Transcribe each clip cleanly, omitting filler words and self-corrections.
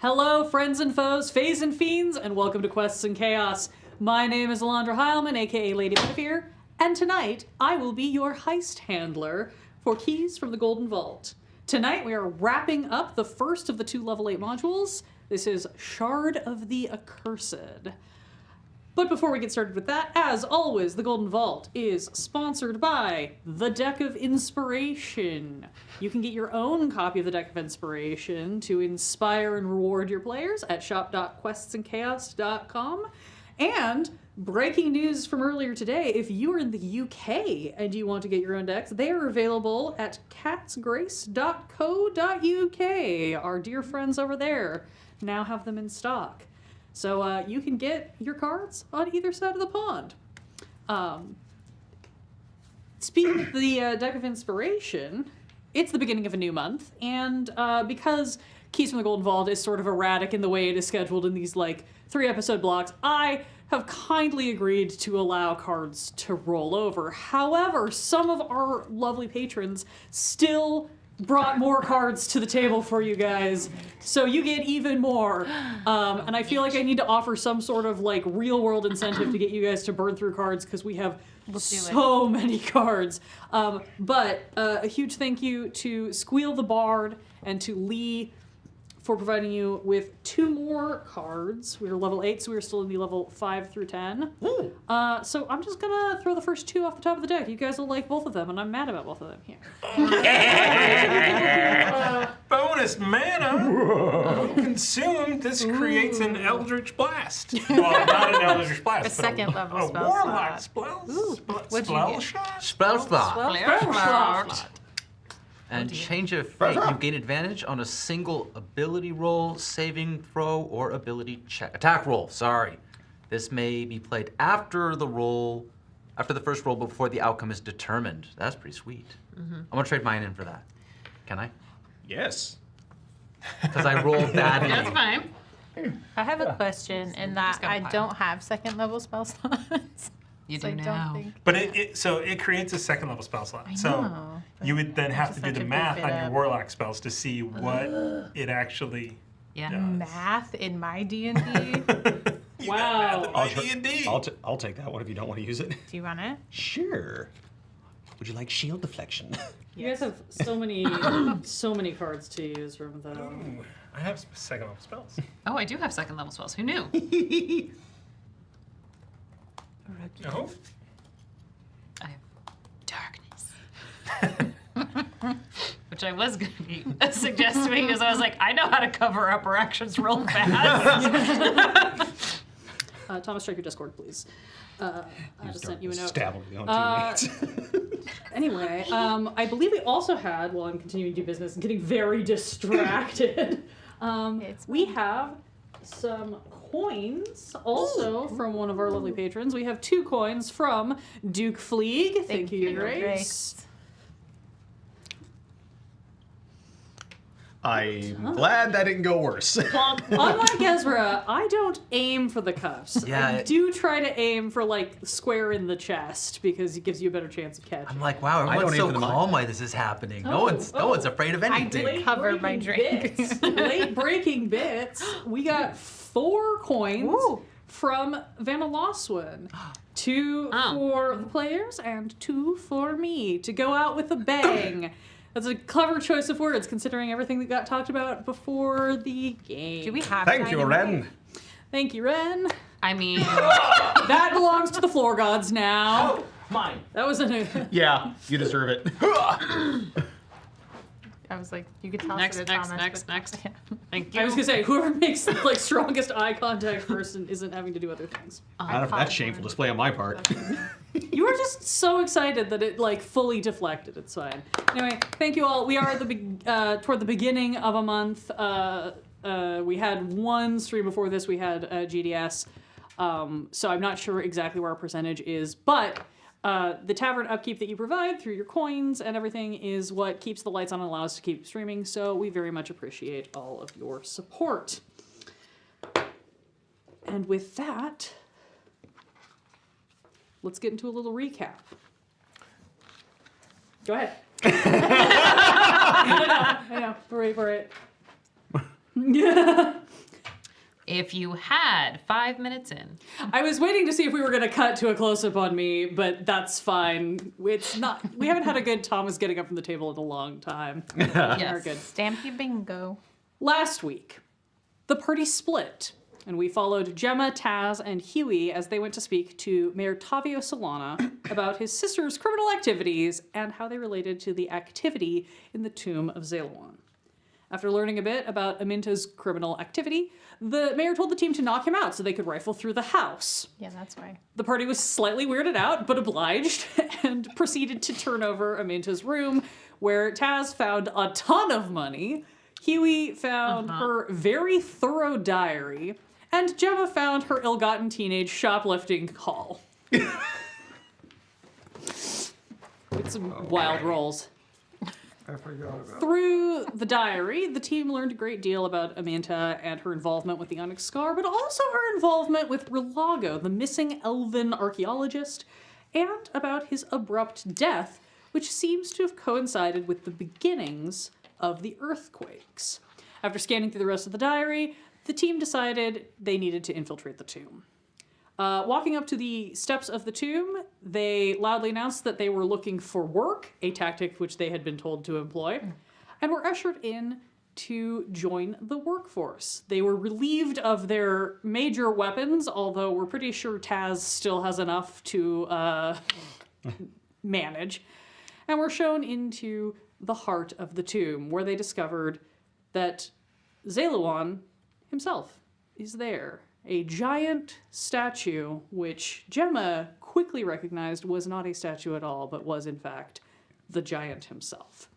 Hello, friends and foes, fays and fiends, and welcome to Quests and Chaos. My name is Alondra Heilman, aka Lady Bedivere, and tonight I will be your heist handler for Keys from the Golden Vault. Tonight we are wrapping up the first of the 2 level 8 modules. This is Shard of the Accursed. But before we get started with that, as always, the Golden Vault is sponsored by the Deck of Inspiration. You can get your own copy of the Deck of Inspiration to inspire and reward your players at shop.questsandchaos.com. And breaking news from earlier today, if you are in the UK and you want to get your own decks, they are available at catsgrace.co.uk. Our dear friends over there now have them in stock. So you can get your cards on either side of the pond. Speaking of the Deck of Inspiration, it's the beginning of a new month, and because Keys from the Golden Vault is sort of erratic in the way it is scheduled in these, 3-episode blocks, I have kindly agreed to allow cards to roll over. However, some of our lovely patrons still brought more cards to the table for you guys, so you get even more. And I feel like I need to offer some sort of real-world incentive to get you guys to burn through cards because we have so many cards. But a huge thank you to Squeal the Bard and to Lee for providing you with 2 more cards. We were level 8, so we were still in the level 5 through 10. So I'm just gonna throw the first 2 off the top of the deck. You guys will like both of them, and I'm mad about both of them here. Bonus mana consumed. This creates an Eldritch Blast. Well, not an Eldritch Blast, A second level spell warlock slot. spell shot. Spell slot. Slot. And change of fate. You gain advantage on a single ability roll, saving throw, or ability check. Attack roll, sorry. This may be played after the first roll, before the outcome is determined. That's pretty sweet. I'm gonna trade mine in for that. Can I? Yes. Because I rolled badly. That's fine. I have a question in that I don't have second level spell slots. You So do I don't now. think- But it creates a second level spell slot. So know. you would then have to do Just the have to math beef on it your up. warlock spells to see what it actually Yeah. does. Math in my D&D? You Wow. got math in my D&D. I'll take that one if you don't want to use it. Do you want it? Sure. Would you like shield deflection? You guys have so many cards to use from the... Ooh, I have second level spells. Oh, I do have second level spells. Who knew? Oh. I have darkness. Which I was going to suggest to me because I was like, I know how to cover up our actions real fast. Thomas, check your Discord, please. I just sent you a note. Stab him on teammates. Anyway, I believe we also had, while I'm continuing to do business and getting very distracted, we have some coins also from one of our lovely patrons. We have 2 coins from Duke Fleeg. Thank you, Your Grace. I'm glad that didn't go worse. Well, unlike Ezra, I don't aim for the cuffs. Yeah, I do try to aim for square in the chest because it gives you a better chance of catching. I'm like, wow, don't everyone's aim so for the calm while this is happening. No one's afraid of anything. did cover my drink. Late breaking bits. We got 4 coins from Vanna Loswin. 2 for the players and 2 for me to go out with a bang. That's a clever choice of words, considering everything that got talked about before the game. Do we have Thank you, dynamite? Ren. Thank you, Ren. I mean, That belongs to the floor gods now. Mine. That was a new... Yeah, you deserve it. I was like, you could toss next, it to next, Thomas. next, but- next. Thank you. I was gonna say, whoever makes the strongest eye contact person isn't having to do other things. Not for that shameful display on my part. You were just so excited that it fully deflected. It's fine. Anyway, thank you all. We are at the toward the beginning of a month. We had 1 stream before this. We had GDS. So I'm not sure exactly where our percentage is, but the tavern upkeep that you provide through your coins and everything is what keeps the lights on and allows us to keep streaming. So we very much appreciate all of your support. And with that, let's get into a little recap. Go ahead. I know. We're ready for it. If you had 5 minutes in. I was waiting to see if we were going to cut to a close-up on me, but that's fine. It's not. We haven't had a good Thomas getting up from the table in a long time. We're good. Stampy bingo. Last week, the party split, and we followed Gemma, Taz, and Huey as they went to speak to Mayor Tavio Solana about his sister's criminal activities and how they related to the activity in the tomb of Zalawan. After learning a bit about Aminta's criminal activity, the mayor told the team to knock him out so they could rifle through the house. Yeah, that's why. The party was slightly weirded out, but obliged, and proceeded to turn over Aminta's room, where Taz found a ton of money, Huey found her very thorough diary, and Gemma found her ill-gotten teenage shoplifting haul. It's some wild rolls. I forgot about Through the diary, the team learned a great deal about Aminta and her involvement with the Onyx Scar, but also her involvement with Relago, the missing elven archaeologist, and about his abrupt death, which seems to have coincided with the beginnings of the earthquakes. After scanning through the rest of the diary, the team decided they needed to infiltrate the tomb. Walking up to the steps of the tomb, they loudly announced that they were looking for work, a tactic which they had been told to employ, and were ushered in to join the workforce. They were relieved of their major weapons, although we're pretty sure Taz still has enough to manage, and were shown into the heart of the tomb, where they discovered that Zalawan himself is there. A giant statue, which Gemma quickly recognized was not a statue at all, but was in fact the giant himself.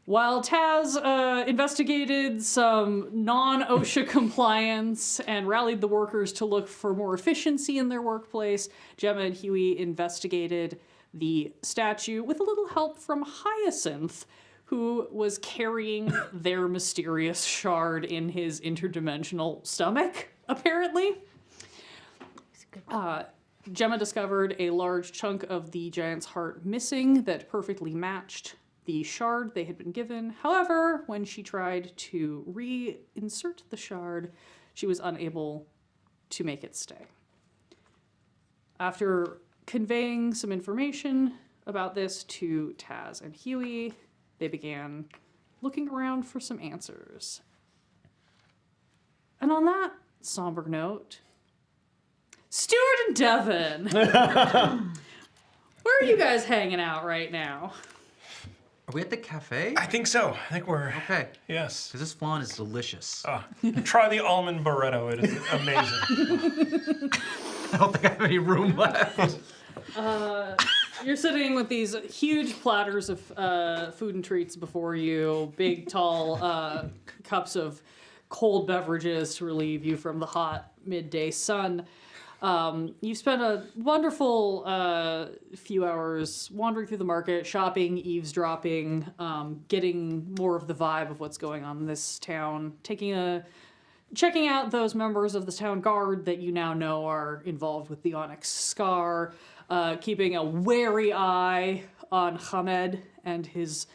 While Taz investigated some non-OSHA compliance and rallied the workers to look for more efficiency in their workplace, Gemma and Huey investigated the statue with a little help from Hyacinth, who was carrying their mysterious shard in his interdimensional stomach, apparently. Gemma discovered a large chunk of the giant's heart missing that perfectly matched the shard they had been given. However, when she tried to reinsert the shard, she was unable to make it stay. After conveying some information about this to Taz and Huey, they began looking around for some answers. And on that somber note, Stuart and Devan, where are you guys hanging out right now? Are we at the cafe? I think so. I think we're. Okay. Yes. Because this flan is delicious. Try the almond burrito. It is amazing. I don't think I have any room left. You're sitting with these huge platters of food and treats before you, big, tall cups of cold beverages to relieve you from the hot midday sun. You've spent a wonderful few hours wandering through the market, shopping, eavesdropping, getting more of the vibe of what's going on in this town, checking out those members of the town guard that you now know are involved with the Onyx Scar, keeping a wary eye on Hamed and his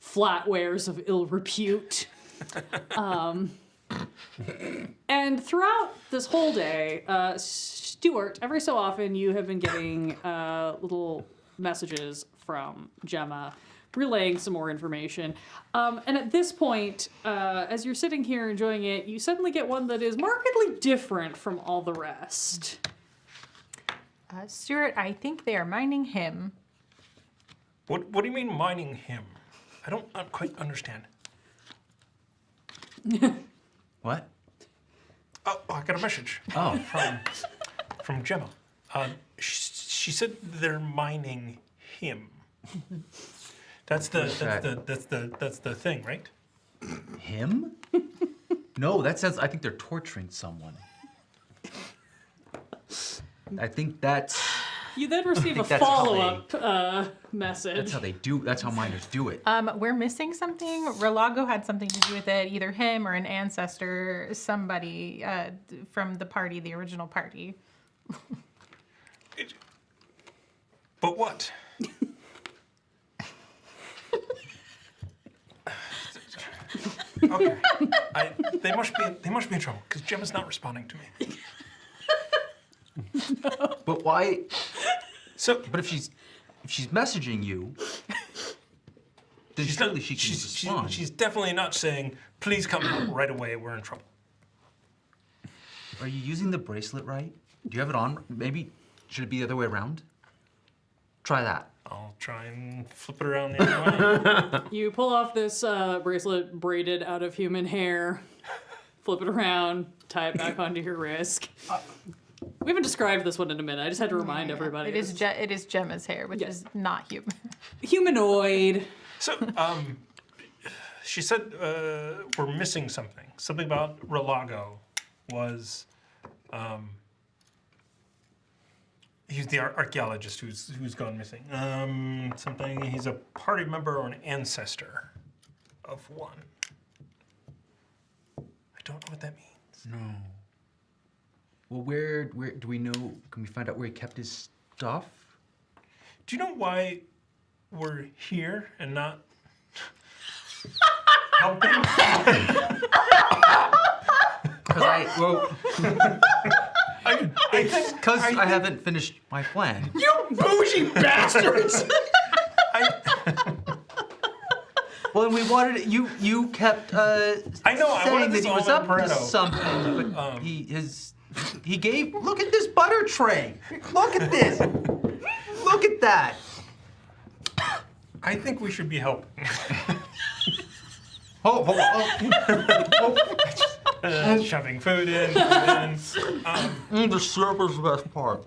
flatwares of ill repute. And throughout this whole day, Stuart, every so often you have been getting little messages from Gemma, relaying some more information. And at this point, as you're sitting here enjoying it, you suddenly get one that is markedly different from all the rest. Stuart, I think they are mining him. What do you mean mining him? I don't quite understand. What? Oh, I got a message. Oh. From Gemma. She said they're mining him. That's the thing, right? Him? No, that sounds. I think they're torturing someone. I think that's. You then receive a that's how follow-up message. That's how they do. That's how miners do it. We're missing something. Relago had something to do with it, either him or an ancestor, somebody from the party, the original party. But what? Okay. They must be in trouble because Gemma's not responding to me. But why? So, But if she's messaging you, then surely she can respond. she's definitely not saying, "Please come out right away. We're in trouble." Are you using the bracelet right? Do you have it on? Maybe should it be the other way around? Try that. I'll try and flip it around the other way. You pull off this bracelet braided out of human hair, flip it around, tie it back onto your wrist. We haven't described this one in a minute. I just had to remind everybody. It is Gemma's hair, which Yes. is not human. Humanoid. So, she said we're missing something. Something about Relago was. He's the archaeologist who's gone missing. Something. He's a party member or an ancestor of one. I don't know what that means. No. Well, where do we know? Can we find out where he kept his stuff? Do you know why we're here and not helping? Because I haven't finished my plan. You bougie bastards! Well, and we wanted you kept I know, I saying wanted that this he all was in up to Pareto. something, but he gave. Look at this butter tray. Look at this. Look at that. I think we should be helping. Hold on. Shoving food in. The syrup is the best part.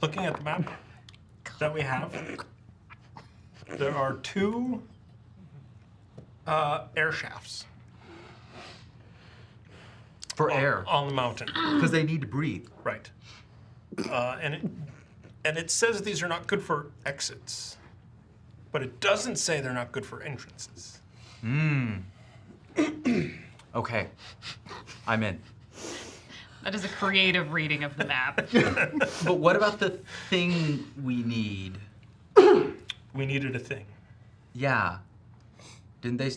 Looking at the map that we have, there are 2 air shafts For air, on the mountain. because they need to breathe. Right. And it says these are not good for exits, but it doesn't say they're not good for entrances. Okay, I'm in. That is a creative reading of the map. But what about the thing we need? We needed a thing. Yeah. Didn't they?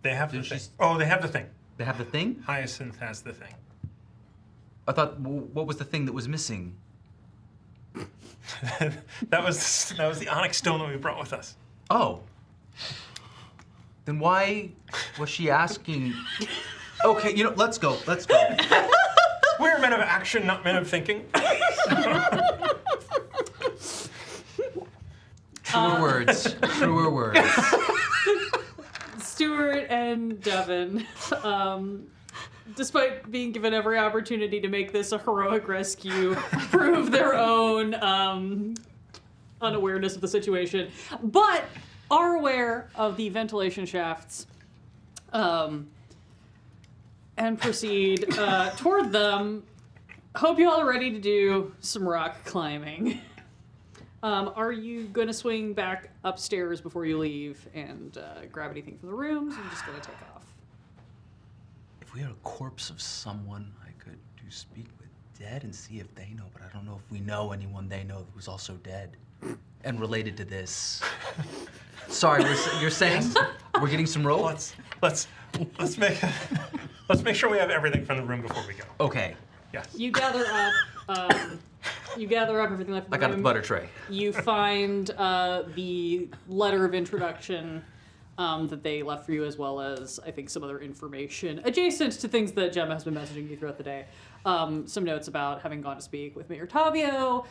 They have the Did she thing. s- Oh, they have the thing. They have the thing? Hyacinth has the thing. I thought. What was the thing that was missing? that was the onyx stone that we brought with us. Oh. Then why was she asking? Okay, let's go. Let's go. We're men of action, not men of thinking. Truer words. Truer words. Stuart and Devan, despite being given every opportunity to make this a heroic rescue, prove their own unawareness of the situation, but are aware of the ventilation shafts and proceed toward them. Hope you all are ready to do some rock climbing. Are you going to swing back upstairs before you leave and grab anything from the rooms? I'm just going to take off. If we had a corpse of someone, I could do speak with dead and see if they know, but I don't know if we know anyone they know who's also dead and related to this. Sorry, you're saying we're getting some rope? Let's make sure we have everything from the room before we go. Okay, Yes. You gather up. You gather up everything left in the I got room. the butter tray. You find the letter of introduction that they left for you, as well as, I think, some other information adjacent to things that Gemma has been messaging you throughout the day. Some notes about having gone to speak with Mayor Tavio,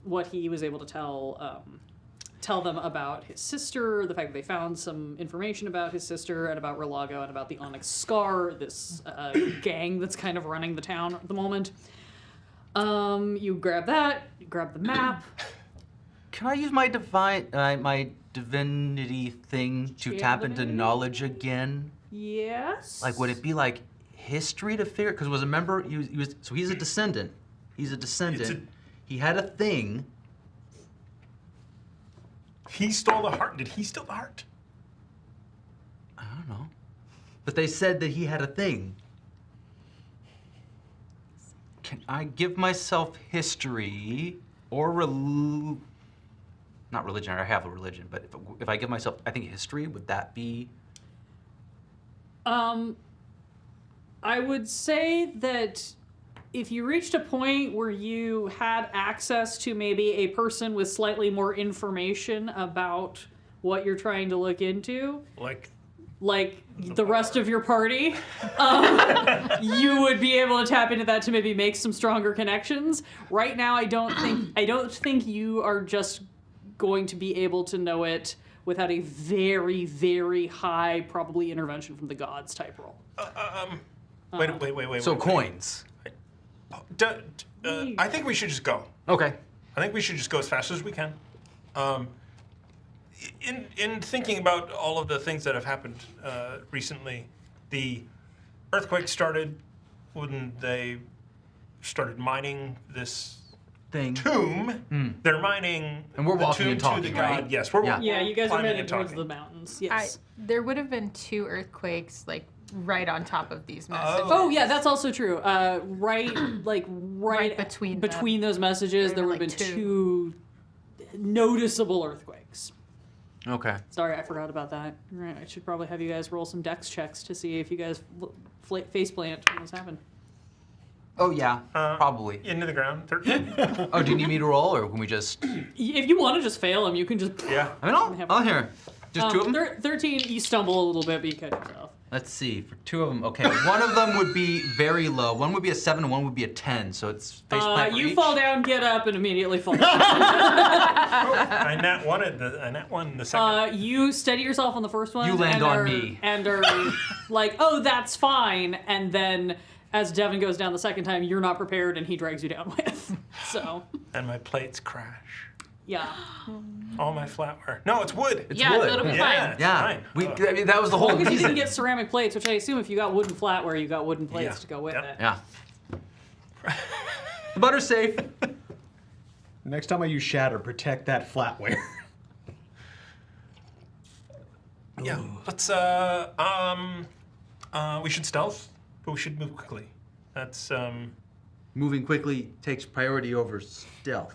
what he was able to tell them about his sister, the fact that they found some information about his sister and about Relago and about the Onyx Scar, this gang that's kind of running the town at the moment. You grab that, you grab the map. Can I use my my divinity thing to Yeah, tap into divinity? knowledge again? Yes. Like, would it be like history to figure? Because was a member. He was. So he's a descendant. He's a descendant. He had a thing. He stole the heart. Did he steal the heart? I don't know. But they said that he had a thing. Can I give myself history or not religion, I have a religion, but if I give myself, I think history, would that be? I would say that if you reached a point where you had access to maybe a person with slightly more information about what you're trying to look into, like the rest of your party, you would be able to tap into that to maybe make some stronger connections. Right now, I don't think you are just going to be able to know it without a very, very high probably intervention from the gods type roll. Wait. So coins. I think we should just go. Okay. I think we should just go as fast as we can. In thinking about all of the things that have happened recently, the earthquake started when they started mining this tomb. They're mining And we're the walking tomb and talking, to the god. right? Yes, we're Yeah, you guys are climbing heading and towards talking. the mountains. Yes. There would have been 2 earthquakes, like, right on top of these messages. Oh yeah, that's also true. Right between those messages, there would have been 2 noticeable earthquakes. Okay. Sorry, I forgot about that. Right, I should probably have you guys roll some dex checks to see if you guys face plant when this happened. Oh yeah, probably. Into the ground. 13. Oh, do you need me to roll, or can we just? If you want to just fail them, you can just. Yeah. I mean, I'll hear. Just 2 of them. 13, you stumble a little bit, but you catch yourself. Let's see. For 2 of them, okay. One of them would be very low. One would be a 7, and one would be a 10. So it's face plant for You each. fall down, get up, and immediately fall down. I nat one the second. You steady yourself on the first one. You land and on are, me. And are like, oh, that's fine. And then as Devan goes down the second time, you're not prepared, and he drags you down with. So. And my plates crash. Yeah. All my flatware. No, it's wood. It's Yeah, wood. it'll be Yeah, fine. it's Yeah. fine. I mean, that was the whole Because you reason. didn't get ceramic plates, which I assume if you got wooden flatware, you got wooden plates Yeah. to go with Yep. it. Yeah. The butter's safe. Next time I use shatter, protect that flatware. Yeah. Let's we should stealth, but we should move quickly. That's Moving quickly takes priority over stealth.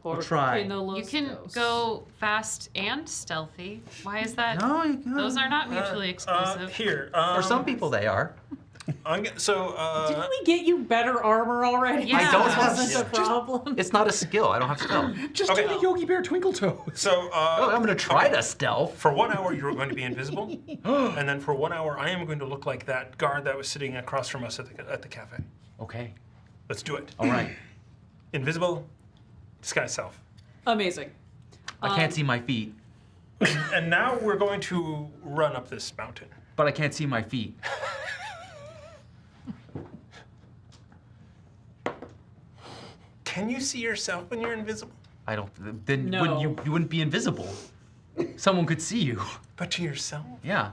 Or try. in the You Los can Dos. go fast and stealthy. Why is that? No, you can. Those are not mutually exclusive. here. For some people, they are. Didn't we get you better armor already? Yeah. I don't have- Wasn't a problem. It's not a skill. I don't have stealth. Just Okay. do the Yogi Bear Twinkle Toes. So Oh, I'm gonna try to stealth. For 1 hour, you're going to be invisible, and then for 1 hour, I am going to look like that guard that was sitting across from us at the cafe. Okay. Let's do it. All right. Invisible, disguise self. Amazing. I can't see my feet, And now we're going to run up this mountain. but I can't see my feet. Can you see yourself when you're invisible? I don't. Then No. wouldn't you wouldn't be invisible. Someone could see you. But to yourself? Yeah.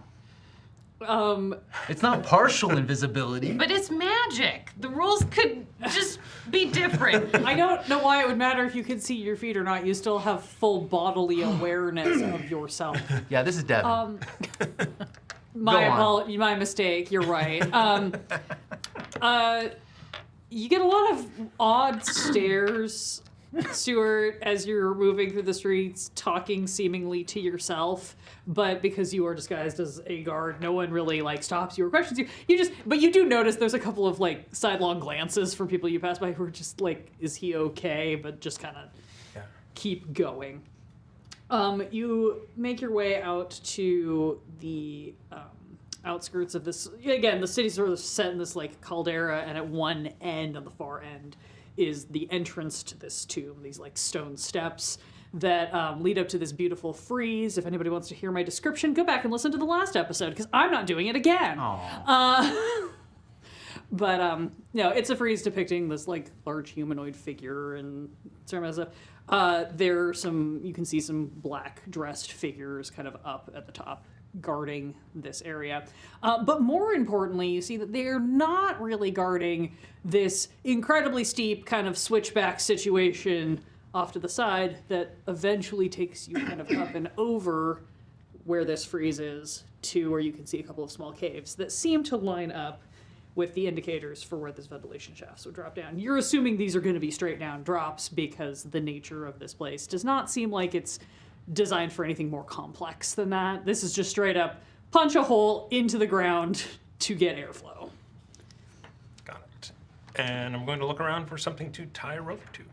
Um, It's not partial invisibility. But it's magic. The rules could just be different. I don't know why it would matter if you could see your feet or not. You still have full bodily awareness of yourself. Yeah, this is Devan. My mistake. You're right. You get a lot of odd stares, Stuart, as you're moving through the streets, talking seemingly to yourself. But because you are disguised as a guard, no one really stops you or questions you. But you do notice there's a couple of sidelong glances from people you pass by who are just is he okay? But just kind of keep going. You make your way out to the outskirts of this. Again, the city's sort of set in this caldera, and at one end, on the far end, is the entrance to this tomb. These stone steps that lead up to this beautiful frieze. If anybody wants to hear my description, go back and listen to the last episode because I'm not doing it again. But no, it's a frieze depicting this large humanoid figure and sort of you can see some black dressed figures kind of up at the top guarding this area. But more importantly, you see that they're not really guarding this incredibly steep kind of switchback situation off to the side that eventually takes you kind of up and over where this frieze is to where you can see a couple of small caves that seem to line up with the indicators for where this ventilation shafts would drop down. You're assuming these are going to be straight down drops because the nature of this place does not seem like it's designed for anything more complex than that. This is just straight up punch a hole into the ground to get airflow. Got it. And I'm going to look around for something to tie a rope to.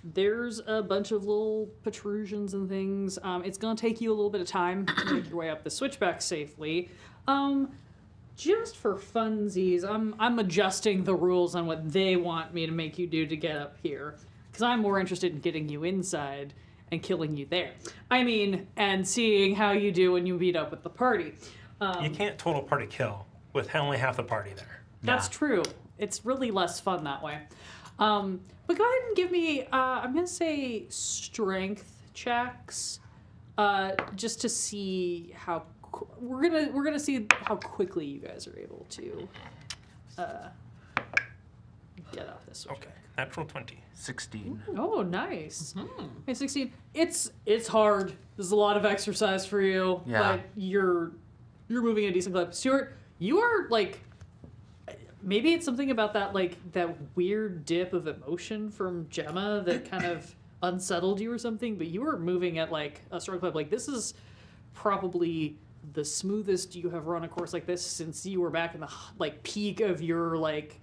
There's a bunch of little protrusions and things. It's going to take you a little bit of time to make your way up the switchback safely. Just for funsies, I'm adjusting the rules on what they want me to make you do to get up here. Because I'm more interested in getting you inside and killing you there. I mean, and seeing how you do when you meet up with the party. You can't total party kill with only half the party there. That's true. It's really less fun that way. But go ahead and give me, I'm going to say strength checks, just to see how, we're gonna see how quickly you guys are able to get off this switch. Okay, natural 20. 16. Oh, nice. Okay, 16. It's hard. There's a lot of exercise for you, Yeah. but you're moving a decent clip. Stuart, you are like, maybe it's something about that that weird dip of emotion from Gemma that kind of unsettled you or something, but you were moving at like a strong clip. Like this is probably the smoothest you have run a course like this since you were back in the like peak of your like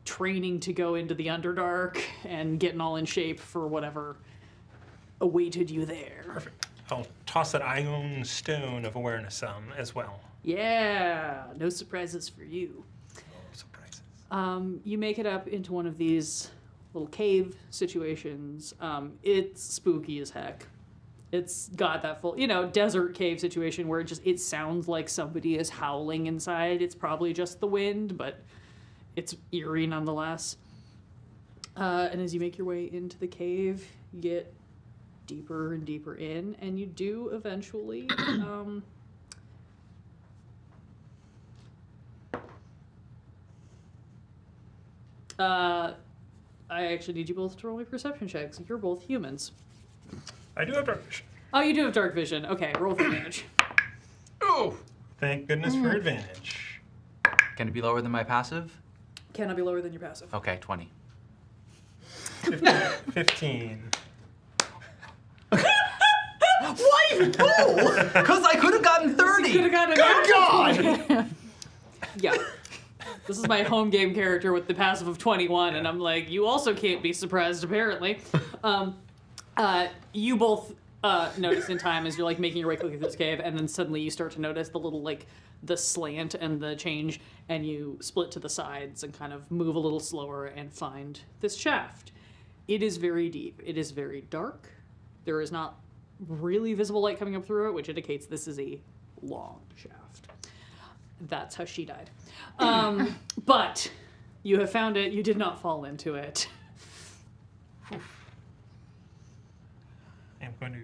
training to go into the Underdark and getting all in shape for whatever awaited you there. Perfect. I'll toss that iron stone of awareness as well. Yeah, no surprises for you. Surprises. You make it up into one of these little cave situations. It's spooky as heck. It's got that full, desert cave situation where it sounds like somebody is howling inside. It's probably just the wind, but it's eerie nonetheless. And as you make your way into the cave, you get deeper and deeper in, and you do eventually I actually need you both to roll me perception checks. You're both humans. I do have dark vision. Oh, you do have dark vision. Okay, roll for advantage. Oh, thank goodness for advantage. Can it be lower than my passive? Cannot be lower than your passive. Okay, 20. 15. Why even roll? Because I could have gotten 30. Could have gotten Good God! Yeah. This is my home game character with the passive of 21, and I'm like, you also can't be surprised, apparently. You both notice in time as you're like making your way quickly through this cave, and then suddenly you start to notice the little the slant and the change, and you split to the sides and kind of move a little slower and find this shaft. It is very deep. It is very dark. There is not really visible light coming up through it, which indicates this is a long shaft. That's how she died. But you have found it. You did not fall into it. I'm going to...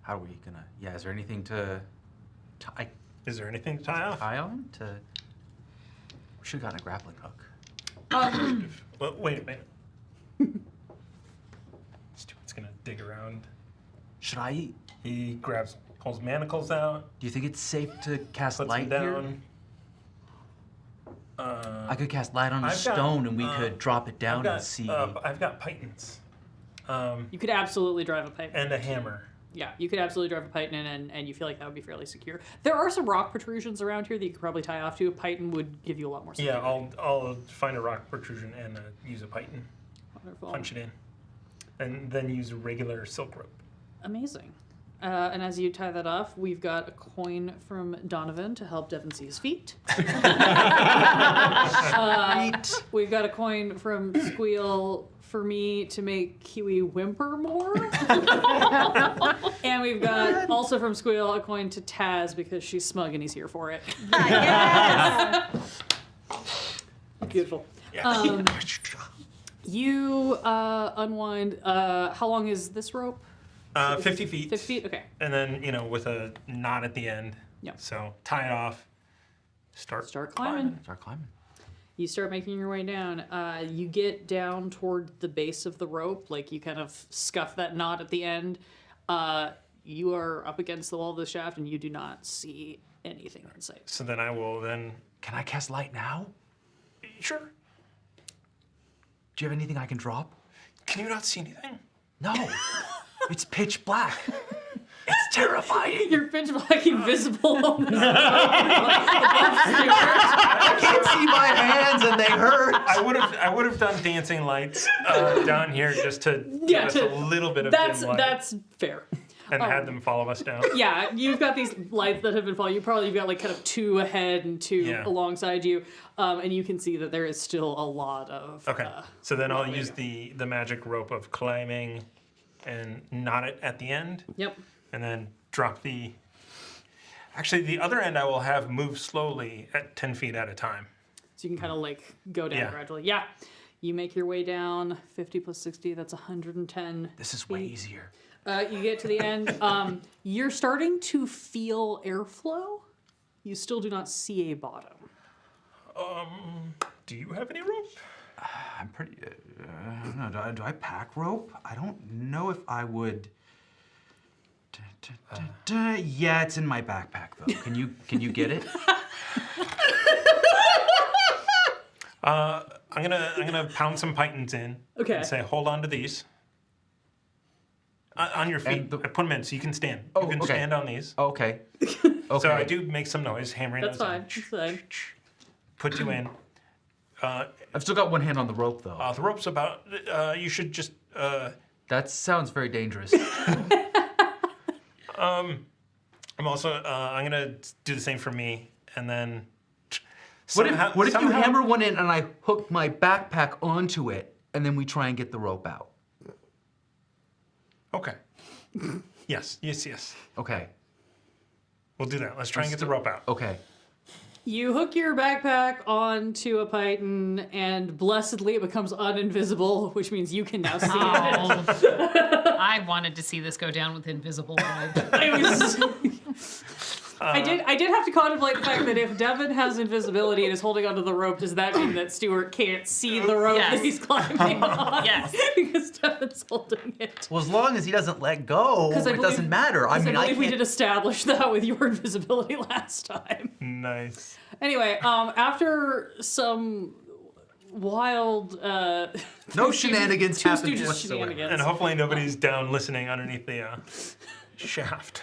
How are we gonna? Yeah, is there anything to tie Is there anything to tie off? on? We should have gotten a grappling hook. Well, wait a minute. Stuart's going to dig around. Should I? He pulls manacles out, Do you think it's safe to cast puts light them here? down. I could cast light on a I've got, stone and we could drop it down and see. I've got pythons. You could absolutely drive a pipe. And a hammer. Yeah, you could absolutely drive a python and you feel like that would be fairly secure. There are some rock protrusions around here that you could probably tie off to. A python would give you a lot more security. Yeah, I'll find a rock protrusion and use a python. Wonderful. Punch it in. And then use a regular silk rope. Amazing. And as you tie that off, we've got a coin from Donovan to help Devan see his feet. We've got a coin from Squeal for me to make Kiwi whimper more. And we've got also from Squeal a coin to Taz because she's smug and he's here for it. Yes! Beautiful. Yeah. You unwind. How long is this rope? 50 feet. 50 feet? Okay. And then, with a knot at the end. Yep. So tie it off. Start climbing. Start climbing. You start making your way down. You get down toward the base of the rope, like you kind of scuff that knot at the end. You are up against the wall of the shaft, and you do not see anything in sight. So then I will then... Can I cast light now? Sure. Do you have anything I can drop? Can you not see anything? No. It's pitch black. It's terrifying. You're pitch black invisible on this. I can't see my hands and they hurt. I would have done dancing lights down here just to give us a little bit of dim light. That's fair. And had them follow us down. Yeah, you've got these lights that have been following you. Probably you've got like kind of 2 ahead and 2 alongside you, and you can see that there is still a lot of. Okay, so then I'll use the magic rope of climbing, and knot it at the end. Yep. And then drop the. Actually, the other end I will have move slowly at 10 feet at a time. So you can kind of like go down gradually. Yeah. You make your way down 50 plus 60. That's 110. This is way easier. You get to the end. You're starting to feel airflow. You still do not see a bottom. Do you have any rope? I'm pretty. I don't know. Do I pack rope? I don't know if I would. Yeah, it's in my backpack though. Can you get it? I'm gonna pound some pythons in. Okay. And say, hold on to these. On your feet. I put them in so you can stand. You can stand on these. Okay. So I do make some noise, hammering That's those fine. in. That's fine. Put you in. I've still got one hand on the rope though. The rope's about. You should just. That sounds very dangerous. I'm also. I'm gonna do the same for me, and then. What if you hammer one in and I hook my backpack onto it, and then we try and get the rope out? Okay. Yes. Okay. We'll do that. Let's try and get the rope out. Okay. You hook your backpack onto a python, and blessedly it becomes uninvisible, which means you can now see it. I wanted to see this go down with invisible blood. I did have to contemplate the fact that if Devan has invisibility and is holding onto the rope, does that mean that Stuart can't see the rope that he's climbing on? Yes. Because Devan's holding it. Well, as long as he doesn't let go, it doesn't matter. I believe we did establish that with your invisibility last time. Nice. Anyway, after some wild no shenanigans happened Stooges whatsoever. shenanigans. And hopefully nobody's down listening underneath the shaft.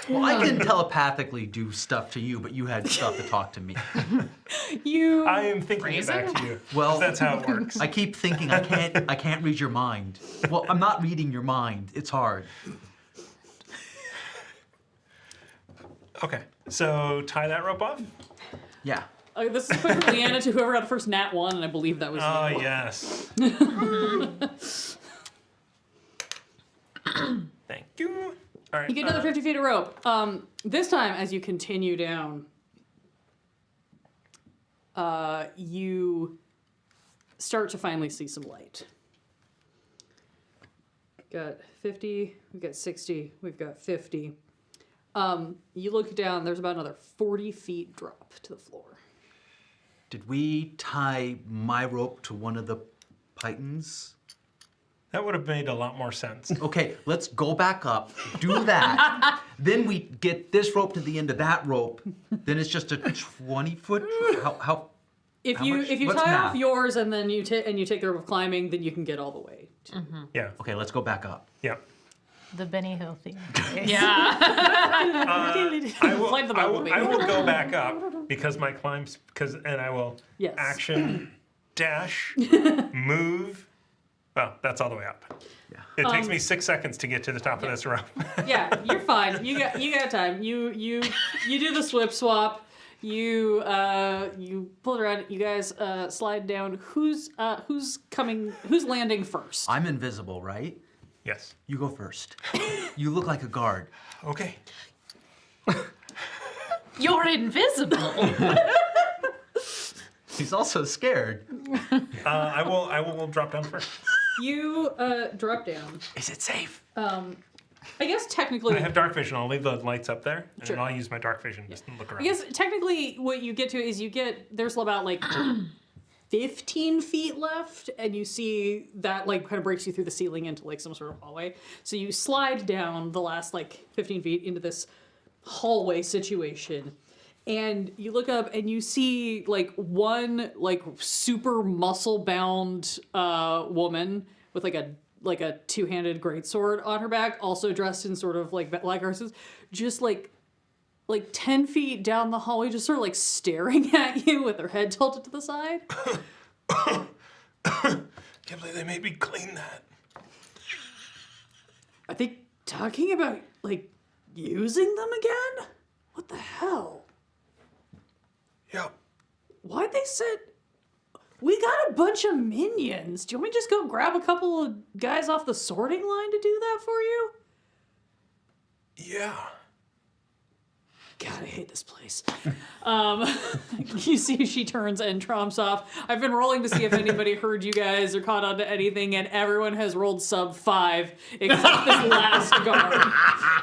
Well, I can telepathically do stuff to you, but you had stuff to talk to me. I am thinking it back to you. Well, that's how it works. I keep thinking I can't read your mind. Well, I'm not reading your mind. It's hard. Okay, so tie that rope off. Yeah. This is quick from Leanna to whoever got the first nat 1, and I believe that was you. Yes. Thank you. All right. You get another 50 feet of rope. This time, as you continue down, you start to finally see some light. We've got 50, we've got 60, we've got 50. You look down, there's about another 40 feet drop to the floor. Did we tie my rope to one of the pythons? That would have made a lot more sense. Okay, let's go back up, do that. Then we get this rope to the end of that rope. Then it's just a 20-foot. How? If how you much? if you Let's tie math. off yours and then you take the rope of climbing, then you can get all the way. Yeah. Okay, let's go back up. Yeah. The Benny Hill theme. Yeah. I will go back up because my climbs and I will action dash move. Well, that's all the way up. Yeah. It takes me 6 seconds to get to the top of this rope. Yeah, you're fine. You got time. You do the slip swap. You pull it around. You guys slide down. Who's coming? Who's landing first? I'm invisible, right? Yes. You go first. You look like a guard. Okay. You're invisible. He's also scared. I will drop down first. You drop down. Is it safe? I guess technically. I have dark vision. I'll leave the lights up there, and Sure. I'll use my dark vision just to look around. I guess technically what you get to is there's about like 15 feet left, and you see that like kind of breaks you through the ceiling into like some sort of hallway. So you slide down the last like 15 feet into this hallway situation, And you look up and you see like one like super muscle bound woman with like a two-handed greatsword on her back, also dressed in sort of like horses, just like 10 feet down the hallway, just sort of like staring at you with her head tilted to the side. Can't believe they made me clean that. Are they talking about like using them again? What the hell? Yeah. Why'd they said we got a bunch of minions? Do you want me to just go grab a couple of guys off the sorting line to do that for you? Yeah. God, I hate this place. You see she turns and tromps off. I've been rolling to see if anybody heard you guys or caught on to anything, and everyone has rolled sub 5, except this last guard,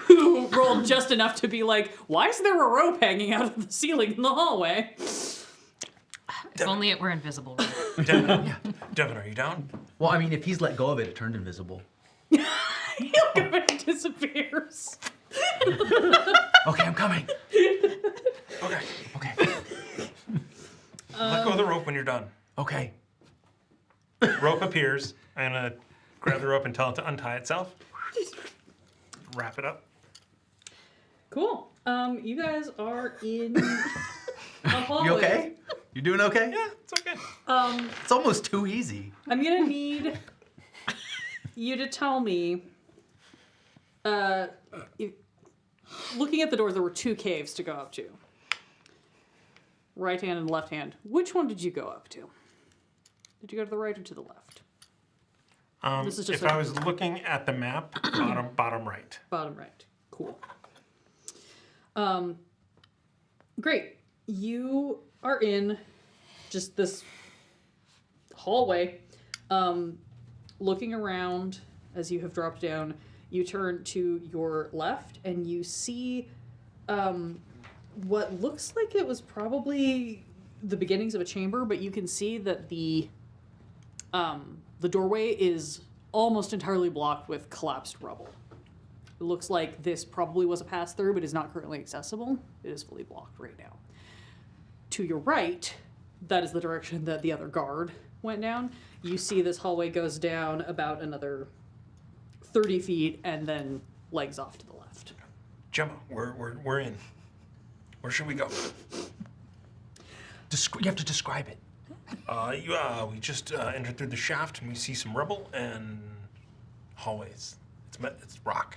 who rolled just enough to be like, why is there a rope hanging out of the ceiling in the hallway? If only it were invisible. Devan, are you down? Well, I mean, if he's let go of it, it turned invisible. He look up and it disappears. Okay, I'm coming. Okay. Okay. Let go of the rope when you're done. Okay. Rope appears. I'm gonna grab the rope and tell it to untie itself. Wrap it up. Cool. You guys are in a hallway. You okay? You doing okay? Yeah, it's okay. It's almost too easy. I'm gonna need you to tell me. Looking at the doors, there were 2 caves to go up to. Right hand and left hand. Which one did you go up to? Did you go to the right or to the left? This is just if I was looking at the map, bottom right. Bottom right. Cool. Great. You are in just this hallway. Looking around as you have dropped down, you turn to your left and you see what looks like it was probably the beginnings of a chamber, but you can see that the doorway is almost entirely blocked with collapsed rubble. It looks like this probably was a pass-through, but is not currently accessible. It is fully blocked right now. To your right, that is the direction that the other guard went down. You see this hallway goes down about another 30 feet and then legs off to the left. Gemma, we're in. Where should we go? You have to describe it. We just entered through the shaft and we see some rubble and hallways. It's rock.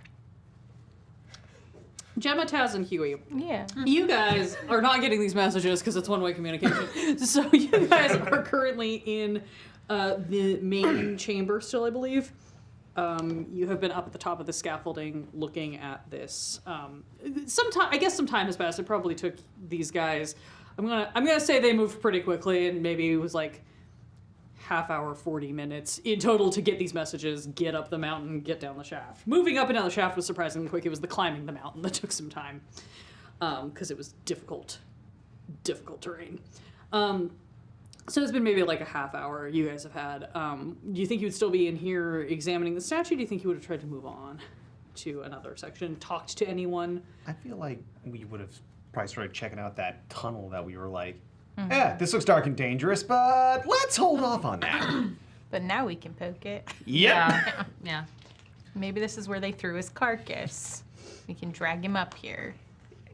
Gemma, Taz, and Huey. Yeah. You guys are not getting these messages because it's one-way communication. So you guys are currently in the main chamber still, I believe. You have been up at the top of the scaffolding looking at this. Some time has passed. It probably took these guys. I'm gonna say they moved pretty quickly, and maybe it was like half hour, 40 minutes in total to get these messages, get up the mountain, get down the shaft. Moving up and down the shaft was surprisingly quick. It was the climbing the mountain that took some time because it was difficult terrain. So it's been maybe like a half hour you guys have had. Do you think you would still be in here examining the statue? Do you think you would have tried to move on to another section, talked to anyone? I feel like we would have probably started checking out that tunnel that we were like, yeah, this looks dark and dangerous, but let's hold off on that. But now we can poke it. Yep. Yeah. Maybe this is where they threw his carcass. We can drag him up here.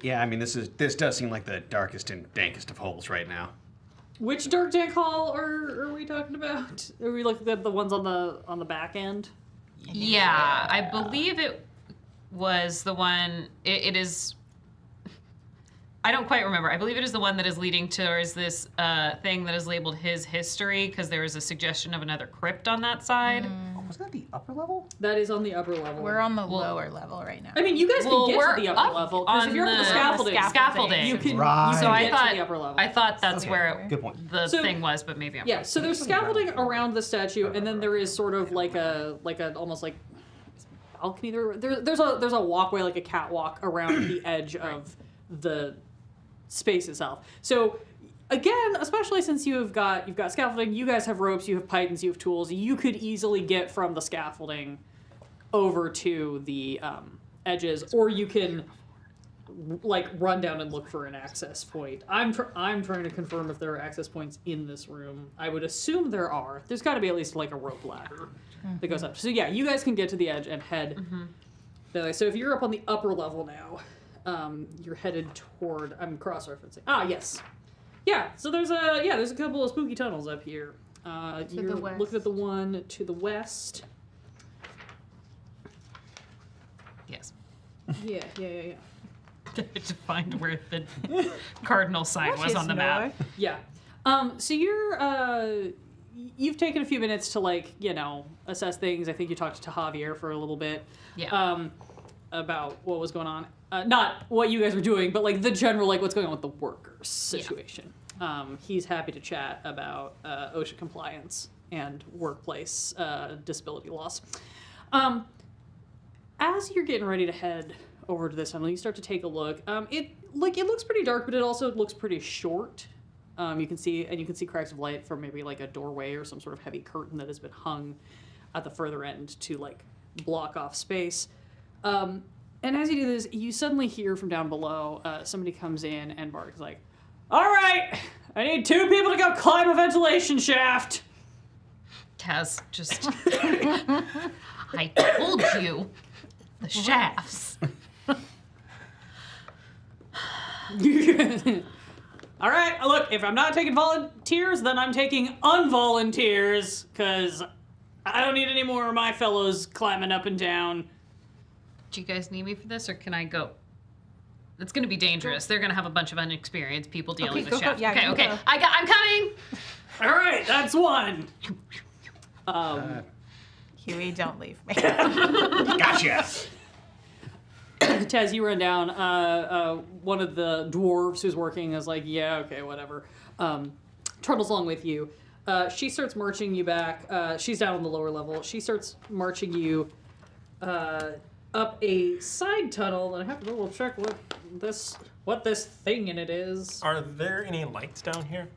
Yeah, I mean, this does seem like the darkest and dankest of holes right now. Which dark dank hall are we talking about? Are we looking at the ones on the back end? Yeah, I believe it was the one. It is. I don't quite remember. I believe it is the one that is leading towards this thing that is labeled his history, because there is a suggestion of another crypt on that side. Oh, was that the upper level? That is on the upper level. We're on the lower level right now. I mean, you guys can get to the upper up level because if you're up at the scaffolding, you can Right. So I get thought to the upper level. I thought that's Okay. where Good point. the So- thing was, but maybe I'm Yeah, so there's scaffolding around the statue, and then there is sort of like a almost like balcony. There's a walkway, like a catwalk around the edge of the space itself. So again, especially since you've got scaffolding, you guys have ropes, you have pythons, you have tools. You could easily get from the scaffolding over to the edges, or you can like run down and look for an access point. I'm trying to confirm if there are access points in this room. I would assume there are. There's got to be at least like a rope ladder that goes up. So yeah, you guys can get to the edge and head. So if you're up on the upper level now, you're headed toward. I'm cross-referencing. Ah, yes. Yeah. So there's a couple of spooky tunnels up here. You're the west. looking at the one to the west. Yes. Yeah. To find where the cardinal sign was on the map. Yeah. So you've taken a few minutes to like, assess things. I think you talked to Javier for a little bit. Yeah. About what was going on. Not what you guys were doing, but like the general, like what's going on with the workers situation. He's happy to chat about OSHA compliance and workplace disability loss. As you're getting ready to head over to this tunnel, you start to take a look. It looks pretty dark, but it also looks pretty short. You can see cracks of light from maybe like a doorway or some sort of heavy curtain that has been hung at the further end to like block off space. And as you do this, you suddenly hear from down below, somebody comes in and Bart's like, "All right, I need 2 people to go climb a ventilation shaft." Taz just. I told you. The shafts. All right, look, if I'm not taking volunteers, then I'm taking unvolunteers, because I don't need any more of my fellows climbing up and down. Do you guys need me for this, or can I go? It's going to be dangerous. They're going to have a bunch of unexperienced people dealing with shafts. yeah, Okay. go. I'm coming. All right, that's one. Huey, don't leave me. Gotcha. Taz, you run down. One of the dwarves who's working is like, yeah, okay, whatever. Trundles along with you. She starts marching you back. She's down on the lower level. She starts marching you up a side tunnel, and I have to double check what this thing in it is. Are there any lights down here?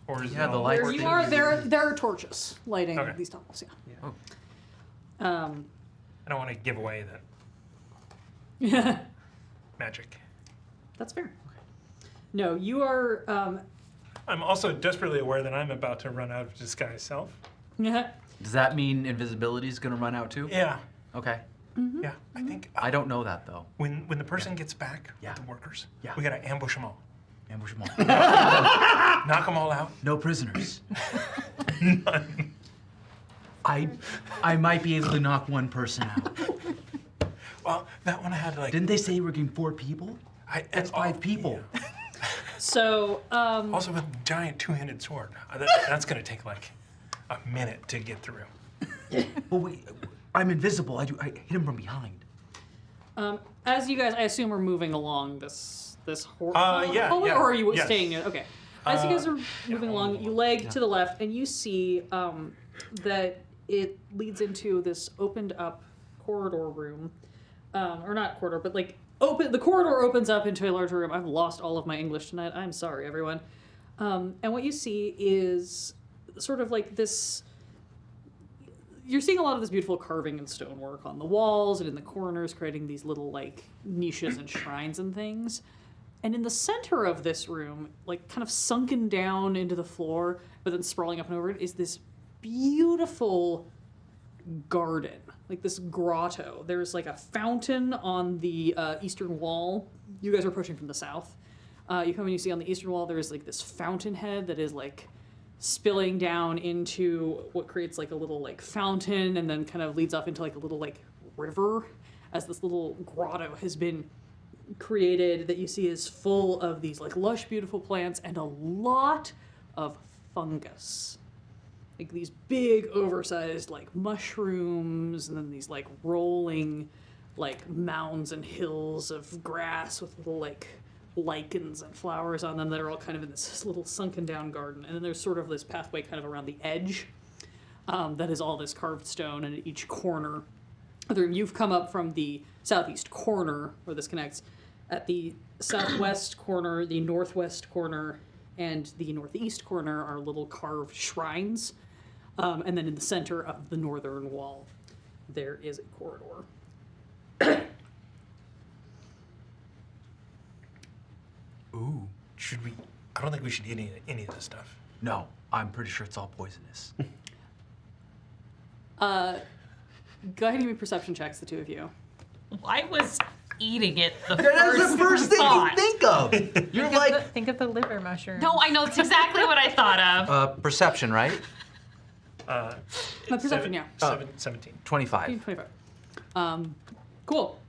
Or is Yeah, it the all lights. Where you are, there are torches lighting Okay. these tunnels. Yeah. Oh. I don't want to give away that Yeah. magic. That's fair. No, you are. I'm also desperately aware that I'm about to run out of disguise self. Yeah. Does that mean invisibility is going to run out too? Yeah, Okay. yeah. I think I don't know that though. when the person gets back Yeah. with the workers, Yeah. we gotta ambush them all, Ambush them all. knock them all out. No prisoners. None. I might be able to knock one person out. Well, that one had like. Didn't they say we're getting 4 people? That's 5 people. Yeah. So. Also with giant 2-handed sword. That's gonna take like a minute to get through. Well, I'm invisible. I hit him from behind. As you guys, I assume, are moving along this Yeah, yeah, or are you yes. staying near? Okay. As you guys are moving along, you leg to the left, and you see that it leads into this opened up corridor room, or not corridor, but like open. The corridor opens up into a larger room. I've lost all of my English tonight. I'm sorry, everyone. And what you see is sort of like this. You're seeing a lot of this beautiful carving and stonework on the walls and in the corners, creating these little like niches and shrines and things. And in the center of this room, like kind of sunken down into the floor, but then sprawling up and over it, is this beautiful garden, like this grotto. There's like a fountain on the eastern wall. You guys are approaching from the south. You come and you see on the eastern wall, there's like this fountainhead that is like spilling down into what creates like a little like fountain and then kind of leads up into like a little like river, as this little grotto has been created that you see is full of these like lush beautiful plants and a lot of fungus, like these big oversized like mushrooms, and then these like rolling like mounds and hills of grass with little like lichens and flowers on them that are all kind of in this little sunken down garden. And then there's sort of this pathway kind of around the edge that is all this carved stone, and at each corner of the room, you've come up from the southeast corner where this connects. At the southwest corner, the northwest corner, and the northeast corner are little carved shrines. And then in the center of the northern wall, there is a corridor. Ooh. Should we? I don't think we should eat any of this stuff. No, I'm pretty sure it's all poisonous. Go ahead and give me perception checks, the two of you. I was eating it the That's the first thing thought. you think of. You're like, Think of the liver mushroom. No, I know. It's exactly what I thought of. perception, right? Perception, yeah. 17. 25. 25. Cool.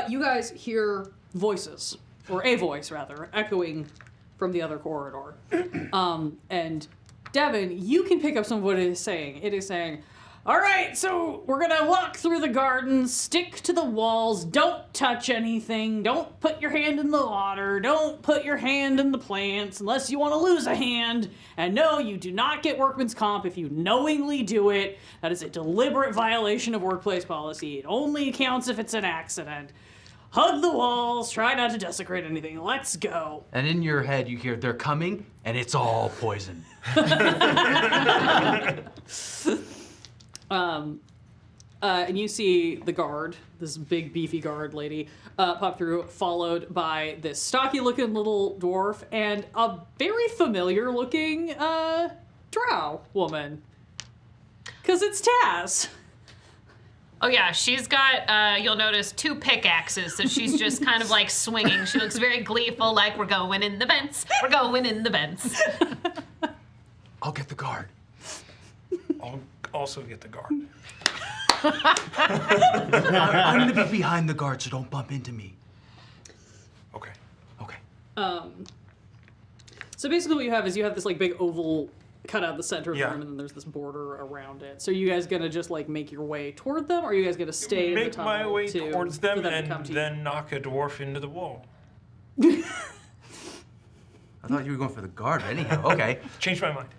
You guys hear voices, or a voice rather, echoing from the other corridor. And Devan, you can pick up some of what it is saying. It is saying, all right, so we're gonna walk through the garden, stick to the walls, don't touch anything, don't put your hand in the water, don't put your hand in the plants unless you want to lose a hand. And no, you do not get workman's comp if you knowingly do it. That is a deliberate violation of workplace policy. It only counts if it's an accident. Hug the walls, try not to desecrate anything. Let's go. And in your head, you hear they're coming, and it's all poison. And you see the guard, this big beefy guard lady, pop through, followed by this stocky-looking little dwarf and a very familiar-looking drow woman. 'Cause it's Taz. Oh yeah, she's got, you'll notice, 2 pickaxes, so she's just kind of like swinging. She looks very gleeful, like we're going in the vents. We're going in the vents. I'll get the guard. I'll also get the guard. I'm gonna be behind the guard, so don't bump into me. Okay. Okay. So basically what you have is you have this like big oval cut out the center of the Yeah. room, and then there's this border around it. So are you guys gonna just like make your way toward them, or are you guys gonna stay in the Make tunnel my way towards for them to and come to you? then knock a dwarf into the wall. I thought you were going for the guard. Anyhow, okay. Change my mind.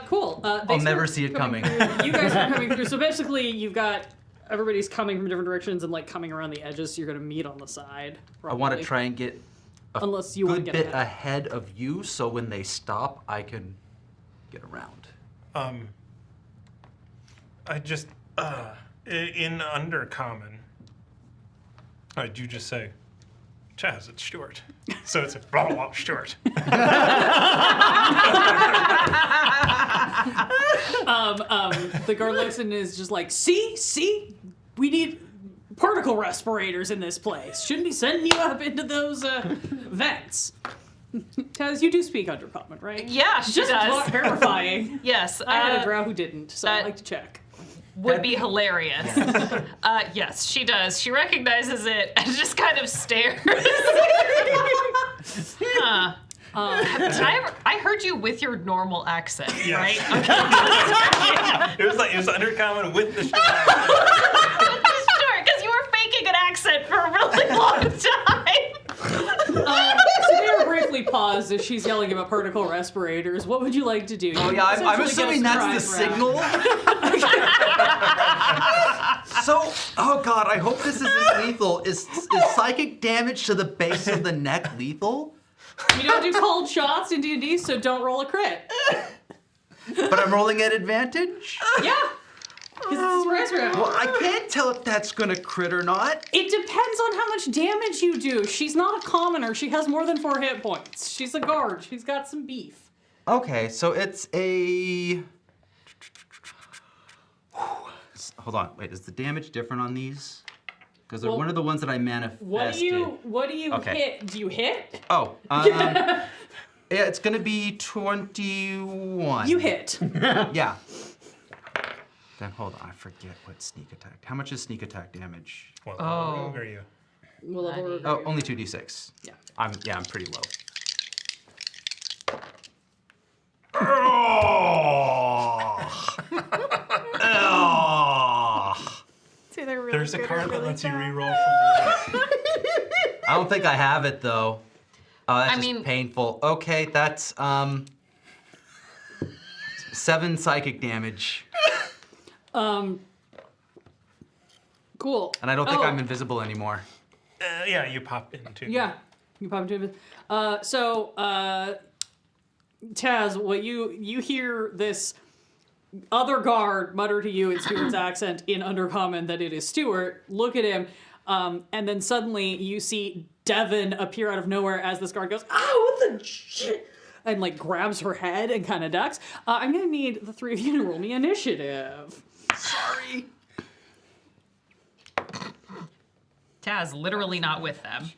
Cool. I'll never see it coming. Through. You guys are coming through. So basically, you've got everybody's coming from different directions and like coming around the edges. So you're gonna meet on the side. I want to probably. try and get a Unless you wanna good get bit ahead of you, so when they stop, I can get around. I just in Undercommon, I do just say, Chaz, it's Stuart. So it's a blah blah blah Stuart. The guard looks and is just like, see, we need particle respirators in this place. Shouldn't be sending you up into those vents. Taz, you do speak Undercommon, right? Yeah, she Just does. verifying. Yes. I had a drow who didn't, so I that- like to check. Would be hilarious. Yes, she does. She recognizes it and just kind of stares. Huh. I heard you with your normal accent, Yes. right? Okay. It was Undercommon with the Stuart. Sure, because you were faking an accent for a really long time. Samira briefly paused as she's yelling about particle respirators. What would you like to do? Oh yeah, I'm assuming that's the signal. So, oh god, I hope this isn't lethal. Is psychic damage to the base of the neck lethal? You don't do cold shots in D&D, so don't roll a crit. But I'm rolling at advantage? Yeah, because it's a surprise round. Well, I can't tell if that's gonna crit or not. It depends on how much damage you do. She's not a commoner. She has more than 4 hit points. She's a guard. She's got some beef. Okay, so it's a... Hold on, wait, is the damage different on these? Because they're Well, one of the ones that I manifested. What do you Okay. hit? Do you hit? Oh, yeah, it's gonna be 21. You hit. Yeah. Then hold on, I forget what sneak attack. How much is sneak attack damage? Well, Oh. where are you? Well, level Oh, only 2d6. Yeah. I'm pretty low. It's either really There's a good or card that really lets you bad. reroll from I don't think I have it though. Oh, that's I just mean- painful. Okay, that's 7 psychic damage. Cool. And I don't think Oh, I'm invisible anymore. yeah, you pop into. Yeah, you pop into it. Taz, what you hear this other guard mutter to you in Stuart's accent in Undercommon that it is Stuart. Look at him. And then suddenly you see Devan appear out of nowhere as this guard goes, "Oh, what the shit!" and like grabs her head and kind of ducks. I'm gonna need the three of you to roll me initiative. Sorry. Taz literally not with them.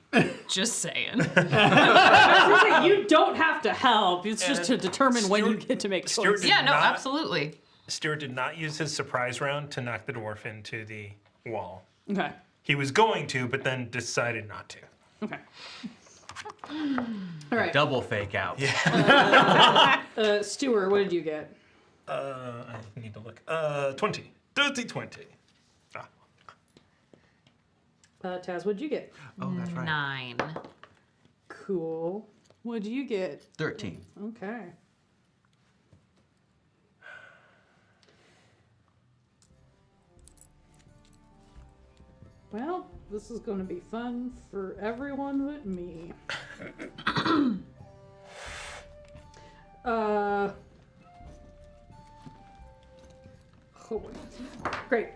Just saying. You don't have to help. It's just to determine when you get to make Stuart choices. did Yeah, no, not- absolutely. Stuart did not use his surprise round to knock the dwarf into the wall. Okay. He was going to, but then decided not to. Okay. All right. Double fake out. Stuart, what did you get? I need to look. 20. Dirty 20. Ah. Taz, what did you get? Oh, that's right. 9. Cool. What did you get? 13. Okay. Well, this is going to be fun for everyone but me. Oh, wait. Great.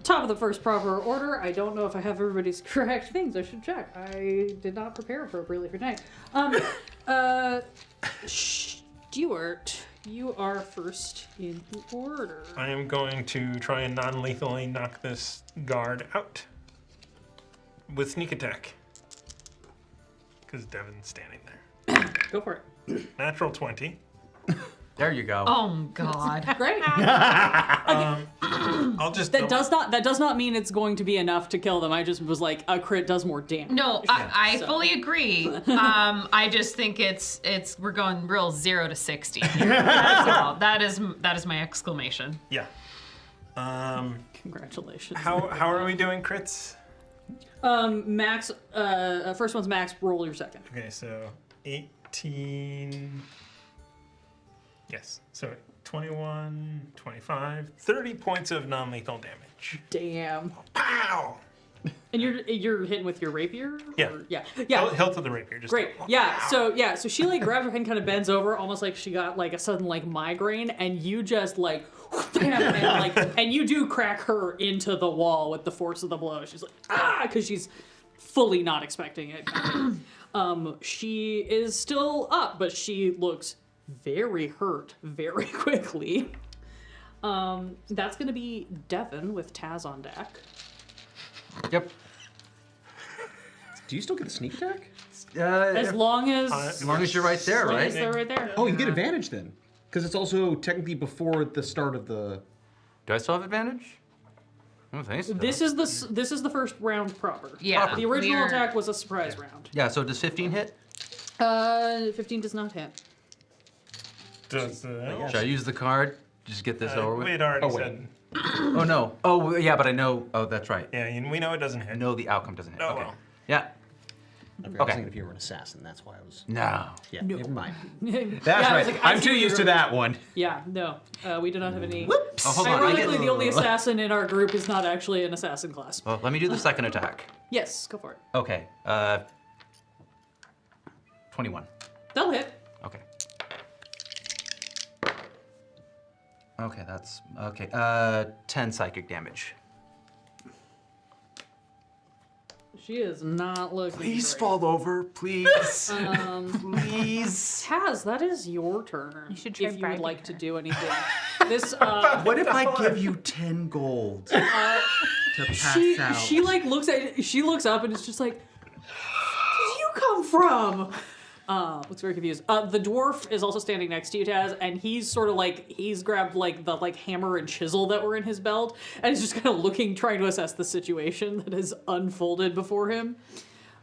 Top of the first proper order. I don't know if I have everybody's correct things. I should check. I did not prepare appropriately for tonight. Stuart, you are first in order. I am going to try and non-lethally knock this guard out with sneak attack. Because Devan's standing there. Go for it. Natural 20. There you go. Oh, God. Great. I'll just That does not mean it's going to be enough to kill them. I just was like, a crit does more damage. No, I fully agree. I just think we're going real 0 to 60. That's all. That is my exclamation. Yeah. Congratulations. How are we doing crits? Max, first one's max, roll your second. Okay, so 18. Yes. So 21, 25, 30 points of non-lethal damage. Damn. Pow! And you're hitting with your rapier? Yeah. Or- yeah. Hilt of the rapier. Just Great. Yeah. So she like grabs her head and kind of bends over, almost like she got like a sudden like migraine, and you just like, bam, and you do crack her into the wall with the force of the blow. She's like, because she's fully not expecting it. She is still up, but she looks very hurt very quickly. That's gonna be Devan with Taz on deck. Yep. Do you still get the sneak attack? As long as you're right there, right? they're right there. Oh, you get advantage then. Because it's also technically before the start of the... Do I still have advantage? I don't think so. This is the first round proper. Yeah. The original we're- attack was a surprise round. Yeah, so does 15 hit? 15 does not hit. Does Should I use the card? Just get this over we with? had already Oh, wait. said. Oh, no. Oh, yeah, but I know. Oh, that's right. Yeah, we know it doesn't I hit. know the outcome doesn't hit. Oh, Okay. well. Yeah. I was Okay. thinking if you were an assassin, that's why I was... No. Yeah, never mind. That's That's right. I'm too used to that one. Yeah, no. We do not have any. Oh, hold on. I get... Ironically, the only assassin in our group is not actually an assassin class. Well, let me do the second attack. Yes, go for it. Okay. 21. They'll hit. Okay. Okay, that's... Okay. 10 psychic damage. She is not looking Please great. fall over, please. Please. Taz, that is your turn. You should try if you would bribing like to her. do anything. This What if I give you 10 gold to pass out? she like looks up and it's just like, where did you come from? Looks very confused. The dwarf is also standing next to you, Taz, and he's sort of like, he's grabbed like the hammer and chisel that were in his belt, and he's just kind of looking, trying to assess the situation that has unfolded before him.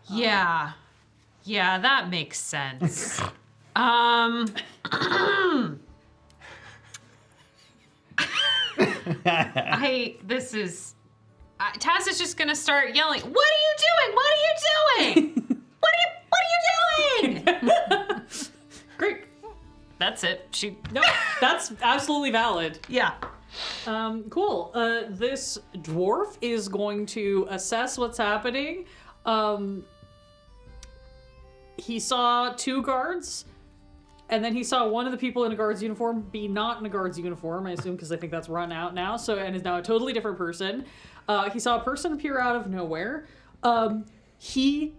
Yeah. Yeah, that makes sense. Taz is just gonna start yelling, "What are you doing? What are you doing? What are you doing?" Great. That's it. No, that's absolutely valid. Yeah. Cool. This dwarf is going to assess what's happening. He saw two guards, and then he saw one of the people in a guard's uniform be not in a guard's uniform, I assume, because I think that's run out now, and is now a totally different person. He saw a person appear out of nowhere. He,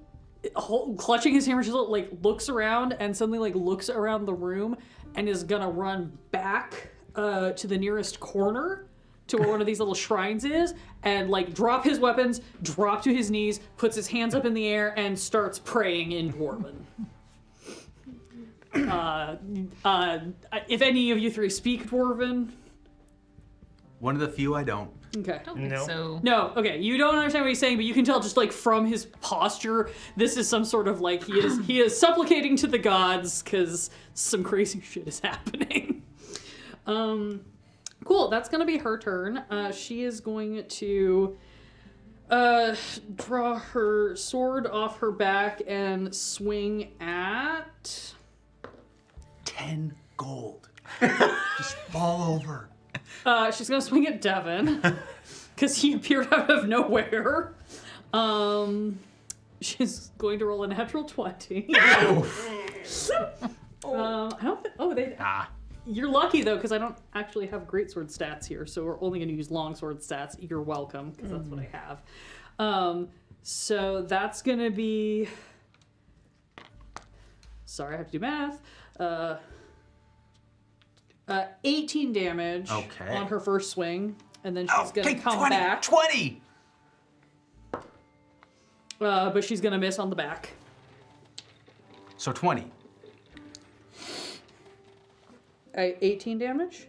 clutching his hammer chisel, like looks around and suddenly like looks around the room and is gonna run back to the nearest corner to where one of these little shrines is, and like drop his weapons, drop to his knees, puts his hands up in the air, and starts praying in Dwarven. If any of you three speak Dwarven, One of the few I don't. okay. I don't think No. so. No, okay, you don't understand what he's saying, but you can tell just like from his posture, this is some sort of like he is supplicating to the gods because some crazy shit is happening. Cool, that's gonna be her turn. She is going to draw her sword off her back and swing at 10 gold. Just fall over. she's gonna swing at Devan because he appeared out of nowhere. She's going to roll a natural 20. I don't think, they you're lucky though, because I don't actually have greatsword stats here, so we're only going to use longsword stats. You're welcome, because that's what I have. So that's going to be. Sorry, I have to do math. 18 damage Okay. on her first swing, and then she's going to Okay, come 20, back. 20! But she's going to miss on the back. So 20. 18 damage.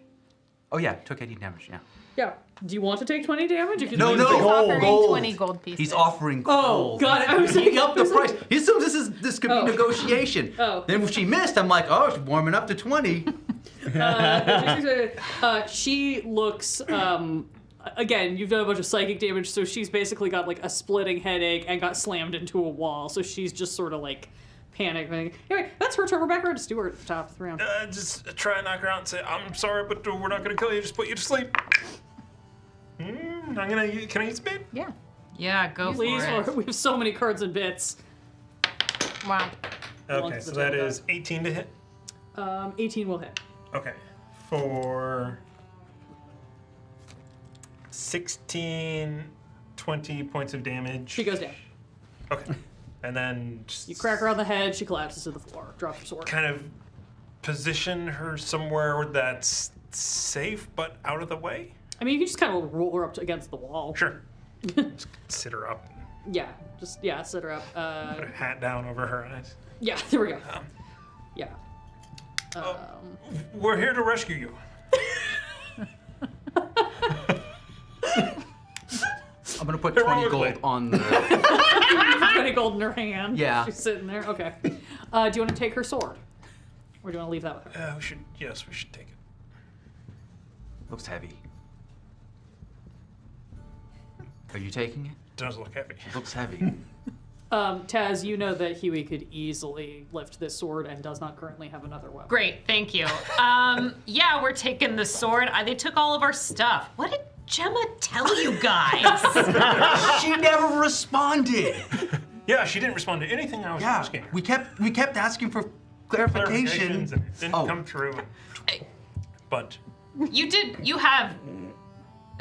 Oh yeah, took 18 damage, yeah. Yeah. Do you want to take 20 damage? If you No, think- no. He's offering Gold. 20 gold pieces. He's offering Oh, gold. God, I was He's like- up the price. He assumes this could Oh. be negotiation. Oh. Then when she missed, I'm like, oh, she's warming up to 20. She looks, again, you've done a bunch of psychic damage, so she's basically got like a splitting headache and got slammed into a wall, so she's just sort of like panicking. Anyway, that's her turn. We're back around to Stuart at the top of the round. Just try and knock her out and say, I'm sorry, but we're not going to kill you. Just put you to sleep. Can I use bit? Yeah. Yeah, go Please, for it. Lord, we have so many cards and bits. Wow. Okay, so that is 18 to hit. 18 will hit. Okay. For 16, 20 points of damage. She goes down. Okay. And then just You crack her on the head, she collapses to the floor. Drop her sword. kind of position her somewhere that's safe but out of the way. I mean, you can just kind of roll her up against the wall. Sure. Just sit her up. Yeah, just, sit her up. Put a hat down over her eyes. Yeah, there we go. Yeah. We're here to rescue you. I'm gonna put 20 gold Heroically. on the. 20 gold in her hand. Yeah. She's sitting there. Okay. Do you want to take her sword? Or do you want to leave that with her? We should take it. Looks heavy. Are you taking it? Does look heavy. Looks heavy. Taz, you know that Huey could easily lift this sword and does not currently have another weapon. Great, thank you. Yeah, we're taking the sword. They took all of our stuff. What did Gemma tell you guys? She never responded. Yeah, she didn't respond to anything I was Yeah, asking her. we kept asking for clarification. Clarifications, and it didn't come through. But You have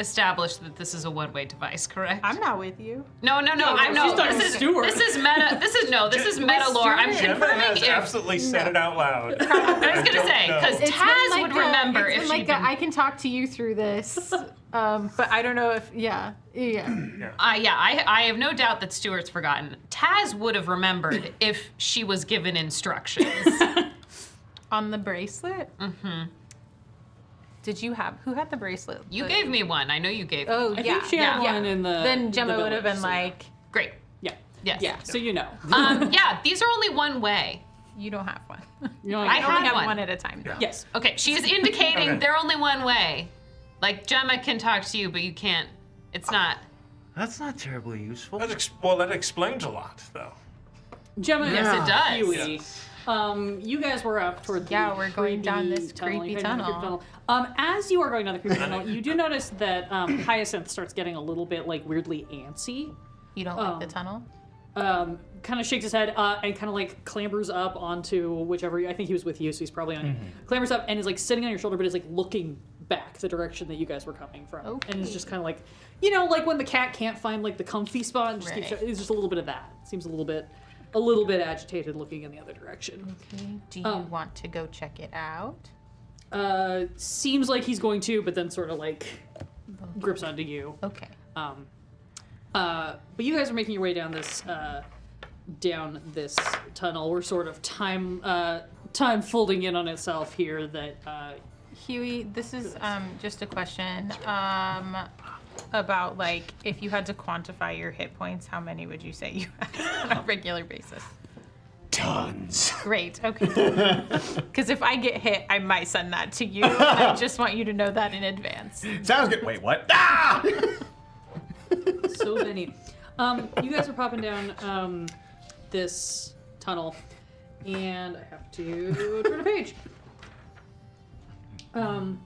established that this is a one-way device, correct? I'm not with you. No, I know. she's talking to Stuart. This is meta. This is meta lore. I'm Gemma confirming has if. absolutely said it out loud. I was gonna say because It's Taz been like would remember it's if been she like didn't. I can talk to you through this, but I don't know if yeah. I have no doubt that Stuart's forgotten. Taz would have remembered if she was given instructions. On the bracelet. Mm-hmm. Did you have who had the bracelet? You gave me one. I know you gave. Oh me. I yeah. think she had yeah. one in the. Then Gemma the would have been village, so yeah. like, Great. Yeah. Yes. Yeah, so you know. Yeah, these are only one way. you don't have one. You know, I I only had have one. one at a time though. yes. Okay, she is indicating Okay. they're only one way. Like Gemma can talk to you, but you can't. It's not. That's not terribly useful. That explains a lot, though. Gemma Yes, it does. Huey. You guys were up toward the Yeah, we're going down creepy this tunnel. creepy You're going down the tunnel. As you are going down the creepy tunnel, you do notice that Hyacinth starts getting a little bit like weirdly antsy. You don't like the tunnel? Kind of shakes his head and kind of like clambers up onto whichever. I think he was with you, so he's probably on you. Clambers up and is like sitting on your shoulder, but is like looking back the direction that you guys were coming from. Okay. And it's just kind of like, you know, like when the cat can't find like the comfy spot and just keeps, Right. it's just a little bit of that. Seems a little bit agitated looking in the other direction. Okay. Do you want to go check it out? Seems like he's going to, but then sort of like grips onto you. Okay. But you guys are making your way down this tunnel. We're sort of time folding in on itself here. That Huey, this is just a question about like if you had to quantify your hit points, how many would you say you have on a regular basis? Tons. Great. Okay. Because if I get hit, I might send that to you. I just want you to know that in advance. Sounds good. Wait, what? Ah! so many. You guys are popping down this tunnel, and I have to turn a page. I'm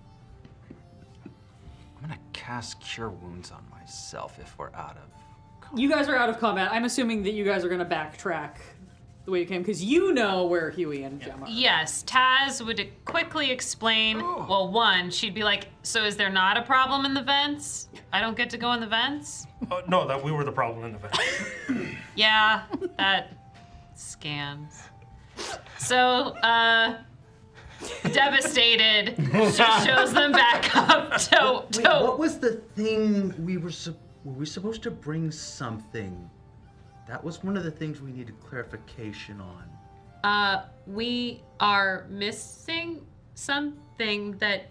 gonna cast Cure Wounds on myself if we're out of. You guys are out of combat. I'm assuming that you guys are going to backtrack the way you came, because you know where Huey and Gemma are. Yes, Taz would quickly explain. Well, one, she'd be like, "So is there not a problem in the vents? I don't get to go in the vents." No, that we were the problem in the vent. Yeah, that scans. So, devastated, she shows them back up to. Wait, what was the thing were we supposed to bring something? That was one of the things we needed clarification on. We are missing something that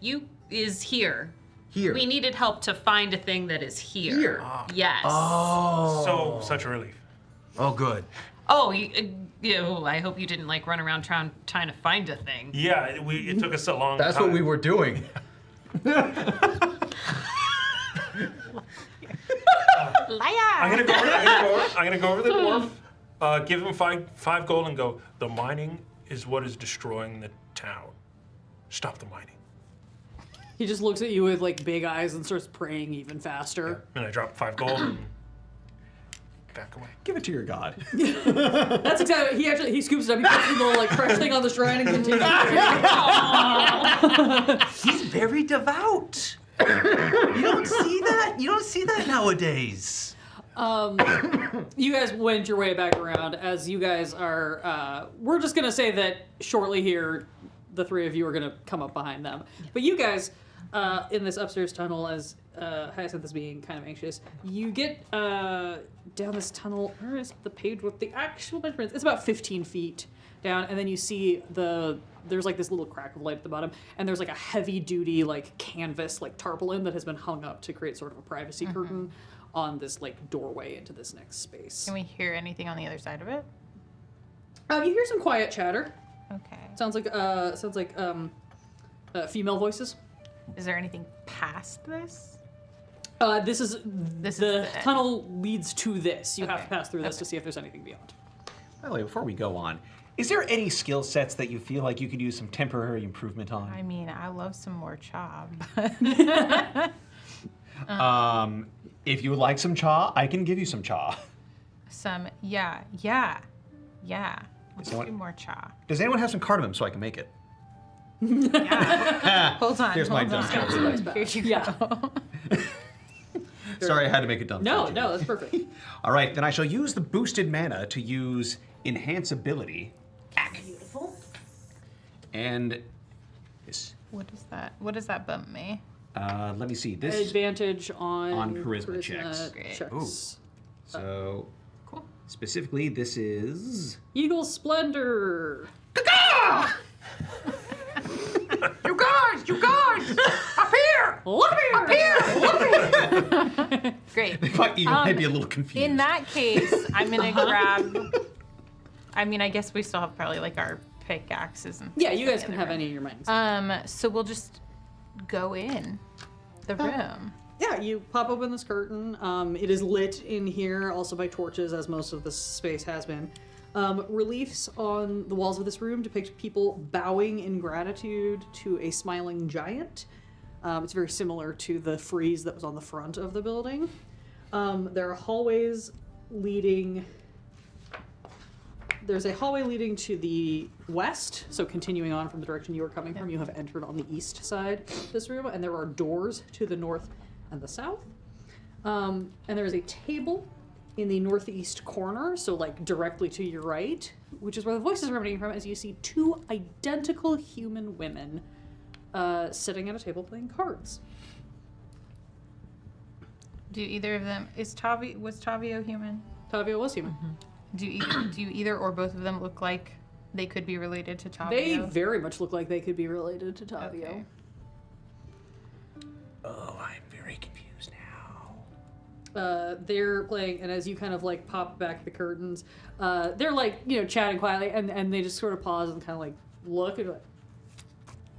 is here. Here. We needed help to find a thing that is here. Here? Yes. Oh. So, such a relief. Oh, good. Oh, I hope you didn't like run around trying to find a thing. Yeah, it took us a long time. That's what we were doing. Liar! I'm gonna go over the dwarf, give him five gold, and go. The mining is what is destroying the town. Stop the mining. He just looks at you with like big eyes and starts praying even faster. And I drop 5 gold and back away. Give it to your god. That's exactly. He scoops it up. He puts the little like fresh thing on the shrine and continues. He's very devout. You don't see that? You don't see that nowadays. You guys went your way back around. As you guys are, we're just gonna say that shortly here, the three of you are gonna come up behind them. But you guys, in this upstairs tunnel, as Hyacinth is being kind of anxious, you get down this tunnel. Where is the page with the actual measurements? It's about 15 feet down, and then you see there's like this little crack of light at the bottom, and there's like a heavy-duty like canvas, like tarpaulin that has been hung up to create sort of a privacy curtain on this like doorway into this next space. Can we hear anything on the other side of it? You hear some quiet chatter. Okay. Sounds like female voices. Is there anything past this? This is the tunnel leads to this. You have to pass through this to see if there's anything beyond. By the way, before we go on, is there any skill sets that you feel like you could use some temporary improvement on? I mean, I love some more chob. If you would like some chaw, I can give you some chaw. Yeah. Let's do more cha. Does anyone have some cardamom so I can make it? Yeah. Hold on. Here's my hold on. dumb joke. Here you Yeah. go. Sorry, I had to make it dumb. No, joke. no, that's perfect. All right, then I shall use the boosted mana to use Enhance Ability. Beautiful. And this. What is that? What does that bump me? Let me see. This. Advantage on charisma checks. Great. So. Cool. Specifically, this is. Eagle Splendor. You guys! Up here! Up here! Great. You might be a little confused. In that case, I'm gonna grab. I mean, I guess we still have probably like our pickaxes and. Yeah, you stuff guys can in the have room. any of your mines. So we'll just go in the room. Yeah, you pop open this curtain. It is lit in here also by torches, as most of this space has been. Reliefs on the walls of this room depict people bowing in gratitude to a smiling giant. It's very similar to the frieze that was on the front of the building. There are hallways leading there's a hallway leading to the west, so continuing on from the direction you were coming from, you have entered on the east side of this room, and there are doors to the north and the south. And there is a table in the northeast corner, so like directly to your right, which is where the voices are emanating from, as you see two identical human women sitting at a table playing cards. Do either of them was Tavio human? Tavio was human. Do either or both of them look like they could be related to Tavio? They very much look like they could be related to Tavio. Okay. Oh, I'm very confused now. They're playing, and as you kind of like pop back the curtains, they're like, chatting quietly, and they just sort of pause and kind of like look and go,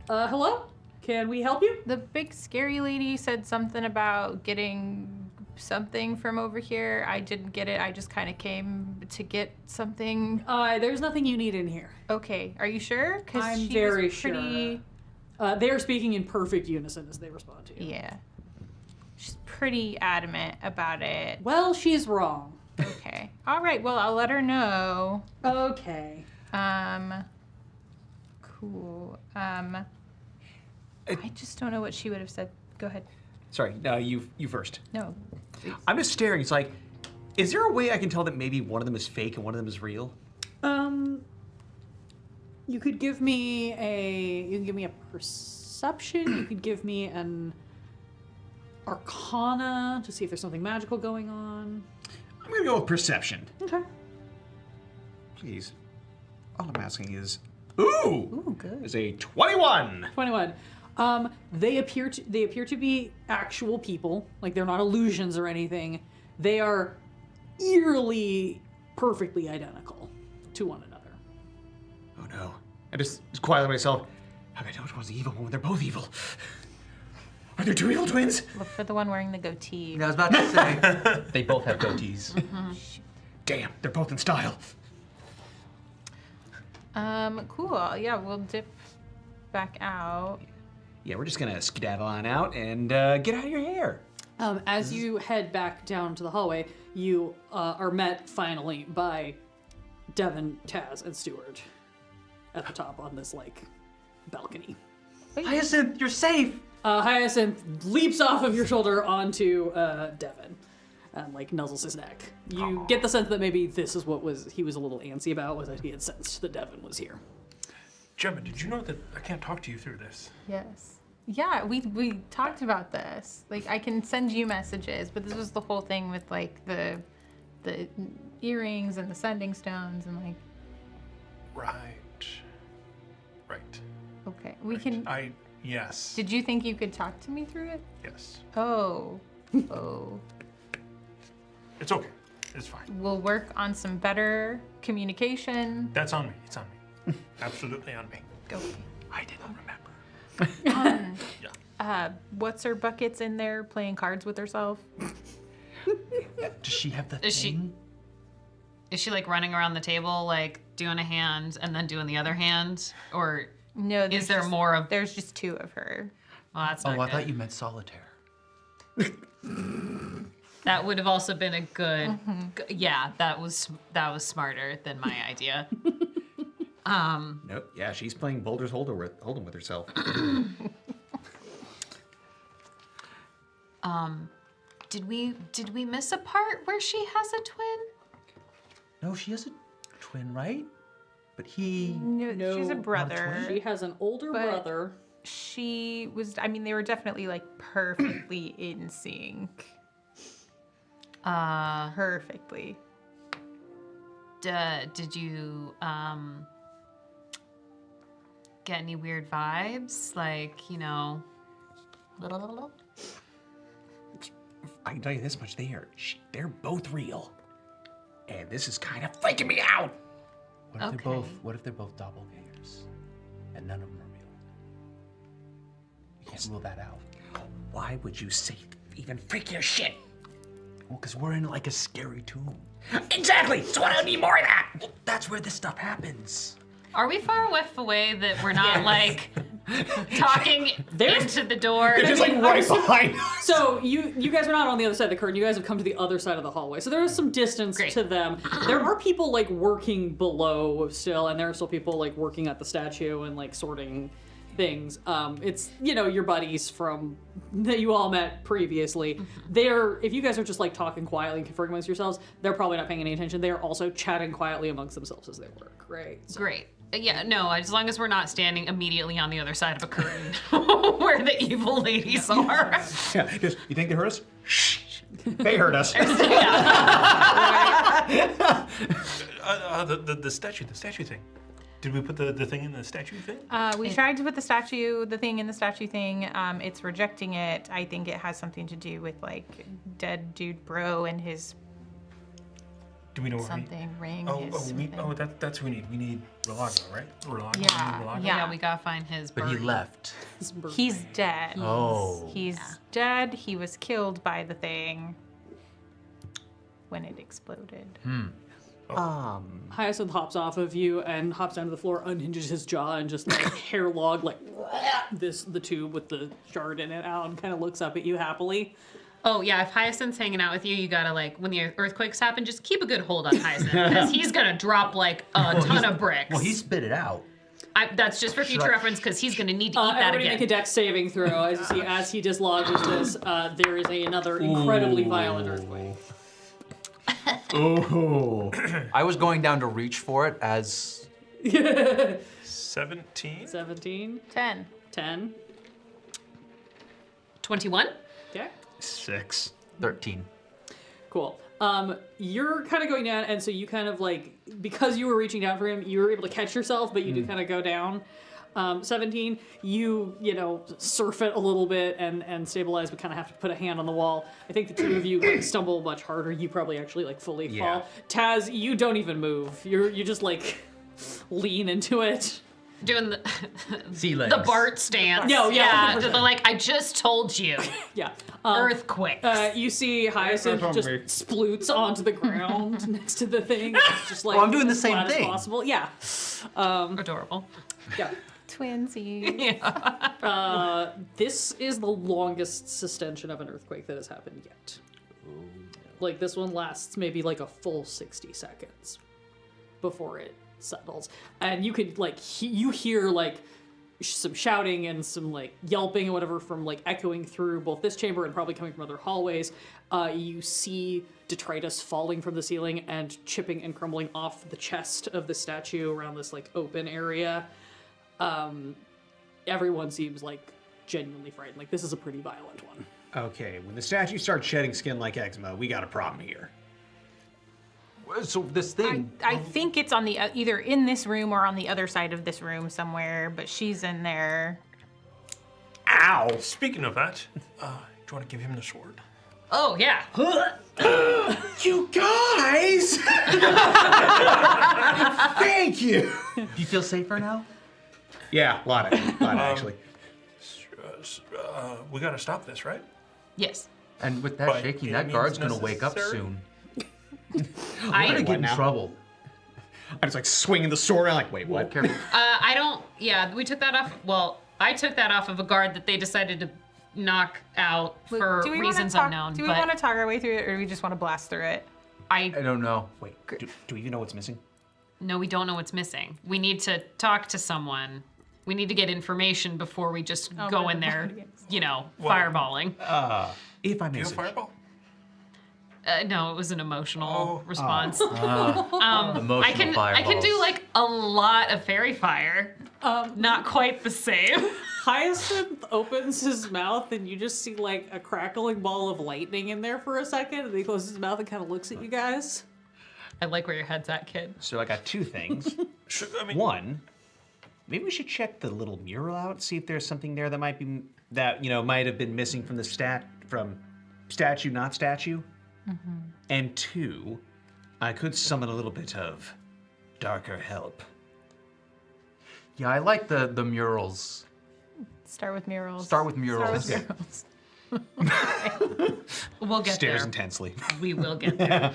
hello? Can we help you? The big scary lady said something about getting something from over here. I didn't get it. I just kind of came to get something. There's nothing you need in here. Okay, are you sure? 'Cause I'm she very was pretty... sure. They are speaking in perfect unison as they respond to you. Yeah. She's pretty adamant about it. Well, she's wrong. Okay. All right, well, I'll let her know. Okay. Cool. I just don't know what she would have said. Go ahead. Sorry, you first. No. Please. I'm just staring. It's like, is there a way I can tell that maybe one of them is fake and one of them is real? You could give me a perception. You could give me an arcana to see if there's something magical going on. I'm gonna go with perception. Okay. Please. All I'm asking is, ooh, good. Is a 21. 21. They appear to be actual people. Like they're not illusions or anything. They are eerily, perfectly identical to one another. Oh no. I just quietly to myself, how can I tell which one's the evil one when they're both evil? Are there two evil twins? Look for the one wearing the goatee. I was about to say, they both have goatees. Damn, they're both in style. Cool. Yeah, we'll dip back out. Yeah, we're just gonna skedaddle on out and get out of your hair. As you head back down to the hallway, you are met finally by Devan, Taz, and Stuart at the top on this like balcony. Hyacinth, you're safe! Hyacinth leaps off of your shoulder onto Devan and like nuzzles his neck. You get the sense that maybe this is what he was a little antsy about, was that he had sensed that Devan was here. Gemma, did you know that I can't talk to you through this? Yes. Yeah, we talked about this. Like, I can send you messages, but this was the whole thing with like the earrings and the sending stones and like. Right. Okay, we can. Yes. Did you think you could talk to me through it? Yes. Oh. It's okay. It's fine. We'll work on some better communication. That's on me. It's on me. Absolutely on me. Go. I didn't remember. What's her buckets in there playing cards with herself? Does she have the Is thing? Is she like running around the table, like doing a hand and then doing the other hand? Or No. is there more of. There's just two of her. Well, that's not Oh, I good. thought you meant solitaire. That would have also been a good. Yeah, that was smarter than my idea. Nope. Yeah, she's playing Boulder's Hold'em with herself. Did we miss a part where she has a twin? No, she has a twin, right? But he... No, she's a not brother. She has an older But- brother. She was. I mean, they were definitely like perfectly in sync. Perfectly. Did you get any weird vibes? Like, I can tell you this much: they're both real, and this is kind of freaking me out. What if they're both doppelgangers, and none of them are real? We can't rule that out. Why would you say even freakier shit? Well, because we're in like a scary tomb. Exactly. So I don't need more of that. Well, that's where this stuff happens. Are we far enough away that we're not like talking into the door. They're just like right behind us. So you guys are not on the other side of the curtain. You guys have come to the other side of the hallway. So there is some distance to them. There are people like working below still, and there are still people like working at the statue and like sorting things. It's your buddies from that you all met previously. They're if you guys are just like talking quietly and conferring amongst yourselves, they're probably not paying any attention. They are also chatting quietly amongst themselves as they work. Right. So. Great. Yeah, no, as long as we're not standing immediately on the other side of a curtain where the evil ladies are. Yeah, just, you think they heard us? Shh. They heard us. The statue thing. Did we put the thing in the statue thing? We tried to put the thing in the statue thing. It's rejecting it. I think it has something to do with like dead dude bro and his Do we know something ring. That's who we need. We need Relago, right? Relago. Yeah. Yeah, we gotta find his But he bird. left. He's dead. Oh. He's dead. He was killed by the thing when it exploded. Hyacinth hops off of you and hops down to the floor, unhinges his jaw, and just like hair log like the tube with the shard in it out, and kind of looks up at you happily. Oh yeah, if Hyacinth's hanging out with you, you gotta like when the earthquakes happen, just keep a good hold on Hyacinth because he's gonna drop like a ton of bricks. Well, he spit it out. That's just for future reference because he's gonna need to eat that Everybody again. make a dex saving throw as you see as he dislodges this. There is another incredibly violent earthquake. Oh. I was going down to reach for it as 17. 17, 10. 10. 21. Okay. 6. 13. Cool. You're kind of going down, and so you kind of like, because you were reaching down for him, you were able to catch yourself, but you do kind of go down. 17, you surf it a little bit and stabilize, but kind of have to put a hand on the wall. I think the two of you like stumble much harder. You probably actually like fully fall. Taz, you don't even move. You just like lean into it. Doing the Sea legs. the Bart stance. No, yeah. They're like, I just told you. Yeah. Earthquake. You see Hyacinth just sploots onto the ground next to the thing. It's just like Oh, I'm doing the as same flat as thing. possible. Yeah. Adorable. Yeah. Twinsies. This is the longest sustention of an earthquake that has happened yet. Like this one lasts maybe like a full 60 seconds before it settles, and you could like you hear like some shouting and some like yelping and whatever from like echoing through both this chamber and probably coming from other hallways. You see detritus falling from the ceiling and chipping and crumbling off the chest of the statue around this like open area. Everyone seems like genuinely frightened. Like this is a pretty violent one. Okay, when the statue starts shedding skin like eczema, we got a problem here. So this thing. I think it's on the either in this room or on the other side of this room somewhere, but she's in there. Ow! Speaking of that, do you want to give him the sword? Oh yeah. You guys! Thank you! Do you feel safer now? Yeah, a lot actually. We gotta stop this, right? Yes. And with that By shaking, any that guard's means gonna wake up necessary? soon. I'm gonna get in now? trouble. I was like swinging the sword. I'm like, wait, what? Careful. I don't. Yeah, we took that off. Well, I took that off of a guard that they decided to knock out for Do we reasons wanna talk, unknown. Do we but want to talk our way through it, or do we just want to blast through it? I don't know. Wait, do we even know what's missing? No, we don't know what's missing. We need to talk to someone. We need to get information before we just go in there, fireballing. If I may Do you have suggest. fireball? No, it was an emotional response. Emotional I can fireballs. do like a lot of fairy fire. Not quite the same. Hyacinth opens his mouth and you just see like a crackling ball of lightning in there for a second, and then he closes his mouth and kind of looks at you guys. I like where your head's at, kid. So I got two things. One, maybe we should check the little mural out, see if there's something there that might be might have been missing from the statue, not statue. Mm-hmm. And two, I could summon a little bit of darker help. Yeah, I like the murals. Start with murals. Start with murals. Start with murals. We'll get Stares there. intensely. We will get there.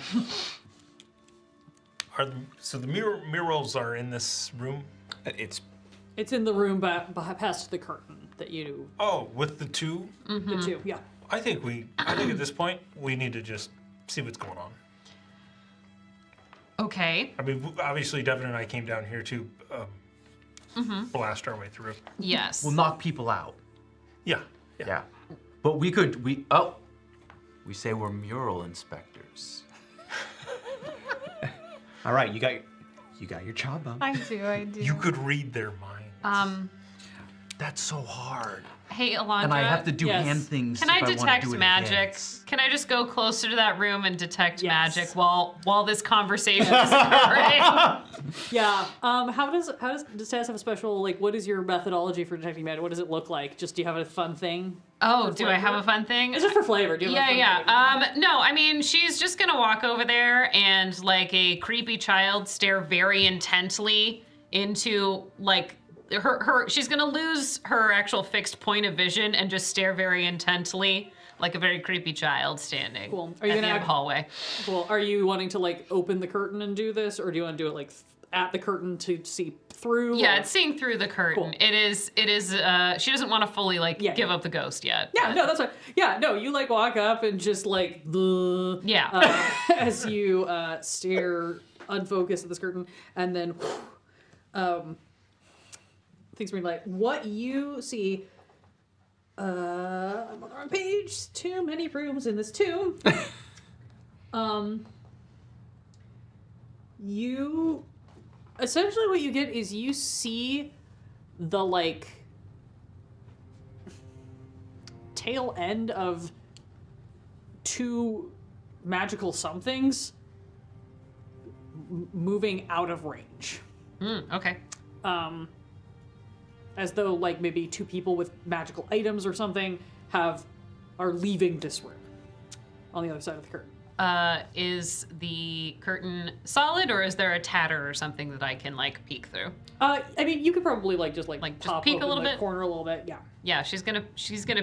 So the murals are in this room? It's It's in the room past the curtain that you. Oh, with the two? The two, yeah. I think at this point we need to just see what's going on. Okay. I mean, obviously Devan and I came down here to blast our way through. Yes. We'll knock people out. Yeah. Yeah. But we say we're mural inspectors. All right, you got your job done. I do. You could read their minds. That's so hard. Hey, Alondra. And I have to do Yes. hand things. Can if I wanna detect do it magic? again. Can I just go closer to that room and detect Yes. magic while this conversation is occurring? Yeah. How does Stas have a special, like, what is your methodology for detecting magic? What does it look like? Just do you have a fun thing? Oh, For do I have flavor? a fun thing? It's just for flavor. Do you have a fun thing? No, I mean, she's just gonna walk over there and, like a creepy child, stare very intently into, like, she's gonna lose her actual fixed point of vision and just stare very intently, like a very creepy child standing Cool. at the end of the hallway. Well, are you wanting to, like, open the curtain and do this, or do you want to do it, like, at the curtain to see through? Yeah, or- it's seeing through the curtain. Cool. It is, she doesn't want to fully, like, Yeah, give yeah. up the ghost yet. Yeah, no, that's right. Yeah, no, you, like, walk up and just, like, Yeah. as you stare unfocused at this curtain, and then things being like, what you see, I'm on the wrong page, too many rooms in this tomb. You, essentially what you get is you see the, like, tail end of two magical somethings moving out of range. Okay. As though, like, maybe two people with magical items or something are leaving this room on the other side of the curtain. Is the curtain solid, or is there a tatter or something that I can, like, peek through? I mean, you could probably, like, just Just pop peek a open little the bit? corner a little bit, yeah. Yeah, she's gonna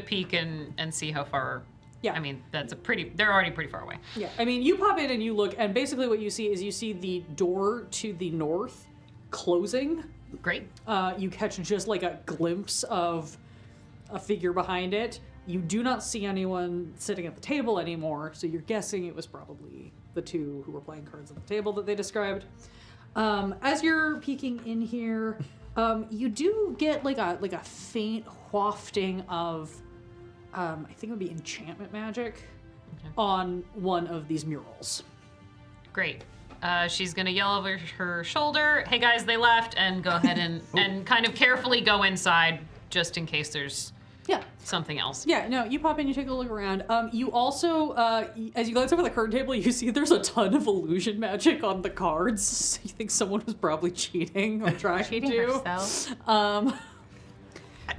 peek and see how far. Yeah. I mean, they're already pretty far away. Yeah, I mean, you pop in and you look, and basically what you see is you see the door to the north closing. Great. You catch just, like, a glimpse of a figure behind it. You do not see anyone sitting at the table anymore, so you're guessing it was probably the two who were playing cards at the table that they described. As you're peeking in here, you do get like a faint wafting of, I think it would be enchantment magic on one of these murals. Great. She's gonna yell over her shoulder, "Hey guys, they left," and go ahead and kind of carefully go inside just in case there's Yeah. something else. Yeah, no, you pop in, you take a look around. You also, as you glance over the card table, you see there's a ton of illusion magic on the cards. You think someone was probably cheating or trying Cheating to. herself.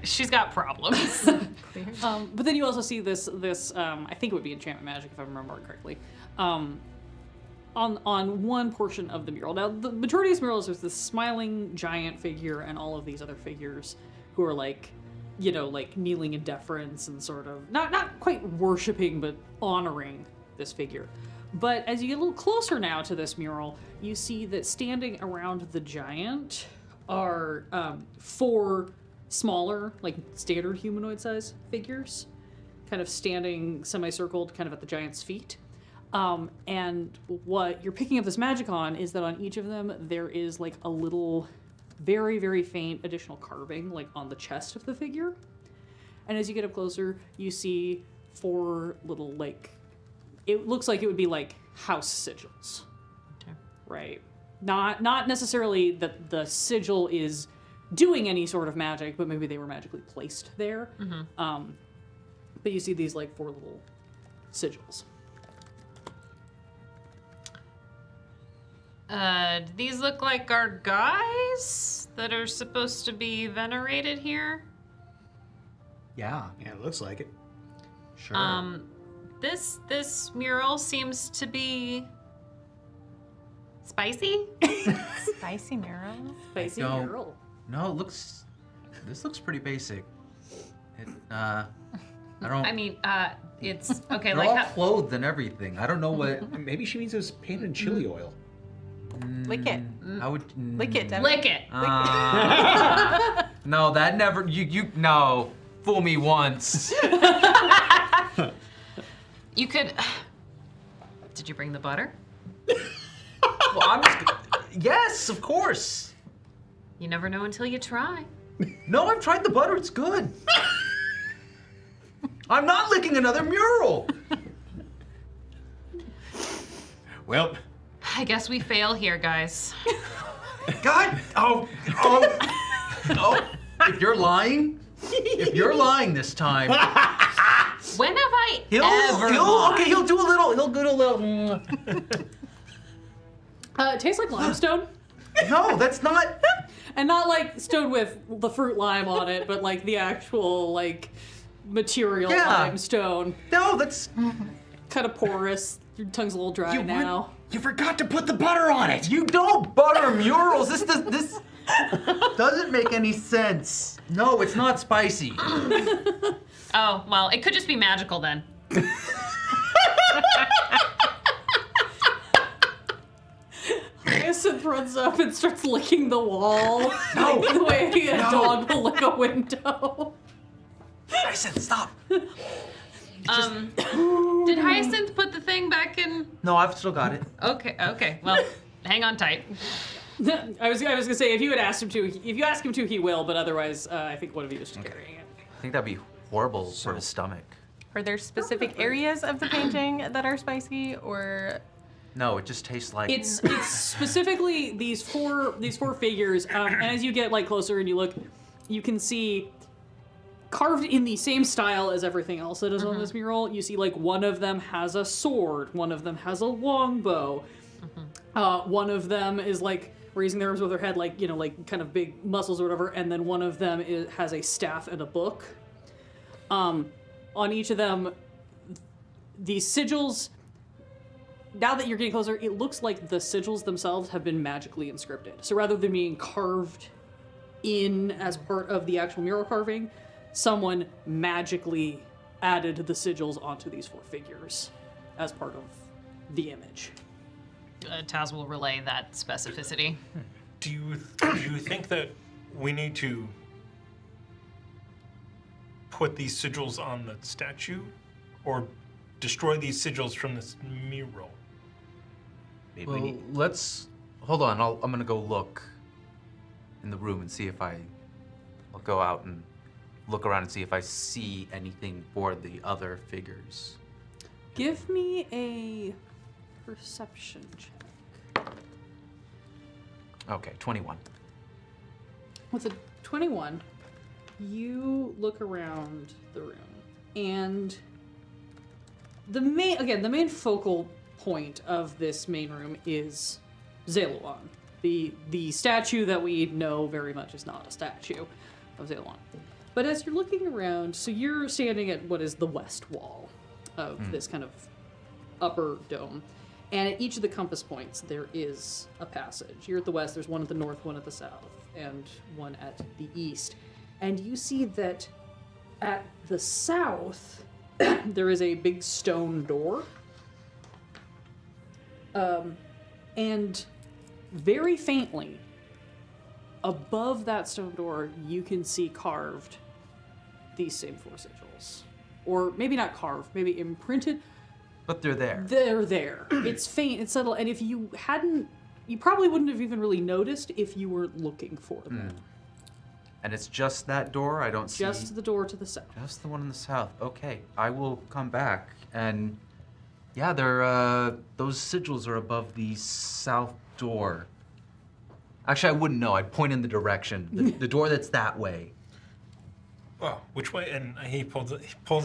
She's got problems. But then you also see this I think it would be enchantment magic if I remember it correctly, on one portion of the mural. Now, the majority of these murals, there's this smiling giant figure and all of these other figures who are like, you know, like kneeling in deference and sort of not quite worshiping, but honoring this figure. But as you get a little closer now to this mural, you see that standing around the giant are four smaller, like standard humanoid size figures, kind of standing semicircled kind of at the giant's feet. And what you're picking up this magic on is that on each of them there is like a little very, very faint additional carving like on the chest of the figure. And as you get up closer, you see four little, like, it looks like it would be like house sigils. Okay. Right? Not necessarily that the sigil is doing any sort of magic, but maybe they were magically placed there. Mm-hmm. But you see these like four little sigils. Do these look like our guys that are supposed to be venerated here? Yeah, it looks like it. Sure. This mural seems to be spicy. Spicy mural. Spicy don't- mural. No, this looks pretty basic. I don't. I mean, it's okay. they're Like, all clothed and everything. I don't know what. Maybe she means it was painted in chili oil. Lick it. I would. Lick it, Devan. Lick it. No, that never. No. Fool me once. You could. Did you bring the butter? Well, I'm just. Yes, of course. You never know until you try. No, I've tried the butter. It's good. I'm not licking another mural. Well, I guess we fail here, guys. God. Oh. If you're lying this time, When have I he'll do a little. He'll do a little. It tastes like limestone. No, that's not. And not like stone with the fruit lime on it, but like the actual like material limestone. No, that's. Kind of porous. Your tongue's a little dry now. you forgot to put the butter on it. You don't butter murals. This doesn't make any sense. No, it's not spicy. Oh, well, it could just be magical then. Hyacinth runs up and starts licking the wall. Like the way a dog will lick a window. Hyacinth, stop. Did Hyacinth put the thing back in? No, I've still got it. Okay. Well, hang on tight. I was gonna say if you ask him to, he will. But otherwise, I think one of you is just carrying it. I think that'd be horrible for his stomach. Are there specific areas of the painting that are spicy, or? No, it just tastes like. It's specifically these four figures. And as you get like closer and you look, you can see carved in the same style as everything else that is on this mural. You see like one of them has a sword, one of them has a longbow, one of them is like raising their arms with their head, like like kind of big muscles or whatever, and then one of them has a staff and a book. On each of them, these sigils. Now that you're getting closer, it looks like the sigils themselves have been magically inscripted. So rather than being carved in as part of the actual mural carving, someone magically added the sigils onto these four figures as part of the image. Taz will relay that specificity. Do you think that we need to put these sigils on the statue, or destroy these sigils from this mural? Maybe Well, let's hold on. I'm gonna go look in the room and see if I'll go out and look around and see if I see anything for the other figures. Give me a perception check. Okay, 21. With a 21, you look around the room, and the main focal point of this main room is Zalon. The statue that we know very much is not a statue of Zalon. But as you're looking around, so you're standing at what is the west wall of this kind of upper dome. And at each of the compass points, there is a passage. You're at the west, there's one at the north, one at the south, and one at the east. And you see that at the south, there is a big stone door. And very faintly, above that stone door, you can see carved these same four sigils. Or maybe not carved, maybe imprinted. But they're there. They're there. It's faint, it's subtle, and if you hadn't, you probably wouldn't have even really noticed if you weren't looking for them. And it's just that door? I don't see... Just the door to the south. Just the one in the south. Okay, I will come back. And yeah, they're, those sigils are above the south door. Actually, I wouldn't know. I'd point in the direction. The door that's that way. Well, which way? And he pulls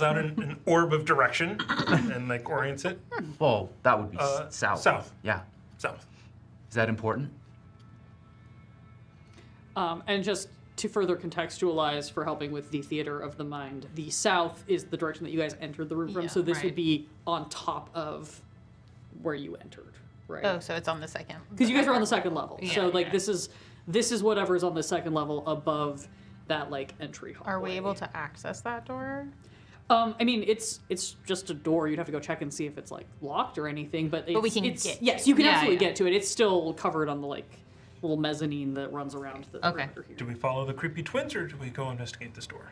out an orb of direction and like orients it. Well, that would be south. South. Yeah. South. Is that important? And just to further contextualize for helping with the theater of the mind, the south is the direction that you guys entered the room from, Yeah, so this right. would be on top of where you entered, right? Oh, so it's on the second. Because you guys are on the second level. Yeah, So like yeah. this is whatever's on the second level above that like entry hallway. Are we able to access that door? I mean, it's just a door. You'd have to go check and see if it's like locked or anything. But we can it's, get yes, to you can it. Yeah, absolutely yeah. get to it. It's still covered on the like little mezzanine that runs around the perimeter here. Do we follow the creepy twins, or do we go investigate this door?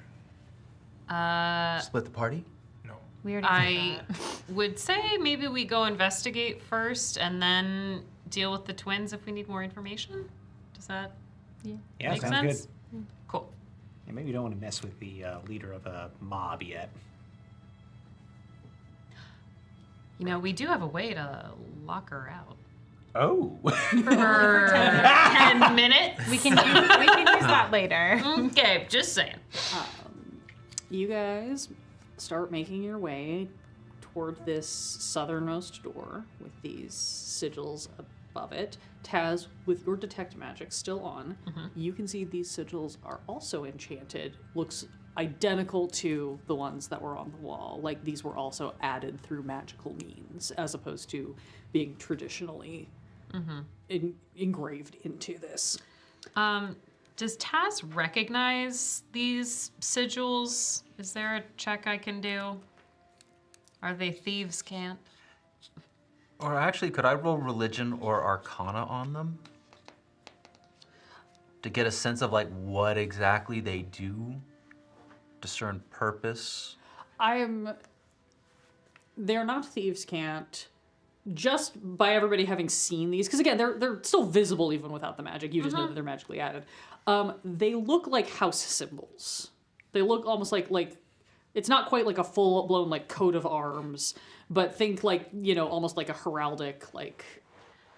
Split the party? No. We already I did that. would say maybe we go investigate first and then deal with the twins if we need more information. Does that Yeah, make sounds sense? good. Cool. Yeah, maybe you don't want to mess with the leader of a mob yet. You know, we do have a way to lock her out. Oh. For 10 minutes. We can use that later. Okay, just saying. You guys start making your way toward this southernmost door with these sigils above it. Taz, with your detect magic still on, you can see these sigils are also enchanted. Looks identical to the ones that were on the wall. Like these were also added through magical means, as opposed to being traditionally engraved into this. Does Taz recognize these sigils? Is there a check I can do? Are they thieves' cant? Or actually, could I roll religion or arcana on them? To get a sense of like what exactly they do? Discern purpose? They're not thieves' cant. Just by everybody having seen these, because again, they're still visible even without the magic. You just know that they're magically added. They look like house symbols. They look almost like it's not quite like a full blown like coat of arms, but think like, you know, almost like a heraldic like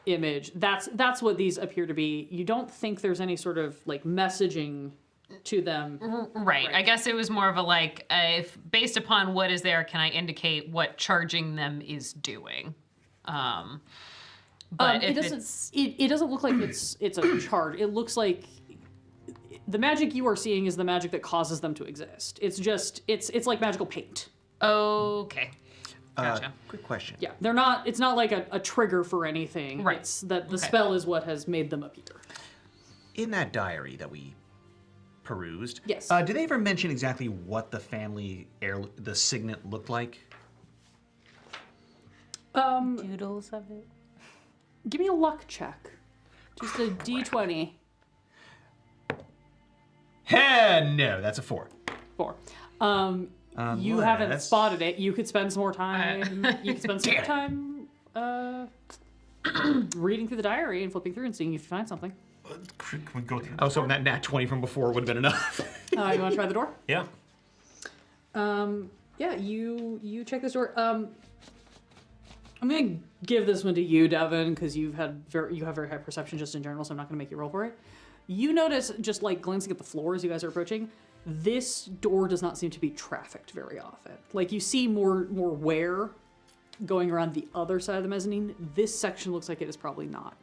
image. That's what these appear to be. You don't think there's any sort of like messaging to them. Right. I guess it was more of a like, if based upon what is there, can I indicate what charging them is doing? But it doesn't look like it's a charge. It looks like the magic you are seeing is the magic that causes them to exist. It's just it's like magical paint. Okay. Gotcha. Quick question. Yeah, they're not. It's not like a trigger for anything. Right. It's that the Okay. spell is what has made them appear. In that diary that we perused, Yes. did they ever mention exactly what the family the signet looked like? Doodles of it. Give me a luck check. Just a d20. No, that's a 4. 4. You well, haven't that's- spotted it. You could spend some more time. You could spend some more time reading through the diary and flipping through and seeing if you find something. Can we go through? I was hoping that nat 20 from before would have been enough. You want to try the door? Yeah. Yeah, you check this door. I'm gonna give this one to you, Devan, because you have very high perception just in general, so I'm not gonna make you roll for it. You notice, just like glancing at the floor as you guys are approaching, this door does not seem to be trafficked very often. Like you see more wear going around the other side of the mezzanine. This section looks like it is probably not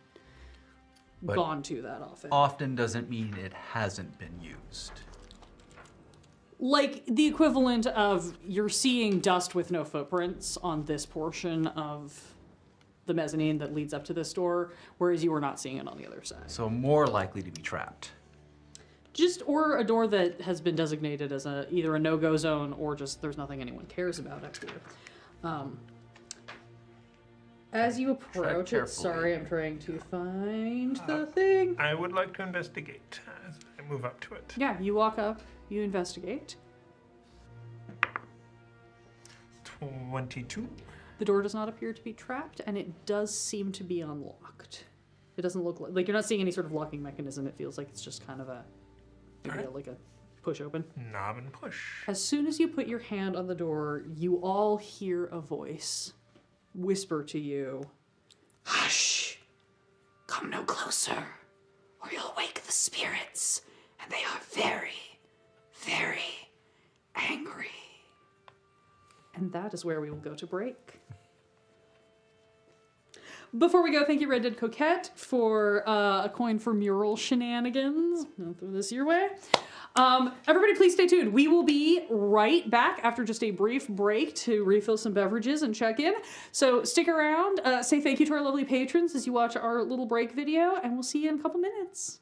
gone to that often. Often doesn't mean it hasn't been used. Like the equivalent of you're seeing dust with no footprints on this portion of the mezzanine that leads up to this door, whereas you are not seeing it on the other side. So more likely to be trapped. Or a door that has been designated as either a no-go zone or just there's nothing anyone cares about up here. As you approach it, carefully. sorry, I'm trying to find the thing. I would like to investigate as I move up to it. Yeah, you walk up, you investigate. 22. The door does not appear to be trapped, and it does seem to be unlocked. It doesn't look like you're not seeing any sort of locking mechanism. It feels like it's just kind of like a push open. Knob and push. As soon as you put your hand on the door, you all hear a voice whisper to you, "Hush! Come no closer, or you'll wake the spirits, and they are very, very angry." And that is where we will go to break. Before we go, thank you, Red Dead Coquette, for a coin for mural shenanigans. I'll throw this your way. Everybody, please stay tuned. We will be right back after just a brief break to refill some beverages and check in. So stick around. Say thank you to our lovely patrons as you watch our little break video, and we'll see you in a couple minutes.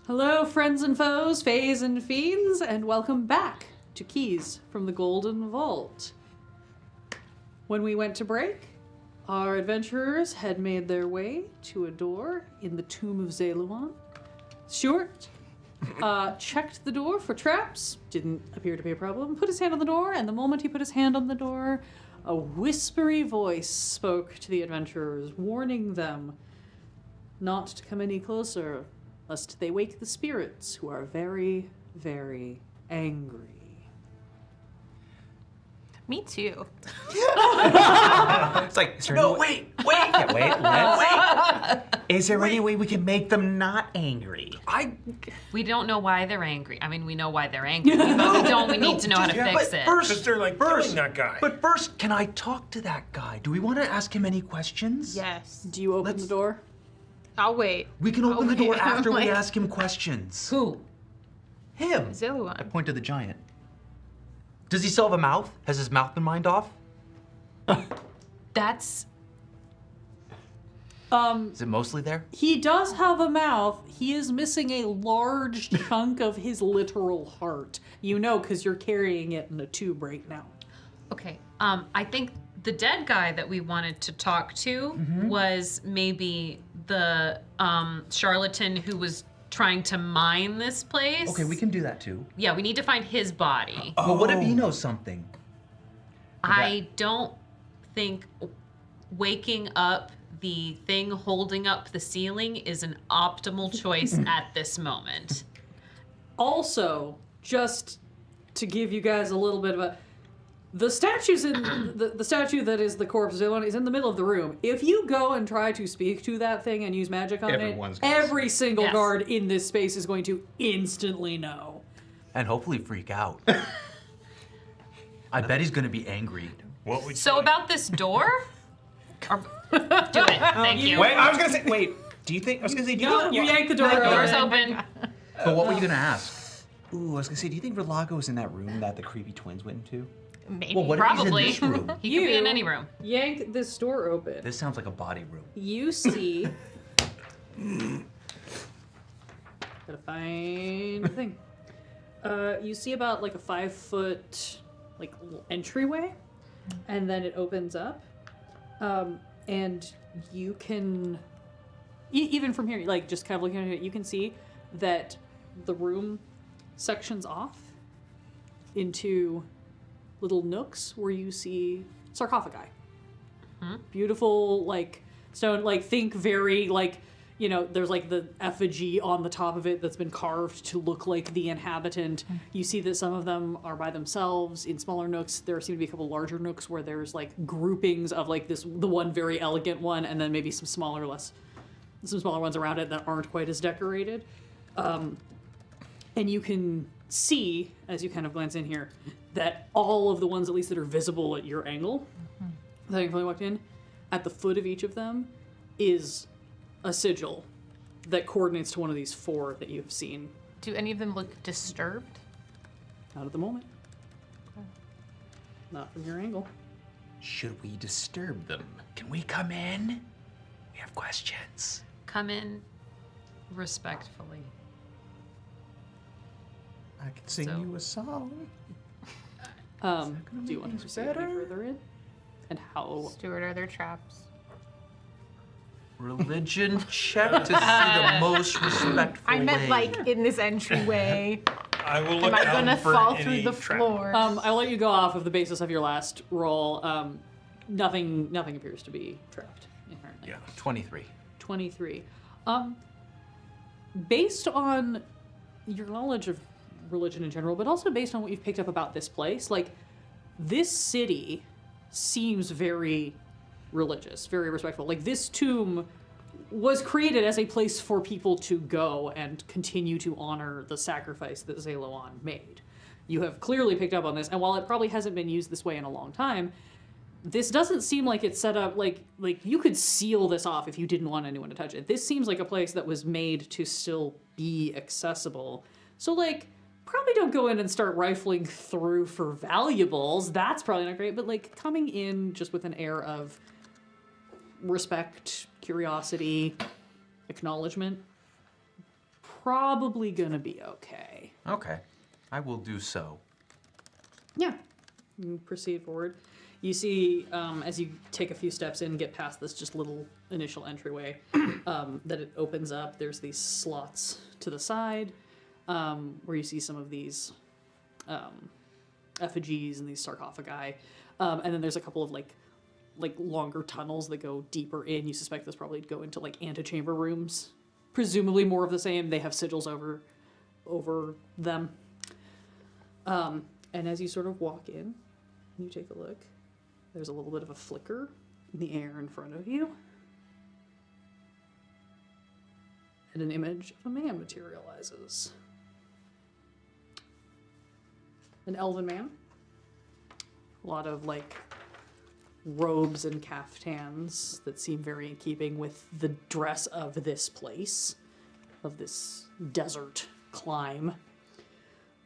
Hello, friends and foes, fays and fiends, and welcome back to Keys from the Golden Vault. When we went to break, our adventurers had made their way to a door in the tomb of Zeluan. Stuart checked the door for traps, didn't appear to be a problem, put his hand on the door, and the moment he put his hand on the door, a whispery voice spoke to the adventurers, warning them not to come any closer, lest they wake the spirits who are very, very angry. Me too. It's like, wait. Yeah, wait. Is there any way we can make them not angry? We don't know why they're angry. I mean, we know why they're angry, but we need to know how to fix it. Because they're like killing that guy. But first, can I talk to that guy? Do we want to ask him any questions? Yes. Do you open the door? I'll wait. We can open the door after we Like- ask him questions. Who? Him. I Zeluan. point to the giant. Does he still have a mouth? Has his mouth been mined off? That's Is it mostly there? He does have a mouth. He is missing a large chunk of his literal heart. You know, because you're carrying it in a tube right now. okay. I think the dead guy that we wanted to talk to was maybe the charlatan who was trying to mine this place. Okay, we can do that too. Yeah, we need to find his body. Well, what if he knows something? I don't think waking up the thing holding up the ceiling is an optimal choice at this moment. Also, just to give you guys a little bit of a... The statue's in the statue that is the corpse of Zeluan is in the middle of the room. If you go and try to speak to that thing and use magic on Everyone's it, gonna every single Yes. guard in this space is going to instantly know. And hopefully freak out. I bet he's gonna be angry. What would So you about this door? Do it. Thank you. Wait, I was gonna say. Wait, do you think? I was gonna say. Do you think, You yank the door Door's open. open. But what were you gonna ask? Ooh, I was gonna say. Do you think Verlago's in that room that the creepy twins went into? Maybe. Well, what Probably. if he's in this room? He could be in any room. Yank this door open. This sounds like a body room. You see... Gotta find the thing. You see about like a 5-foot like little entryway, and then it opens up, and you can even from here, like just kind of looking at it, you can see that the room sections off into little nooks where you see sarcophagi. Beautiful, like stone, like think very like, you know, there's like the effigy on the top of it that's been carved to look like the inhabitant. You see that some of them are by themselves in smaller nooks. There seem to be a couple larger nooks where there's like groupings of like the one very elegant one, and then maybe some smaller ones around it that aren't quite as decorated. And you can see, as you kind of glance in here, that all of the ones, at least that are visible at your angle, that you walked in, at the foot of each of them is a sigil that coordinates to one of these 4 that you've seen. Do any of them look disturbed? Not at the moment. Not from your angle. Should we disturb them? Can we come in? We have questions. Come in respectfully. I can sing So- you a song. Do you want to proceed any further in? And how? Stuart, are there traps? Religion check to see the most respectful I meant way. like in this entryway. I will look Am I down gonna for fall any through the trap. floor? I'll let you go off of the basis of your last roll. Nothing appears to be trapped inherently. Yeah. 23. 23. Based on your knowledge of religion in general, but also based on what you've picked up about this place, like, this city seems very religious, very respectful. Like, this tomb was created as a place for people to go and continue to honor the sacrifice that Zeluan made. You have clearly picked up on this, and while it probably hasn't been used this way in a long time, this doesn't seem like it's set up like you could seal this off if you didn't want anyone to touch it. This seems like a place that was made to still be accessible. So, like, probably don't go in and start rifling through for valuables. That's probably not great, but, like, coming in just with an air of respect, curiosity, acknowledgement, probably gonna be okay. Okay, I will do so. Yeah. You proceed forward. You see, as you take a few steps in, get past this just little initial entryway, that it opens up. There's these slots to the side, where you see some of these effigies and these sarcophagi. And then there's a couple of like longer tunnels that go deeper in. You suspect this probably go into like antechamber rooms. Presumably more of the same. They have sigils over them. And as you sort of walk in, you take a look. There's a little bit of a flicker in the air in front of you. And an image of a man materializes. An elven man. A lot of like robes and caftans that seem very in keeping with the dress of this place, of this desert climb.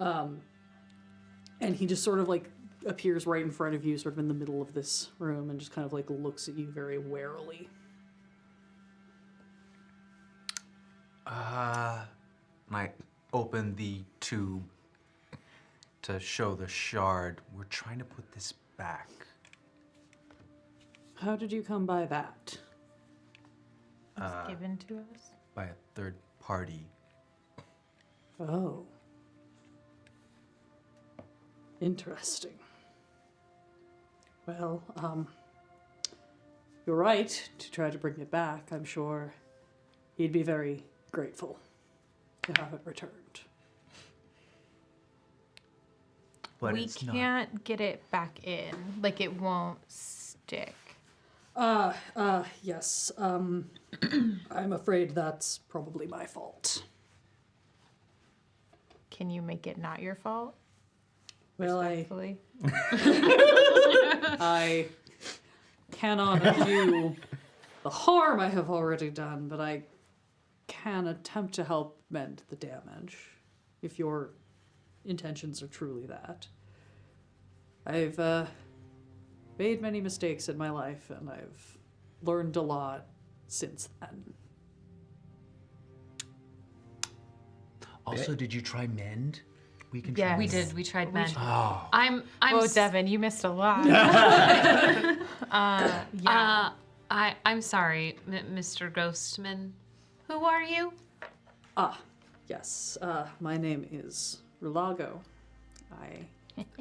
And he just sort of like appears right in front of you, sort of in the middle of this room, and just kind of like looks at you very warily. Might open the tube to show the shard. We're trying to put this back. How did you come by that? It's given to us. By a third party. Oh. Interesting. Well, you're right to try to bring it back. I'm sure he'd be very grateful to have it returned. But We it's not. can't get it back in. Like, it won't stick. Yes. I'm afraid that's probably my fault. Can you make it not your fault? Well, Respectfully. I cannot undo the harm I have already done, but I can attempt to help mend the damage, if your intentions are truly that. I've made many mistakes in my life, and I've learned a lot since then. Also, did you try mend? We can Yes. try We mend. did. We tried men. Oh. I'm Oh, s- Devan, you missed a lot. I'm sorry, Mr. Ghostman. Who are you? Yes, my name is Rulago.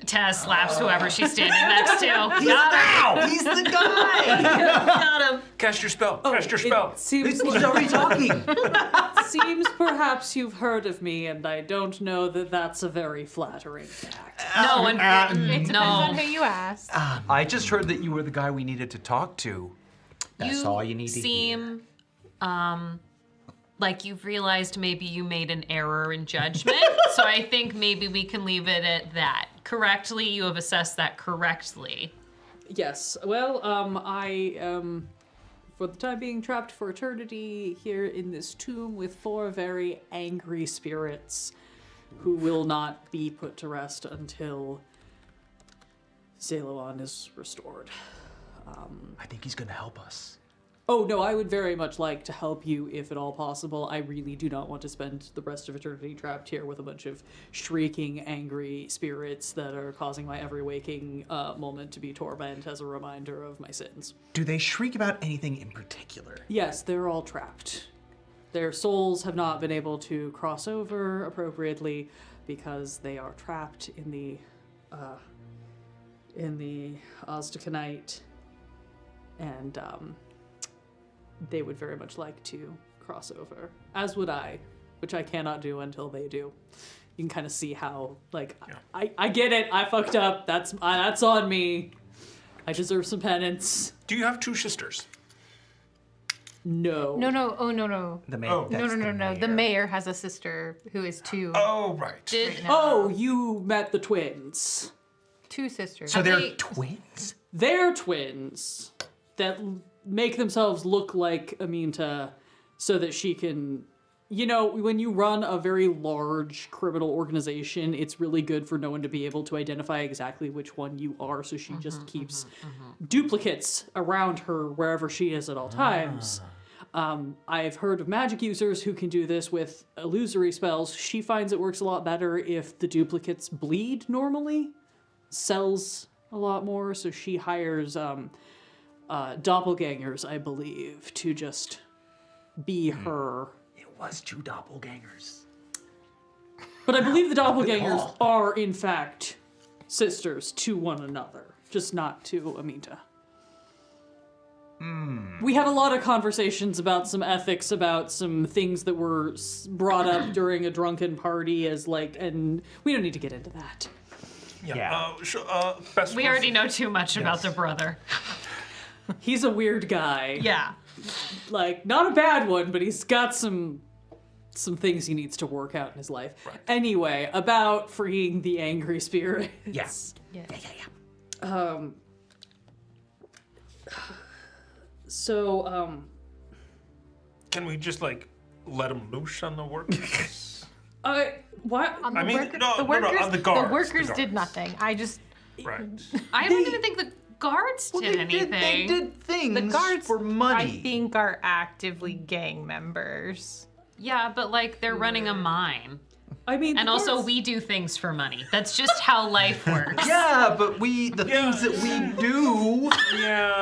Tess slaps whoever she's standing next to. Got him. He's the guy! Got him. Cast your spell. Cast your spell. It seems He's already talking! seems perhaps you've heard of me, and I don't know that that's a very flattering fact. No one. It depends no. on who you ask. I just heard that you were the guy we needed to talk to. That's all you need to seem, like you've realized maybe you made an error in judgment. So I think maybe we can leave it at that. Correctly, you have assessed that correctly. Yes, well, I am, for the time being, trapped for eternity here in this tomb with 4 very angry spirits who will not be put to rest until Zaloan is restored. I think he's gonna help us. Oh, no, I would very much like to help you if at all possible. I really do not want to spend the rest of eternity trapped here with a bunch of shrieking, angry spirits that are causing my every waking moment to be torment as a reminder of my sins. Do they shriek about anything in particular? Yes, they're all trapped. Their souls have not been able to cross over appropriately because they are trapped in the Oztakanite, and they would very much like to cross over, as would I, which I cannot do until they do. You can kind of see how, like, I get it. I fucked up. That's on me. I deserve some penance. Do you have 2 sisters? No. No. Oh, no. The mayor. Oh. No. The mayor has a sister who is 2. Oh, right. Did Oh, you met the twins. 2 sisters. So they're they- twins? They're twins that make themselves look like Aminta so that she can, you know, when you run a very large criminal organization, it's really good for no one to be able to identify exactly which one you are, so she just keeps duplicates around her wherever she is at all times. I've heard of magic users who can do this with illusory spells. She finds it works a lot better if the duplicates bleed normally, sells a lot more, so she hires doppelgangers, I believe, to just be her. It was 2 doppelgangers. But I believe the doppelgangers are, in fact, sisters to one another, just not to Amita. We had a lot of conversations about some ethics, about some things that were brought up during a drunken party as and we don't need to get into that. Yeah. We already know too much about their brother. He's a weird guy. Yeah. Not a bad one, but he's got some things he needs to work out in his life. Right. Anyway, about freeing the angry spirits. Yes. Yeah. So, can we just let them loose on the workers? what? On the I mean, worker- no, the no, workers, on the guards. The workers the did guards. nothing. I just Right. I don't even think the guards did anything. They did things the guards for money. I think are actively gang members. Yeah, but they're running a mine. I mean, And also, we do things for money. That's just how life works. Yeah, but things that we do Yeah.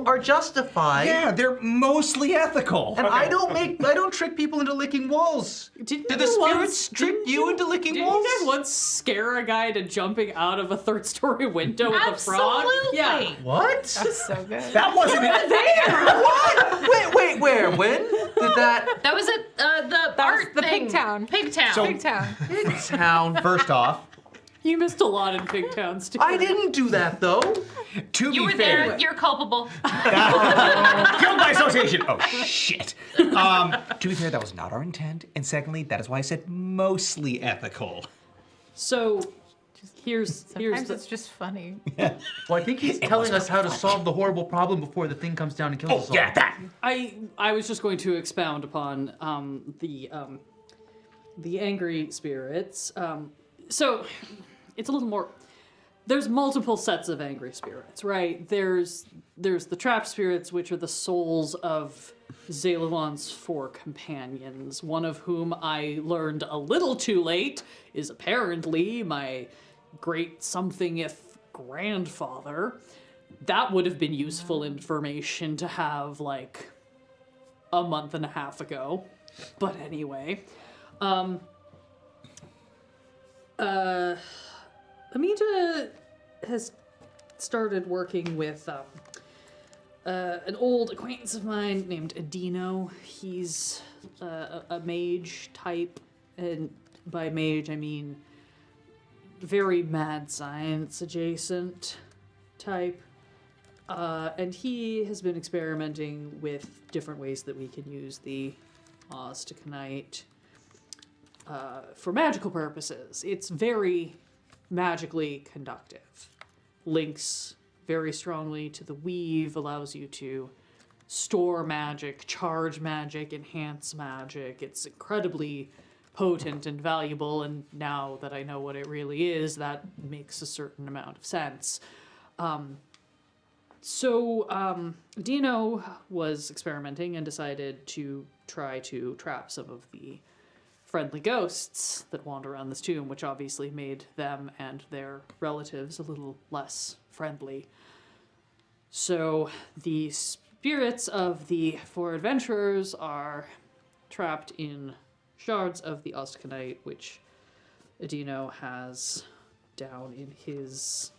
are justified. Yeah, they're mostly ethical. And I don't trick people into licking walls. Did the spirits trick you into licking Didn't walls? you guys once scare a guy to jumping out of a third-story window with a frog? Absolutely. Yeah. What? That's so good. That wasn't it. What? Wait, where? When? Did that? That was at the That was art the thing. Pigtown. Pigtown. Pigtown. Town. First off, You missed a lot in Pigtown, too. I didn't do that though. to You be were fair, there. You're culpable. killed by association. Oh shit. To be fair, that was not our intent. And secondly, that is why I said mostly ethical. So, here's Sometimes the... it's just funny. Well, I think he's telling us how to solve the horrible problem before the thing comes down and kills us all. Yeah, that. I was just going to expound upon the angry spirits. So it's a little more. There's multiple sets of angry spirits, right? There's the trapped spirits, which are the souls of Zalovan's 4 companions, one of whom I learned a little too late is apparently my great something-if grandfather. That would have been useful information to have, a month and a half ago. But anyway. Amita has started working with an old acquaintance of mine named Adino. He's a mage type, and by mage I mean very mad science adjacent type. And he has been experimenting with different ways that we can use the Ostakanite for magical purposes. It's very magically conductive. Links very strongly to the weave, allows you to store magic, charge magic, enhance magic. It's incredibly potent and valuable, and now that I know what it really is, that makes a certain amount of sense. So Dino was experimenting and decided to try to trap some of the friendly ghosts that wander around this tomb, which obviously made them and their relatives a little less friendly. So the spirits of the 4 adventurers are trapped in shards of the Ostakanite, which Adino has down in his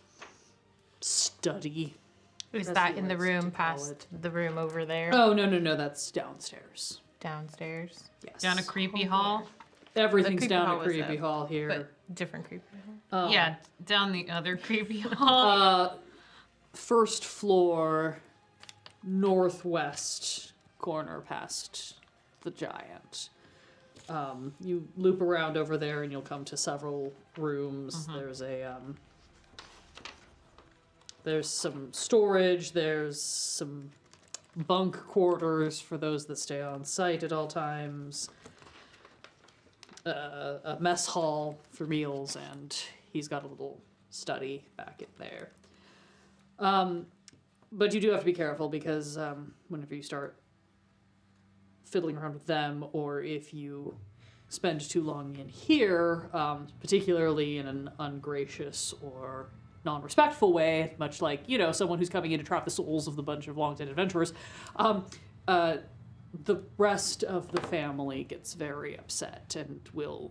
study. Is As that he in the likes to room call past it. the room over there? Oh, no, that's downstairs. Downstairs. Yes. Down a creepy hall. Everything's creepy down hall a was creepy up, hall here. But different creepy hall. Yeah, down the other creepy hall. First floor, northwest corner past the giant. You loop around over there and you'll come to several rooms. There's some storage, there's some bunk quarters for those that stay on site at all times, a mess hall for meals, and he's got a little study back in there. But you do have to be careful because whenever you start fiddling around with them, or if you spend too long in here, particularly in an ungracious or non-respectful way, much like, someone who's coming in to trap the souls of the bunch of long-dead adventurers, the rest of the family gets very upset and will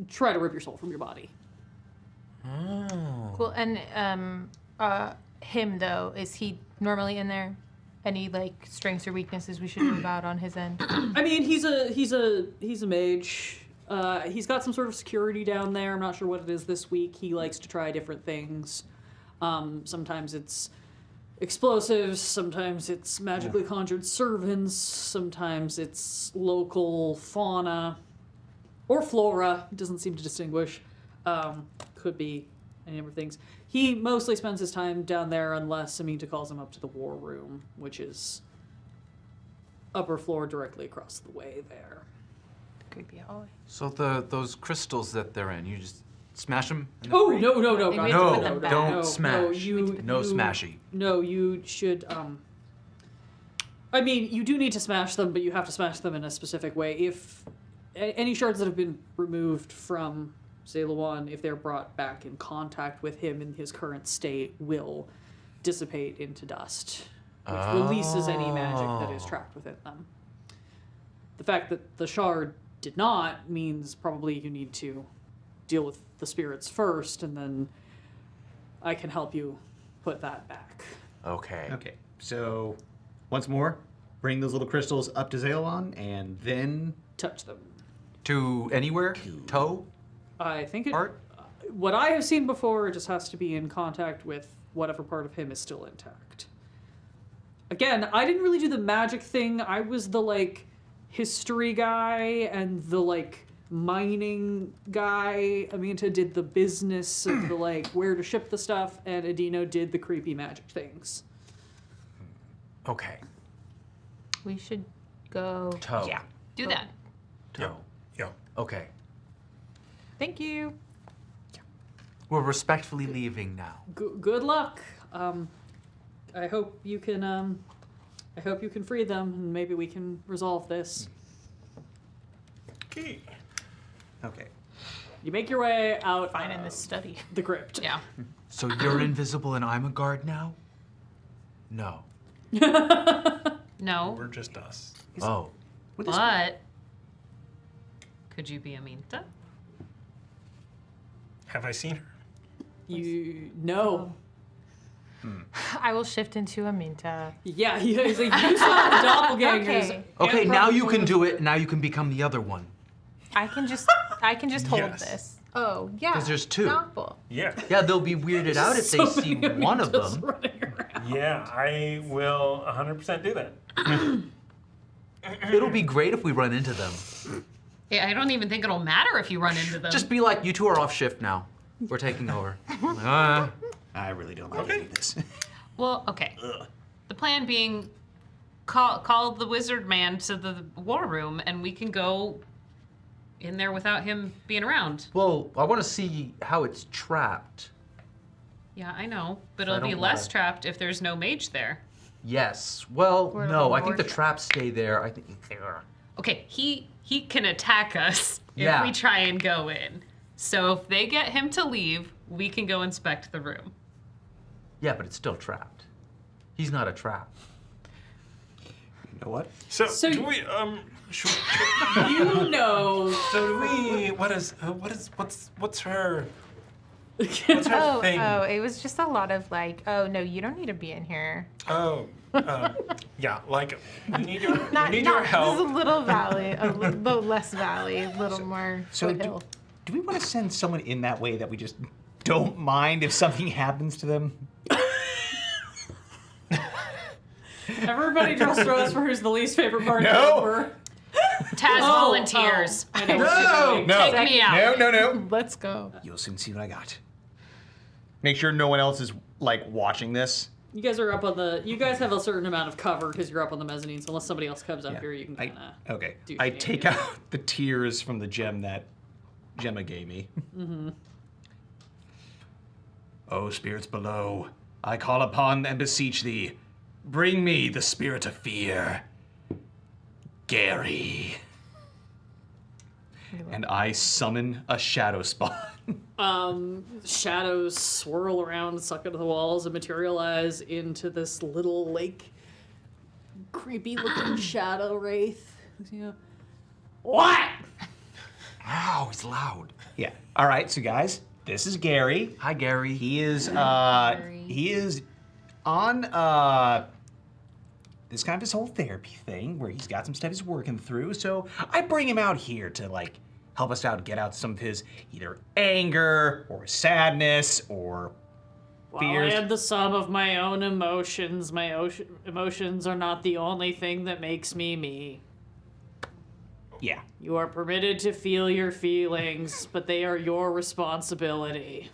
try to rip your soul from your body. Oh. Cool. And him though, is he normally in there? Any strengths or weaknesses we should know about on his end? I mean, he's a mage. He's got some sort of security down there. I'm not sure what it is this week. He likes to try different things. Sometimes it's explosives, sometimes it's magically conjured servants, sometimes it's local fauna or flora. He doesn't seem to distinguish. Could be any number of things. He mostly spends his time down there unless Aminta calls him up to the war room, which is upper floor directly across the way there. Creepy hallway. So those crystals that they're in, you just smash them? Oh, no, I think we have to put them back. Don't smash. No you- smashy. No, you should, I mean, you do need to smash them, but you have to smash them in a specific way. If any shards that have been removed from Zalawan, if they're brought back in contact with him in his current state, will dissipate into dust, which releases any magic that is trapped within them. The fact that the shard did not means probably you need to deal with the spirits first, and then I can help you put that back. Okay. Okay, so once more, bring those little crystals up to Zalawan, and then Touch them. To anywhere? Toe? I think it. Part? What I have seen before, it just has to be in contact with whatever part of him is still intact. Again, I didn't really do the magic thing. I was the history guy and the mining guy. Aminta did the business of the where to ship the stuff, and Adino did the creepy magic things. Okay. We should go. Toe. Yeah. Do that. Toe. Yeah. Okay. Thank you. We're respectfully leaving now. Good luck. I hope you can. I hope you can free them, and maybe we can resolve this. Okay. okay. You make your way out. Fine in this study. The crypt. Yeah. So you're invisible and I'm a guard now? No. No. We're just us. Oh. But could you be Aminta? Have I seen her? You know. I will shift into Aminta. Yeah, he's like, you saw the doppelgangers. Okay. Okay, now you can do it. Now you can become the other one. I can just hold Yes. this. Oh, yeah. 'Cause there's two. Doppel. Yeah. Yeah, they'll be weirded out if they see one of them. Yeah, I will 100% do that. It'll be great if we run into them. Yeah, I don't even think it'll matter if you run into them. Just be like, you two are off shift now. We're taking over. I really don't like any of this. Well, okay. The plan being, call the wizard man to the war room, and we can go in there without him being around. Well, I want to see how it's trapped. Yeah, I know, but I it'll be don't less wanna- trapped if there's no mage there. Yes. Well, Or no, I more think the trapped. traps stay there. I think. Okay, he can attack us if Yeah. we try and go in. So if they get him to leave, we can go inspect the room. Yeah, but it's still trapped. He's not a trap. You know what? So So do you- we should, You know. so do we what's her what's her thing? Oh, it was just a lot of oh no, you don't need to be in here. Yeah, we need your Not, we need not, your help. This is a little valley, a little less valley, a little more So foothill. do we want to send someone in that way that we just don't mind if something happens to them? Everybody draw straws for who's the least favorite part No. of the Taz volunteers. I know what you're doing. No. Take me out. No. Let's go. You'll soon see what I got. Make sure no one else is watching this. You guys are up on the. You guys have a certain amount of cover because you're up on the mezzanine. So unless somebody else comes up Yeah. here, you can kind of. Okay. do I shenanigans. take out the tears from the gem that Gemma gave me. Mm-hmm. Oh, spirits below, I call upon and beseech thee. Bring me the spirit of fear. Gary. And I summon a shadow spawn. Shadows swirl around, suck into the walls, and materialize into this little, like, creepy-looking shadow wraith. You know, what? Ow, he's loud. Yeah. All right, so guys, this is Gary. Hi, Gary. He is on this kind of his whole therapy thing where he's got some stuff he's working through. So I bring him out here to like help us out, get out some of his either anger or sadness or Well, fears. I am the sum of my own emotions. My emotions are not the only thing that makes me me. Yeah. You are permitted to feel your feelings, but they are your responsibility.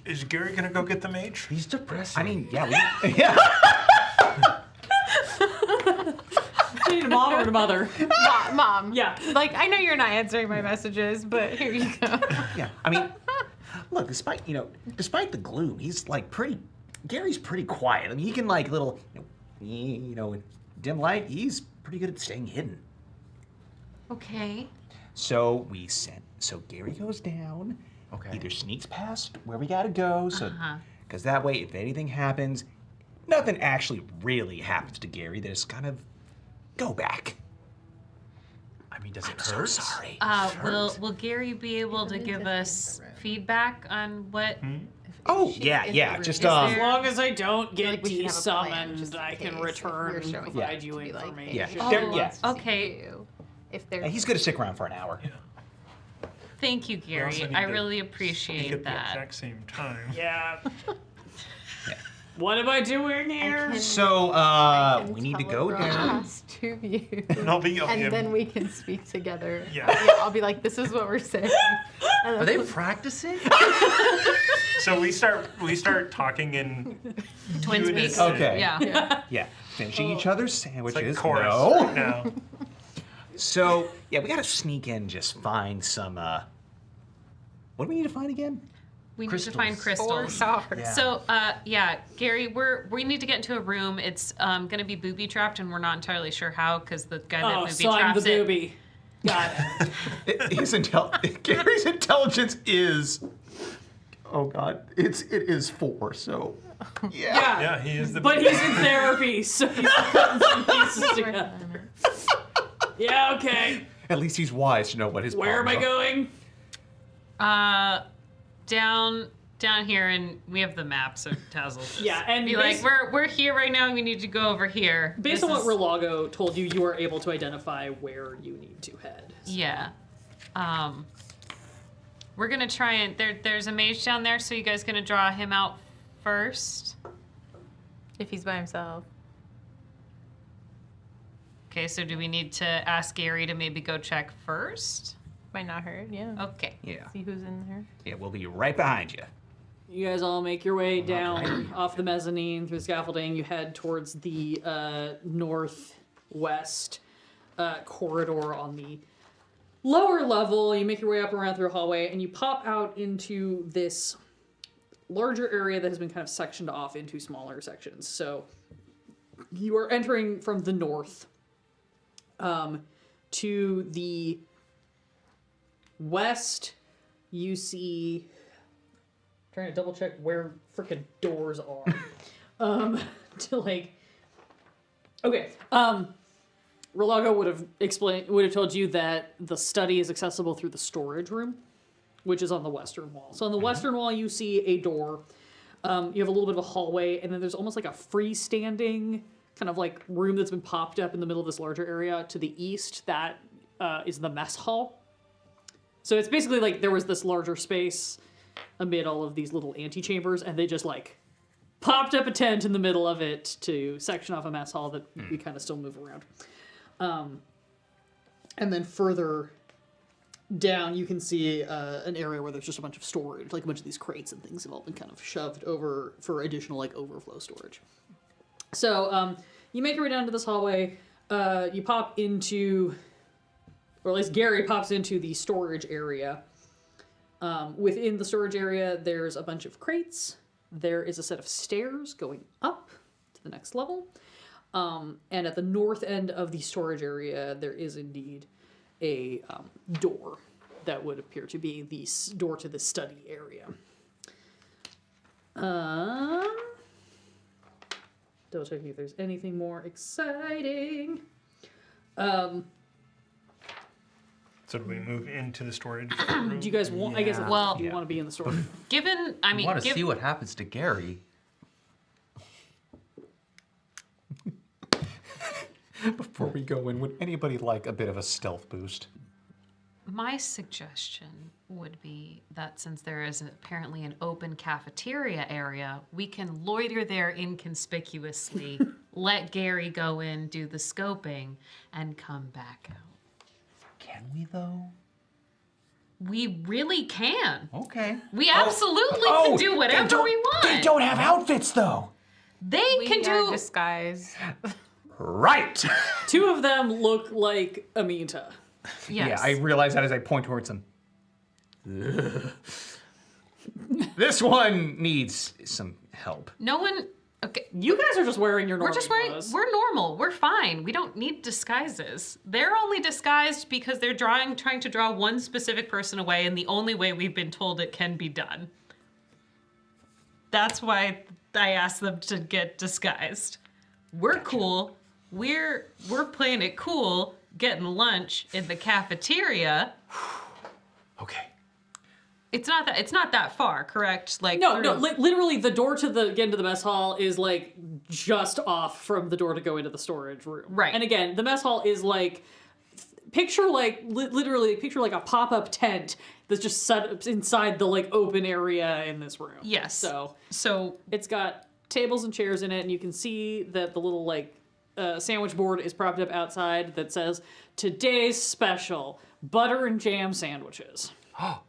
Is Gary gonna go get the mage? He's depressing. I mean, yeah. Yeah. Do you need a mom or a mother? Mom. Yeah. Like, I know you're not answering my messages, but here you go. Yeah. I mean, look, despite the gloom, he's like Gary's pretty quiet. I mean, he can like little, in dim light, he's pretty good at staying hidden. Okay. So Gary goes down. Okay. Either sneaks past where we gotta go, because that way, if anything happens, nothing actually really happens to Gary. They just kind of go back. I mean, does it So hurt? sorry. Will Gary be able to give us feedback on what? Oh Should yeah, in yeah. the Just room. As long as I don't get Like, we should have a plan, desummoned, just in I can case return we're and showing provide up you to be like, information. yeah. Oh, Yeah. Okay. If they're He's gonna stick around for an hour. Thank you, We also Gary. need I to really Speak appreciate at the that. exact same time. Yeah. What am I doing here? So we need to go down. to you. And I'll be yelling. And then we can speak together. Yeah. I'll be like, this is what we're saying. And Are they then- practicing? So we start talking in Twin unison. speak. Okay. Yeah. Yeah. Finishing each other's It's like sandwiches. chorus No. right now. So yeah, we gotta sneak in, just find some. What do we need to find again? We need to find Crystals. crystals. Yeah. So, Gary, we need to get into a room. It's going to be booby trapped, and we're not entirely sure how because the guy that Oh, booby so I'm traps the it. booby. Got it. Gary's intelligence is. Oh God, it is 4. So yeah. Yeah, he is the. But he's in therapy, so he's putting some pieces together. Yeah, okay. At least he's wise to know what his. Where am I problems are. going? Down here, and we have the map, so Taz will just Yeah, and be like, we're here right now, and we need to go over here. Based This on what is- Relago told you, you are able to identify where you need to head. Yeah. We're gonna try and there's a mage down there, so you guys gonna draw him out first? If he's by himself. Okay, so do we need to ask Gary to maybe go check first? Might not hurt, yeah. Okay. Yeah. See who's in there. Yeah, we'll be right behind you. You guys all make your way down off the mezzanine through the scaffolding. You head towards the northwest corridor on the lower level. You make your way up around through a hallway, and you pop out into this larger area that has been kind of sectioned off into smaller sections. So you are entering from the north. To the west, you see. Trying to double check where frickin' doors are. To like. Okay. Relago would have told you that the study is accessible through the storage room, which is on the western wall. So on the western wall, you see a door. You have a little bit of a hallway, and then there's almost like a freestanding kind of like room that's been popped up in the middle of this larger area to the east. That is the mess hall. So it's basically like there was this larger space amid all of these little antechambers, and they just like popped up a tent in the middle of it to section off a mess hall that we kind of still move around. And then further down, you can see an area where there's just a bunch of storage, like a bunch of these crates and things have all been kind of shoved over for additional like overflow storage. So you make your way down to this hallway. You pop into, or at least Gary pops into the storage area. Within the storage area, there's a bunch of crates. There is a set of stairs going up to the next level. And at the north end of the storage area, there is indeed a door that would appear to be the door to the study area. Double checking if there's anything more exciting. So do we move into the storage room? Do you guys want? I guess. Well, do you want to be in the storage? Given, I mean, I want to see what happens to Gary. Before we go in, would anybody like a bit of a stealth boost? my suggestion would be that since there is apparently an open cafeteria area, we can loiter there inconspicuously, let Gary go in, do the scoping, and come back out. Can we, though? We really can. Okay. We absolutely can do whatever we want. They don't have outfits, though. They We can are do disguised. Right. Two of them look like Amita. Yes. Yeah, I realize that as I point towards them. This one needs some help. No one. Okay. You guys are just wearing your normal We're just wearing. clothes. We're normal. We're fine. We don't need disguises. They're only disguised because they're trying to draw one specific person away, and the only way we've been told it can be done. That's why I asked them to get disguised. We're cool. We're playing it cool, getting lunch in the cafeteria. Okay. It's not that far, correct? Like No, literally the door to get into the mess hall is like just off from the door to go into the storage room. Right. And again, the mess hall is like, picture like, literally picture like a pop-up tent that's just set up inside the like open area in this room. Yes. So it's got tables and chairs in it, and you can see that the little like sandwich board is propped up outside that says, "Today's special, butter and jam sandwiches." Oh,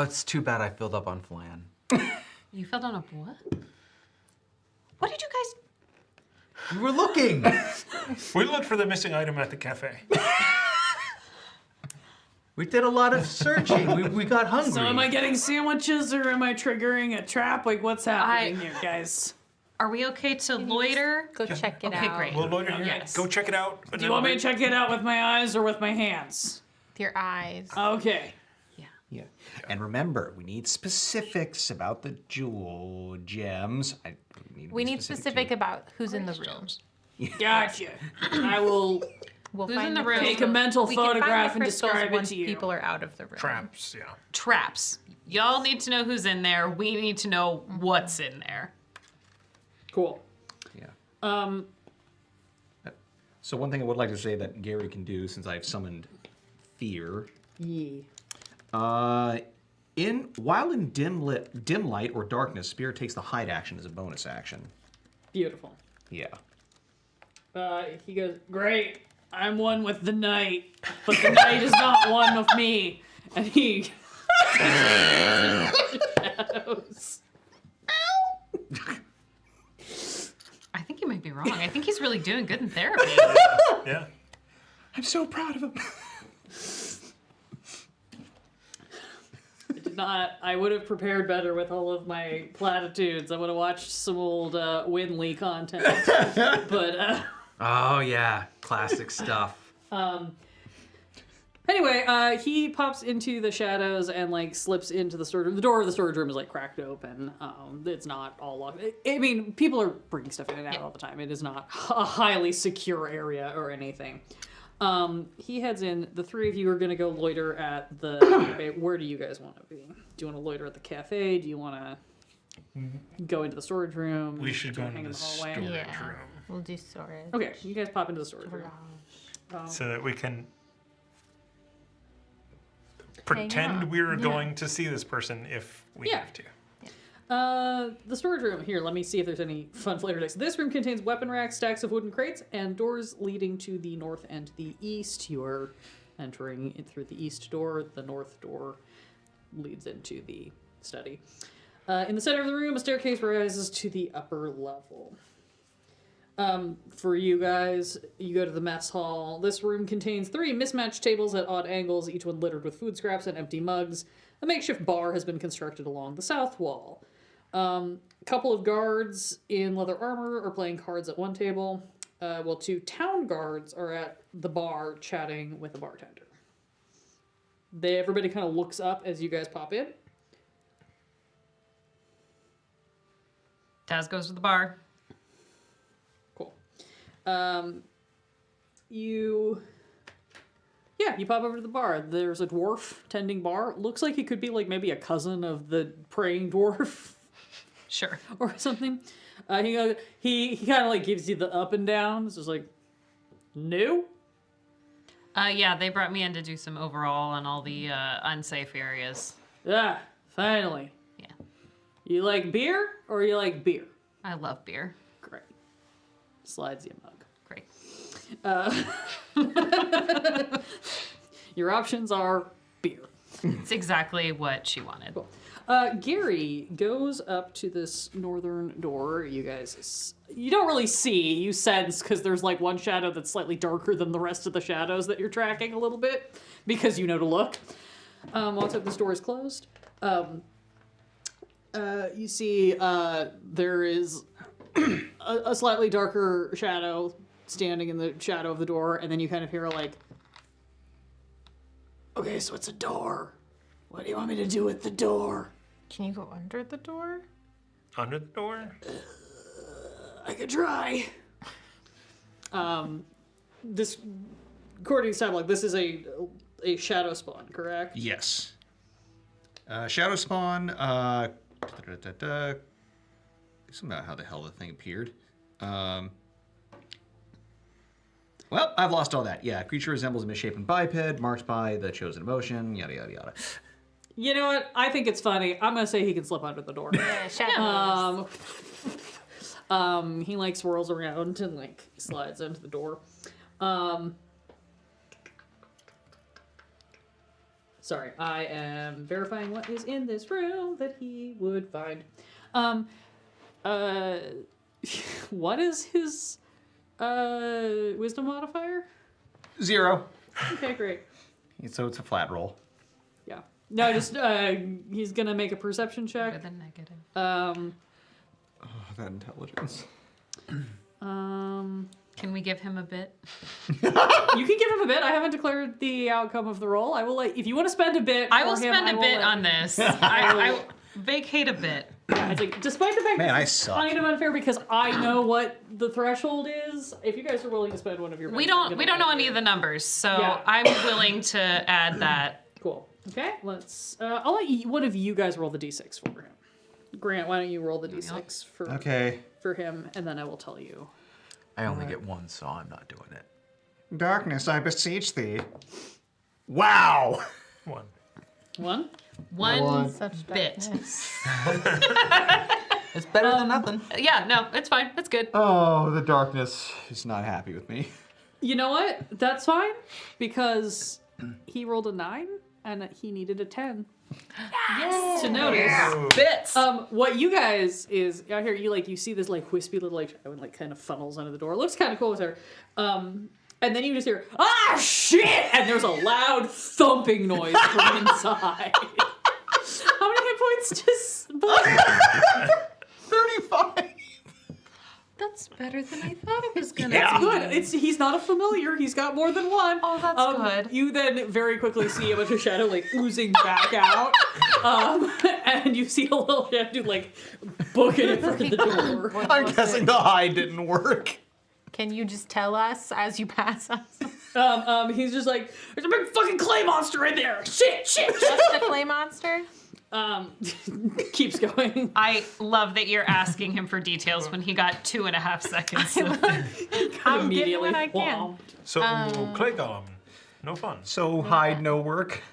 it's too bad I filled up on flan. You fell down a what? What did you guys? We were looking. We looked for the missing item at the cafe. We did a lot of searching. We got hungry. So am I getting sandwiches or am I triggering a trap? Like, what's happening here, guys? Are we okay to loiter? Go check it Okay, out. great. We'll loiter here. Yes. Go check it out. Do you want me to check it out with my eyes or with my hands? With your eyes. Okay. Yeah. And remember, we need specifics about the jewel gems. We need specific about who's in the room. Gotcha. I will We'll Who's find in the room? take a mental we can find the photograph and crystals describe it once to you. people are out of the room. Traps, yeah. Traps. Y'all need to know who's in there. We need to know what's in there. Cool. Yeah. So one thing I would like to say that Gary can do, since I've summoned fear, Yeah. while in dim light or darkness, Spirit takes the hide action as a bonus action. Beautiful. Yeah. He goes, "Great. I'm one with the night, but the night is not one with me." And he shadows. I think you might be wrong. I think he's really doing good in therapy. Yeah. I'm so proud of him. I would have prepared better with all of my platitudes. I would have watched some old Winley content. But Oh yeah, classic stuff. anyway, he pops into the shadows and like slips into the storage room. The door of the storage room is like cracked open. It's not all locked. I mean, people are bringing stuff in and out all the time. It is not a highly secure area or anything. He heads in. The three of you are going to go loiter at the cafe. Where do you guys want to be? Do you want to loiter at the cafe? Do you want to go into the storage room? We should Do you go hang into in the hallway? storage Yeah. room We'll do storage. Okay, you guys pop into the storage room. so that we can Hang pretend out. we're going to see this person if we Yeah. have to. The storage room. Here, let me see if there's any fun flavor text. This room contains weapon racks, stacks of wooden crates, and doors leading to the north and the east. You are entering in through the east door. The north door leads into the study. In the center of the room, a staircase rises to the upper level. For you guys, you go to the mess hall. This room contains 3 mismatched tables at odd angles, each one littered with food scraps and empty mugs. A makeshift bar has been constructed along the south wall. Couple of guards in leather armor are playing cards at one table, while 2 town guards are at the bar chatting with a bartender. Everybody kind of looks up as you guys pop in. Taz goes to the bar. Cool. You pop over to the bar. There's a dwarf tending bar. Looks like he could be like maybe a cousin of the praying dwarf. Sure. Or something. He kind of like gives you the up and down. It's just like, no? Yeah, they brought me in to do some overall on all the unsafe areas. Ah, finally. Yeah. You like beer or you like beer? I love beer. Great. Slides you a mug. Great. Your options are beer. It's exactly what she wanted. Cool. Gary goes up to this northern door. You don't really see, you sense, because there's like one shadow that's slightly darker than the rest of the shadows that you're tracking a little bit, because you know to look. Walks up, this door is closed. You see there is a slightly darker shadow standing in the shadow of the door, and then you kind of hear like, okay, so it's a door. What do you want me to do with the door? Can you go under the door? Under the door? I could try. This, according to Stablock, this is a shadow spawn, correct? Yes. Shadow spawn. Something about how the hell the thing appeared. Well, I've lost all that. Yeah, creature resembles a misshapen biped, marked by the chosen emotion, yada, yada, yada. You know what? I think it's funny. I'm gonna say he can slip under the door. Yeah, shadows. He like swirls around and like slides into the door. Sorry, I am verifying what is in this room that he would find. What is his wisdom modifier? 0. Okay, great. So it's a flat roll. Yeah. No, just he's gonna make a perception check. Better than negative. That intelligence. Can we give him a bit? You can give him a bit. I haven't declared the outcome of the roll. I will if you want to spend a bit. I will for him, spend I a will bit on this. I vacate a bit. Yeah, it's like, despite the fact Man, that I it's suck. kind of unfair because I know what the threshold is. If you guys are willing to spend one of your, We don't know any of the numbers, so Yeah. I'm willing to add that. Cool. Okay, let's. I'll let one of you guys roll the d6 for him. Grant, why don't you roll the d6 for him, and then I will tell you. I only get 1, so I'm not doing it. Darkness, I beseech thee. Wow! 1. 1? One Such bit. darkness. It's better than nothing. Yeah, no, it's fine. It's good. Oh, the darkness is not happy with me. You know what? That's fine because he rolled a 9 and he needed a 10. Yes. To notice. Bits. What you guys is out here, you see this like wispy little like shadow and like kind of funnels under the door. It looks kind of cool with her. And then you just hear, ah, shit! And there's a loud thumping noise from inside. How many hit points does 35! That's better than I thought it was gonna That's be. good. He's not a familiar. He's got more than one. Oh, that's good. You then very quickly see a bunch of shadow like oozing back out, and you see a little shadow like booking it for the door. I'm guessing the hide didn't work. Can you just tell us as you pass us? He's just like, there's a big fucking clay monster in there. Shit. Just the clay monster? Keeps going. I love that you're asking him for details when he got 2.5 seconds. I'm getting what I can. Womp. So, clay golem. No fun. So hide no work?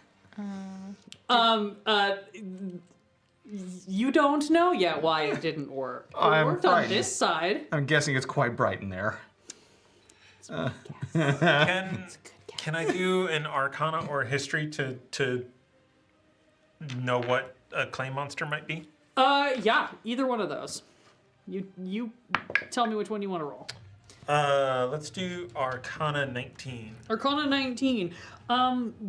You don't know yet why it didn't work. It I'm worked on frightened. this side. I'm guessing it's quite bright in there. Can I do an Arcana or a History to know what a clay monster might be? Yeah, either one of those. You tell me which one you want to roll. Let's do Arcana 19. Arcana 19.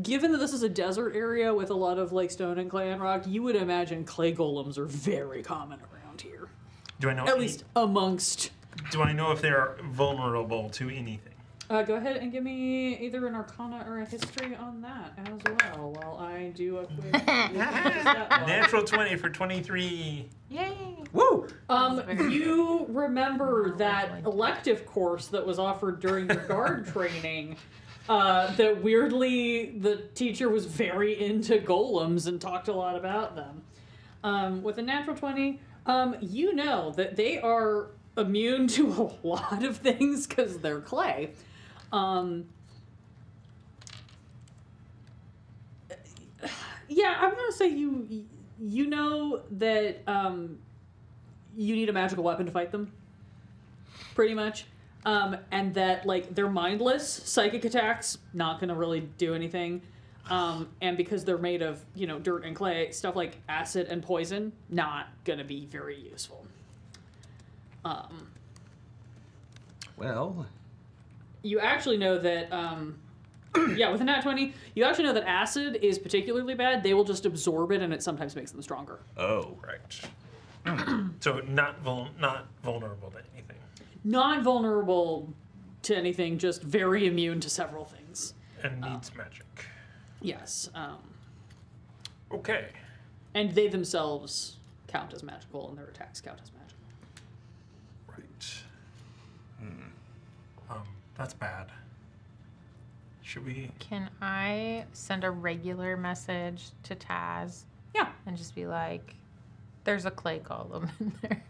Given that this is a desert area with a lot of like stone and clay and rock, you would imagine clay golems are very common around Do I know? At least amongst. Do I know if they're vulnerable to anything? Go ahead and give me either an Arcana or a History on that as well, while I do a quick. Natural 20 for 23. Yay! Woo! You remember that elective course that was offered during your guard training. That weirdly the teacher was very into golems and talked a lot about them. With a natural 20, you know that they are immune to a lot of things because they're clay. Yeah, I'm gonna say you know that you need a magical weapon to fight them, pretty much, and that like they're mindless. Psychic attacks not gonna really do anything, and because they're made of dirt and clay, stuff like acid and poison not gonna be very useful. Well, you actually know that, yeah, with a nat 20, you actually know that acid is particularly bad. They will just absorb it, and it sometimes makes them stronger. oh. Right. So not vulnerable to anything. Non-vulnerable to anything, just very immune to several things. And needs magic. Yes. Okay. And they themselves count as magical, and their attacks count as magical. Right. That's bad. Should we? Can I send a regular message to Taz? Yeah. And just be like, there's a clay golem in there.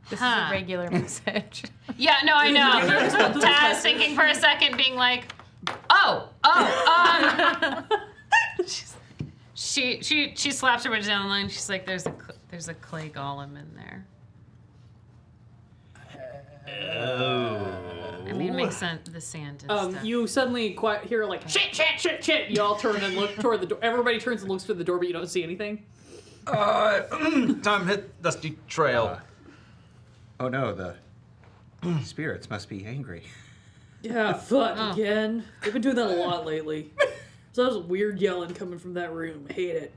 This is a regular message. Yeah, no, I know. Taz thinking for a second, being like, she slaps her wedge down the line. She's like, there's a clay golem in there. I mean, it makes sense. The sand and stuff. You suddenly hear like shit. You all turn and look toward the door. Everybody turns and looks toward the door, but you don't see anything. Time hit dusty trail. Oh no, the spirits must be angry. Yeah, fuck again. They've been doing that a lot lately. So that was weird yelling coming from that room. I hate it.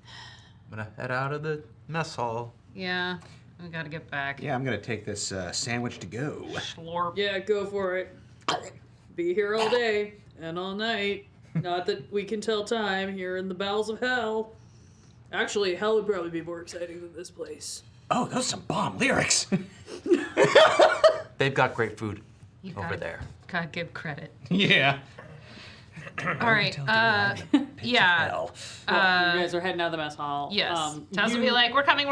I'm gonna head out of the mess hall. Yeah, we gotta get back. Yeah, I'm gonna take this sandwich to go. Slorp. Yeah, go for it. Be here all day and all night. Not that we can tell time here in the bowels of hell. Actually, hell would probably be more exciting than this place. Oh, those are some bomb lyrics. They've got great food You over gotta- there. Gotta give credit. Yeah. All right. Yeah. Well, you guys are heading out of the mess hall. Yes. Taz will be like, we're coming.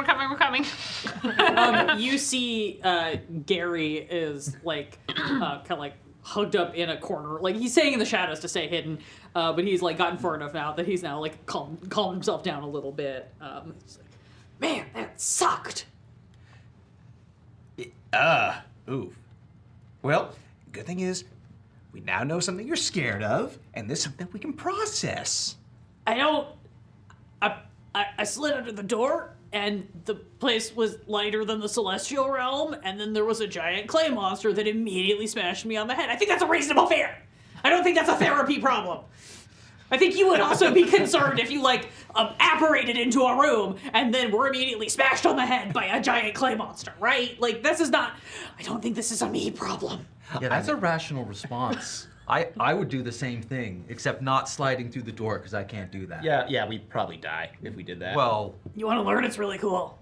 You see Gary is like kind of like hugged up in a corner. Like he's staying in the shadows to stay hidden, but he's like gotten far enough now that he's now like calmed himself down a little bit. He's like, man, that sucked. Oof. Well, good thing is, we now know something you're scared of, and this is something we can process. I slid under the door, and the place was lighter than the celestial realm, and then there was a giant clay monster that immediately smashed me on the head. I think that's a reasonable fear. I don't think that's a therapy problem. I think you would also be concerned if you, like, apparated into a room and then were immediately smashed on the head by a giant clay monster, right? Like, this is not... I don't think this is a me problem. Yeah, that's a rational response. I would do the same thing, except not sliding through the door, because I can't do that. Yeah, we'd probably die if we did that. Well, You want to learn? It's really cool.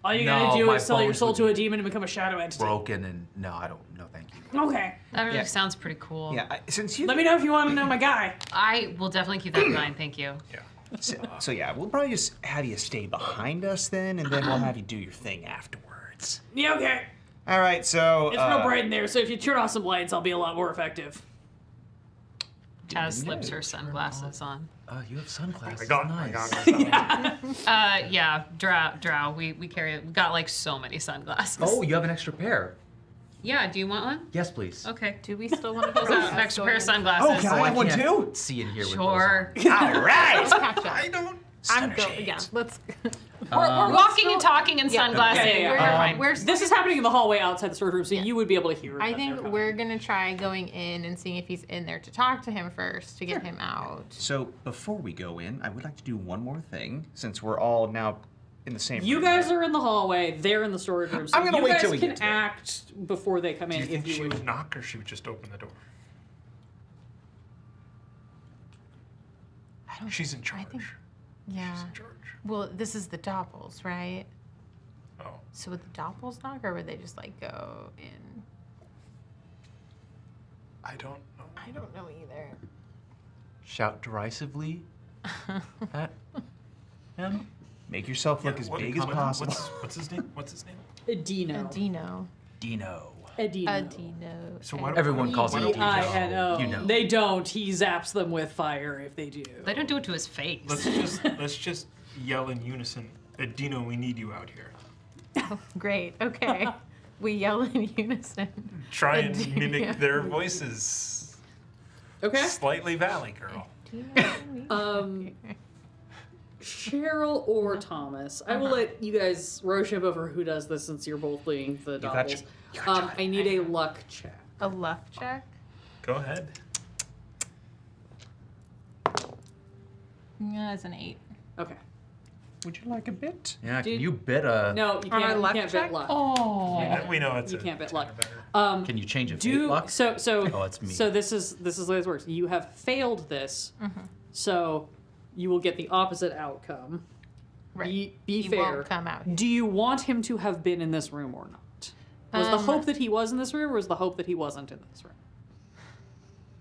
All you No, gotta do my is sell your bones soul would to a be demon and become a shadow entity. broken and no, I don't. No, thank you. Okay. That really Yeah. sounds pretty cool. yeah, since you... Let me know if you want to know my guy. I will definitely keep that in mind. Thank you. Yeah. So yeah, we'll probably just have you stay behind us then, and then we'll have you do your thing afterwards. Yeah, okay. All right, so... It's real bright in there, so if you turn off some lights, I'll be a lot more effective. Taz slips her sunglasses on. You have sunglasses. I got nice. Yeah, Drow. We carry. We got like so many sunglasses. Oh, you have an extra pair. Yeah. Do you want one? Yes, please. Okay. Do we still want to Here's an extra pair of sunglasses. Oh, can I have one can't too? See in here with Sure. All right! Catch up. I don't. I'm Stunner going. Yeah, shades. let's. We're walking and talking in sunglasses. Yeah. We're fine. This is happening in the hallway outside the storage room, so you would be able to hear it. I think we're gonna try going in and seeing if he's in there to talk to him first to get him out. So before we go in, I would like to do one more thing, since we're all now in the same You room. guys are in the hallway, they're in the storage room, so I'm gonna you wait guys till we can get to it. act before they come Do in you think if she you would would. knock or she would just open the door? I don't. She's in charge. Yeah. She's in charge. Well, this is the doppels, right? Oh. So would the doppels knock, or would they just like go in? I don't know. I don't know either. Shout derisively at him. Make yourself look as big as possible. What's his name? What's his name? Dino. Adino. Dino. Adino. So why Everyone calls him Dino. You know. They don't. He zaps them with fire if they do. They don't do it to his face. Let's just yell in unison. Dino, we need you out here. Oh, great. Okay. We yell in unison. Try and Adino. mimic their voices. Okay. Slightly Valley Girl. Cheryl or Thomas. I will let you guys roship over who does this since you're both leading the got doubles. your I need a luck check. A luck check? Go ahead. Yeah, it's an 8. Okay. Would you like a bit? Yeah, Dude. can you bet a... No, you On our can't. You luck can't check? bet luck. Oh. We know it's You can't bet luck. better. Can you change a fate Do luck? so. Oh, it's me. So this is the way this works. You have failed this, so you will get the opposite outcome. Right. Be He fair. won't come out here. Do you want him to have been in this room or not? Was the hope that he was in this room, or was the hope that he wasn't in this room?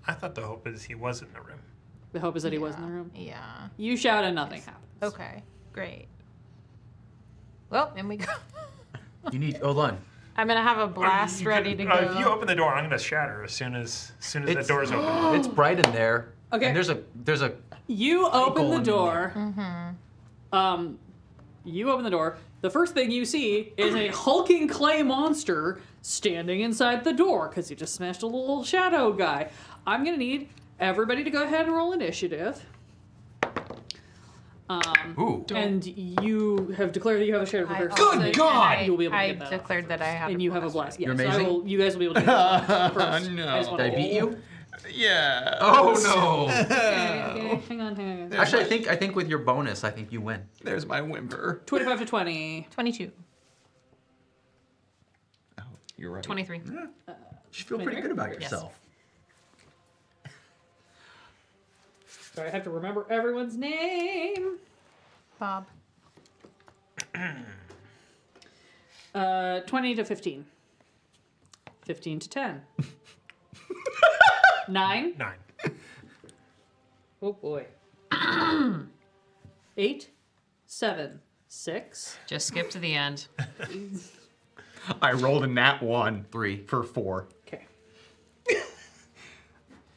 I thought the hope is he was in the room. The hope is that he was in the room. Yeah. You shout and nothing happens. Okay. Great. Well, then we go. You need... Hold on. I'm gonna have a blast You ready could- to go. If you open the door, I'm going to shatter as soon as the It's- door's open. It's bright in there. Okay. And there's a You open the in door. You open the door. The first thing you see is a hulking clay monster standing inside the door because you just smashed a little shadow guy. I'm gonna need everybody to go ahead and roll initiative. Ooh. And you have declared that you have a shadow I reverse. also- Good God! and You'll be able to I get that off. declared that I have. And you have a blast. Yeah, You're so amazing. you guys will be able to get that off first. No. I just wanna Did I beat roll. you? Yeah. Oh no! Okay, hang on. Actually, I think with your bonus, I think you win. There's my whimper. 25 to 20. 22. Oh, you're right. 23. You should feel pretty good about yourself. Sorry, I have to remember everyone's name. Bob. 20 to 15. 15 to 10. 9. 9. Oh boy. 8. 7. 6. Just skip to the end. I rolled a nat 1. 3. For 4. Okay.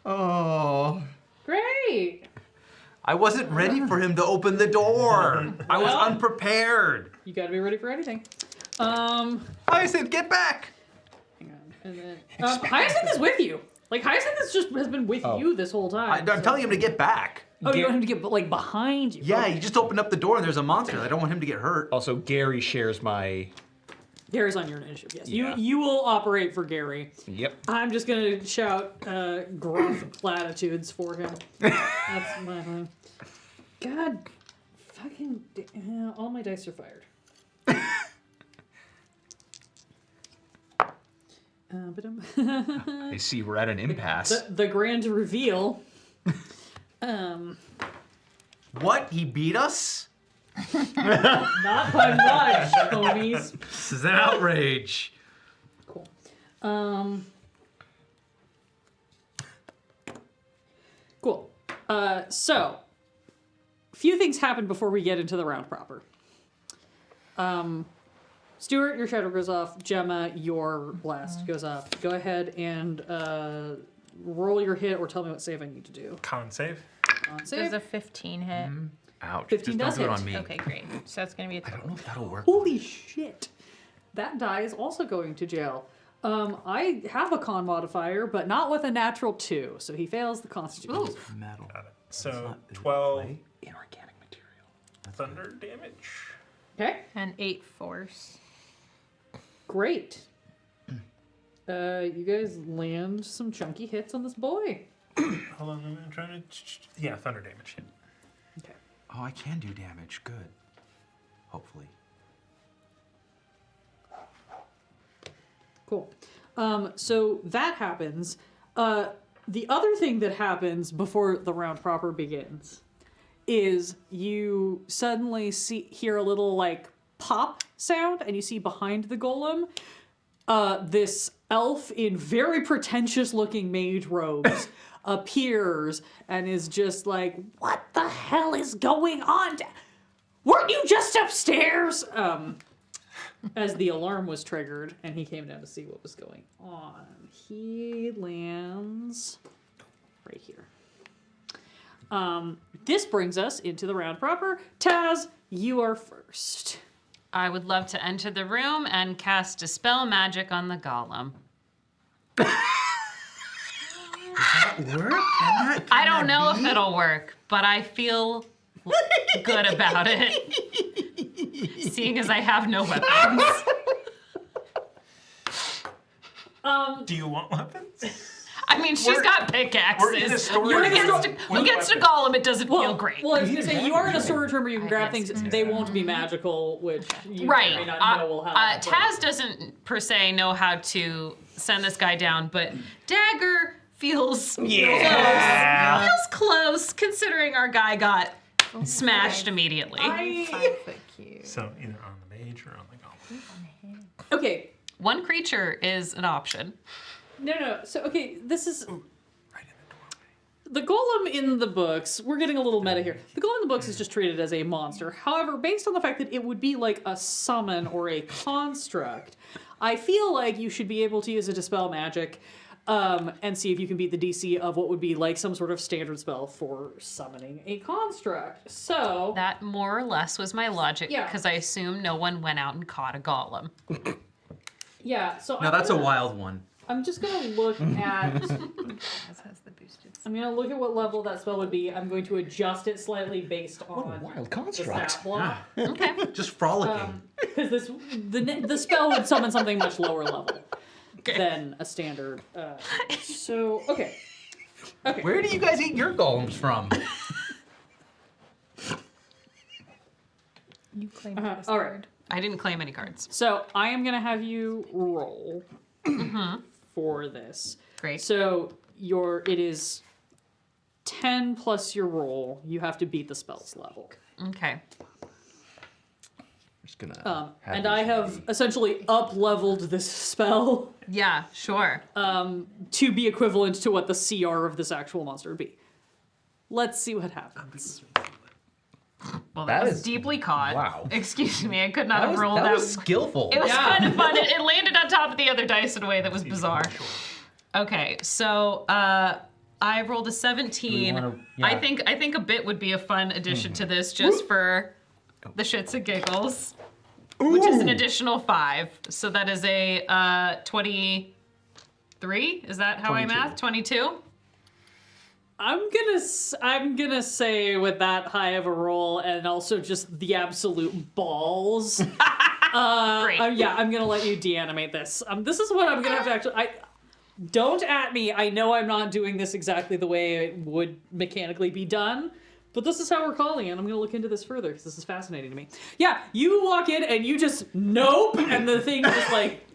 Oh. Great. I wasn't ready for him to open the door. I was unprepared. You gotta be ready for anything. I said, get back. Hang on. And then, Hyacinth is with you. Like, Hyacinth has been with you this whole time. I'm telling him to get back. Oh, you want him to get, like, behind you? Yeah, Okay. he just opened up the door and there's a monster. I don't want him to get hurt. Also, Gary shares my. Gary's on your initiative, yes. Yeah. You will operate for Gary. Yep. I'm just gonna shout gruff platitudes for him. That's my thing. God, fucking, all my dice are fired. I see we're at an impasse. The grand reveal. What? He beat us? Not by much, homies. This is an outrage. Cool. Cool. So, a few things happen before we get into the round proper. Stuart, your shadow goes off. Gemma, your blast goes off. Go ahead and roll your hit or tell me what save I need to do. Con save. On Does save. a 15 hit? Ouch. 15 Just does don't do it hit. on me. Okay, great. So that's gonna be a I don't total. know if that'll work. Holy shit. That die is also going to jail. I have a con modifier, but not with a natural 2, so he fails the constitution. Metal. So Is it 12 clay? Inorganic material. thunder damage. Okay. And 8 force. Great. You guys land some chunky hits on this boy. Hold on, I'm trying to. Yeah, thunder damage. Okay. Oh, I can do damage. Good. Hopefully. Cool. So that happens. The other thing that happens before the round proper begins is you suddenly hear a little like pop sound, and you see behind the golem this elf in very pretentious looking mage robes appears and is just like, "What the hell is going on? Weren't you just upstairs?" As the alarm was triggered and he came down to see what was going on. He lands right here. This brings us into the round proper. Taz, you are first. I would love to enter the room and cast Dispel Magic on the golem. Work? I don't know if it'll work, but I feel good about it. Seeing as I have no weapons. Do you want weapons? I mean, she's got pickaxes. We're in a storage Who room gets to with Golem, it doesn't feel great. Well, I was going to say, you are in a storage room where you can grab things. They won't be magical, which you may not know will happen. Taz doesn't, per se, know how to send this guy down, but Dagger feels close. Feels close, considering our guy got smashed immediately. 5 foot cube. So either on the mage or on the golem. Okay. One creature is an option. No. So, okay, this is... Right in the doorway. The golem in the books, we're getting a little meta here. The golem in the books is just treated as a monster. However, based on the fact that it would be like a summon or a construct, I feel like you should be able to use a Dispel Magic and see if you can beat the DC of what would be like some sort of standard spell for summoning a construct. So... That more or less was my logic, Yeah. because I assume no one went out and caught a golem. Yeah, so... No, that's a wild one. I'm just going to look at... Has the boosted. I'm going to look at what level that spell would be. I'm going to adjust it slightly based on Wild the construct. stat block. Okay. Just frolicking. Because the spell would summon something much lower level than a standard. So, okay. Where do you guys eat your golems from? You claim this all right. card. I didn't claim any cards. So I am going to have you roll for this. Great. So it is 10 plus your roll. You have to beat the spell's level. Okay. Just gonna And I have essentially up-leveled this spell Yeah, sure. to be equivalent to what the CR of this actual monster would be. Let's see what happens. Well, that was is- deeply caught. wow. Excuse me, I could not have rolled that was skillful. It was Yeah. kind of fun. It landed on top of the other dice in a way that was bizarre. Okay, so I rolled a 17. wanna- yeah. I think a bit would be a fun addition to this, just for the shits and giggles, which is an additional 5. So that is a 23. Is that how I 22. math? 22. I'm gonna say with that high of a roll and also just the absolute balls. Great. I'm gonna let you de-animate this. This is what I'm gonna have to actually. Don't at me. I know I'm not doing this exactly the way it would mechanically be done, but this is how we're calling it. I'm gonna look into this further because this is fascinating to me. Yeah, you walk in and you just nope, and the thing just like.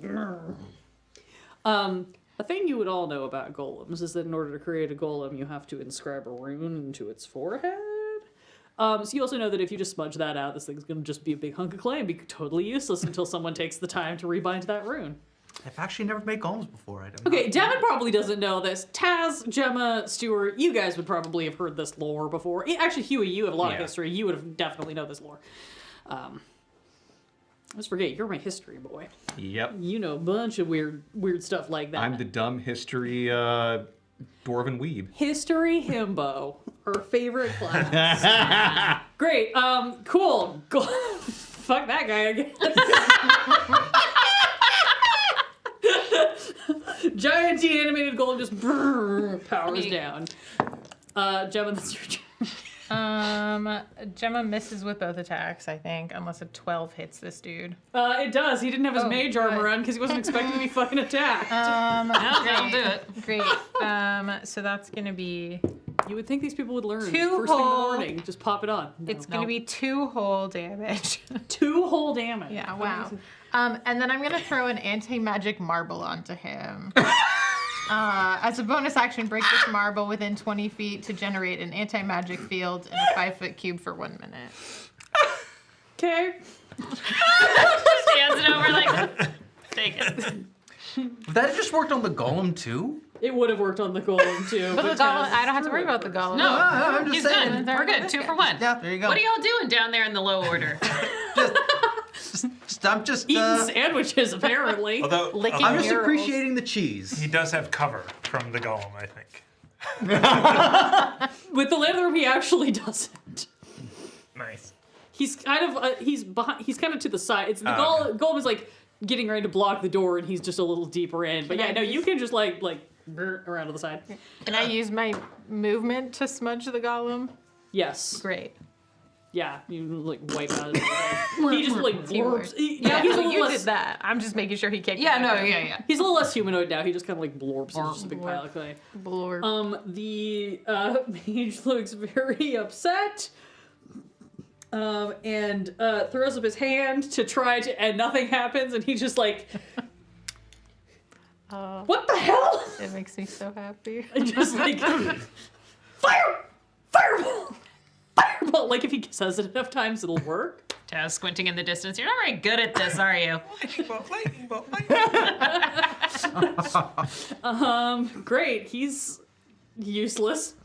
A thing you would all know about golems is that in order to create a golem, you have to inscribe a rune into its forehead. So you also know that if you just smudge that out, this thing's gonna just be a big hunk of clay and be totally useless until someone takes the time to rebind that rune. I've actually never made golems before. I don't Okay, know. Devan probably doesn't know this. Taz, Gemma, Stuart, you guys would probably have heard this lore before. Actually, Huey, you have a lot of Yeah. history. You would have definitely know this lore. Let's forget, you're my history boy. Yep. You know a bunch of weird stuff like that. I'm the dumb history dwarven weeb. History himbo, her favorite class. Great. Cool. Fuck that guy, I guess. Giant de-animated golem just powers down. Gemma, that's your turn. Gemma misses with both attacks, I think, unless a 12 hits this dude. It does. He didn't have his mage armor good. on because he wasn't expecting to be fucking attacked. That'll do it. Great. So that's gonna be. You would think these people would learn Two first thing in the whole- morning. Just pop it on. No. It's gonna be 2 whole damage. 2 whole damage. Yeah. Wow. And then I'm gonna throw an anti-magic marble onto him. As a bonus action, break this marble within 20 feet to generate an anti-magic field in a 5-foot cube for 1 minute. Okay. Just hands it over like, take it. That just worked on the golem too? It would have worked on the golem too. But the golem, I don't have to worry about the golem. No, I'm just he's saying. good. We're good. 2 for 1. Yeah, there you go. What are y'all doing down there in the low order? I'm just Eating sandwiches, apparently. Although Licking I'm just murals. appreciating the cheese. he does have cover from the golem, I think. With the land of the room, he actually doesn't. Nice. He's kind of he's behind. He's kind of to the side. It's the golem is like getting ready to block the door, and he's just a little deeper in. But yeah, no, you can just like brr, around to the side. Can I use my movement to smudge the golem? Yes. Great. Yeah, you like wipe out his head. He just like Teamwork. blorbs. Yeah, he's a little you less. did that. I'm just making sure he can't. Yeah, no, yeah. He's a little less humanoid now. He just kind of like blorbs. He's just a big pile of clay. Blorb. The mage looks very upset. And throws up his hand to try to, and nothing happens, and he just like, what the hell? It makes me so happy. And just like, fire, fireball, fireball. Like if he says it enough times, it'll work. Taz squinting in the distance. You're not very good at this, are you? Lightning bolt. Great. He's useless.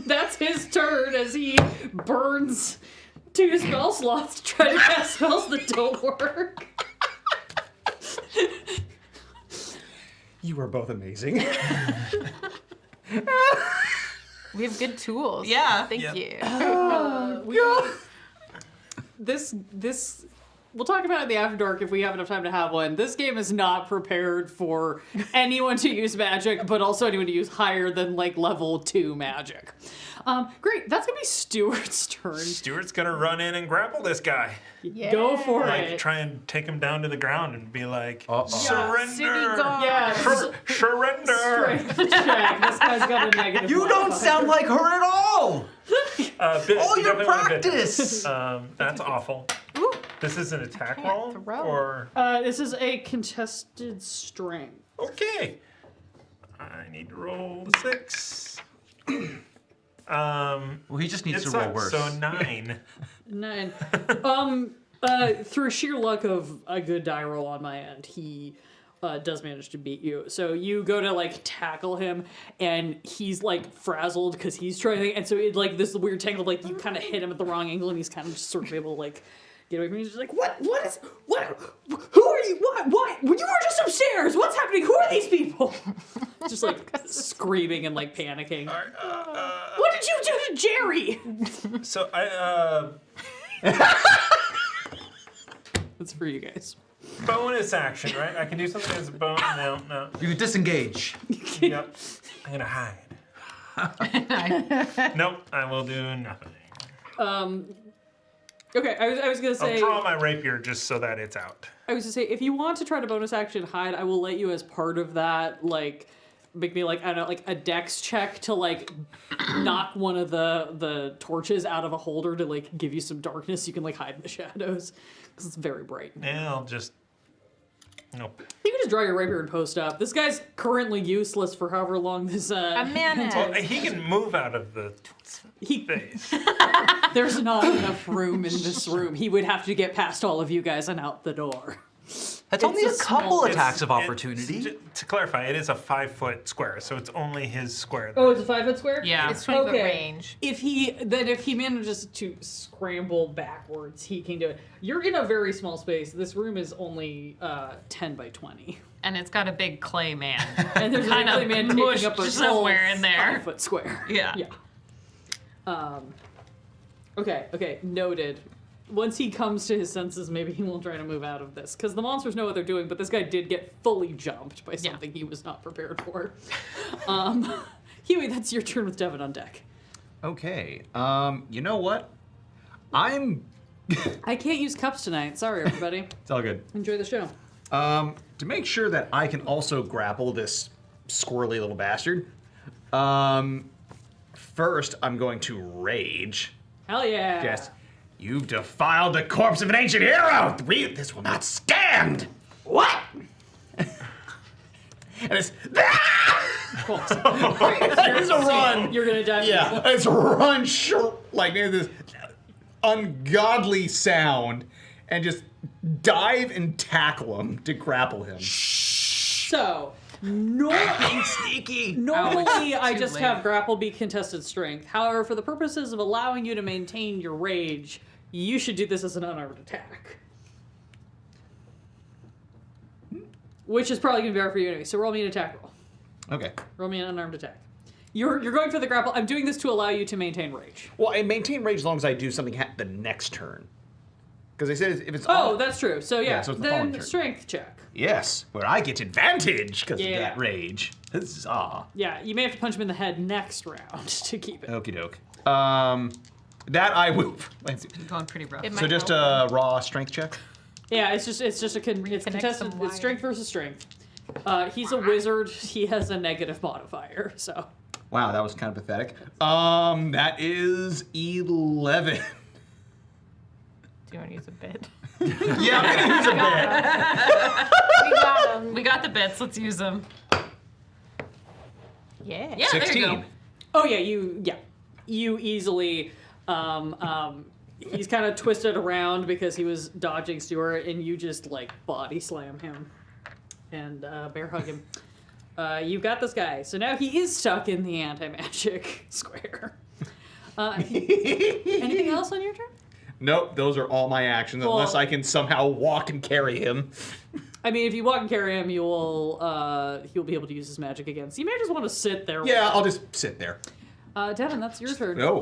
That's his turn as he burns 2 spell slots to try to cast spells that don't work. You are both amazing. We have good tools. Yeah. Thank Yep. you. This we'll talk about it in the After Dark if we have enough time to have one. This game is not prepared for anyone to use magic, but also anyone to use higher than like level 2 magic. Great, that's gonna be Stuart's turn. Stuart's gonna run in and grapple this guy. Yeah. Go for Like, it. try and take him down to the ground and be like, City surrender! guard. Yeah, Surrender! strength check. This guy's got a negative. You don't modifier. sound like her at all! All your definitely want a bit. practice! That's awful. Ooh. This is an attack roll? throw. Or, This is a contested strength. okay. I need to roll the 6. Well, he just needs It to roll sucks, worse. so 9. 9. Through sheer luck of a good die roll on my end, he does manage to beat you. So you go to like tackle him, and he's like frazzled because he's trying, and so it like this weird tangle of like you kind of hit him at the wrong angle, and he's kind of just sort of able to like get away from you. He's just like, what? Who are you? What? You were just upstairs. What's happening? Who are these people? Just like screaming and like panicking. What did you do to Jerry? So I, That's for you guys. bonus action, right? I can do something as a bonus. No. You disengage. Yep. I'm gonna hide. Nope, I will do nothing. Okay, I was gonna say. I'll draw my rapier just so that it's out. I was to say, if you want to try to bonus action hide, I will let you as part of that, like, make me like, I don't know, like a dex check to like knock one of the torches out of a holder to like give you some darkness. You can like hide in the shadows because it's very bright. Yeah, I'll just. Nope. You can just draw your rapier and post up. This guy's currently useless for however long this. A minute. Well, he can move out of the space. There's not enough room in this room. He would have to get past all of you guys and out the door. That's only a a couple small- attacks of opportunity. To clarify, it is a 5-foot square, so it's only his square. Oh, it's a 5-foot square? Yeah. It's 20 foot Okay. range. If he manages to scramble backwards, he can do it. You're in a very small space. This room is only 10 by 20. And it's got a big clay man. And there's a Kind of clay man mushed taking up a somewhere whole in there. 5-foot square. Yeah. Yeah. Okay, noted. Once he comes to his senses, maybe he will try to move out of this. Because the monsters know what they're doing, but this guy did get fully jumped by something he was not prepared for. Huey, that's your turn with Devan on deck. Okay. You know what? I can't use cups tonight. Sorry, everybody. It's all good. Enjoy the show. To make sure that I can also grapple this squirrely little bastard, first I'm going to rage. Hell yeah. Yes. You've defiled the corpse of an ancient hero! This will not stand! What? And it's... Cool. It's a run! You're gonna die. Yeah, it's a run short, like this ungodly sound, and just dive and tackle him to grapple him. So, normally I Too just late. have grapple be contested strength. However, for the purposes of allowing you to maintain your rage, you should do this as an unarmed attack. Which is probably going to be hard for you anyway, so roll me an attack roll. Okay. Roll me an unarmed attack. You're going for the grapple. I'm doing this to allow you to maintain rage. Well, I maintain rage as long as I do something the next turn. Because they said if it's... Oh, that's true. So yeah, so it's the following then turn. strength check. Yes, where I get advantage because Yeah. of that rage. Huzzah. Yeah, you may have to punch him in the head next round to keep it. Okie doke. That I will... Going pretty rough. It So might just help. a raw strength check? Yeah, it's contested. some It's strength versus strength. He's a wizard. He has a negative modifier, so. Wow, that was kind of pathetic. That is 11. Do you want to use a bit? Yeah, I'm gonna use a bit. We got him. We got the bits. Let's use them. Yeah. Yeah, there you 16. go. Oh yeah, you easily. He's kind of twisted around because he was dodging Stuart, and you just like body slam him and bear hug him. You got this guy. So now he is stuck in the anti-magic square. Anything else on your turn? Nope, those are all my actions, Well- unless I can somehow walk and carry him. I mean, if you walk and carry him, he'll be able to use his magic again. So you may just want to sit there. Yeah, I'll just sit there. Devin, that's your turn. No,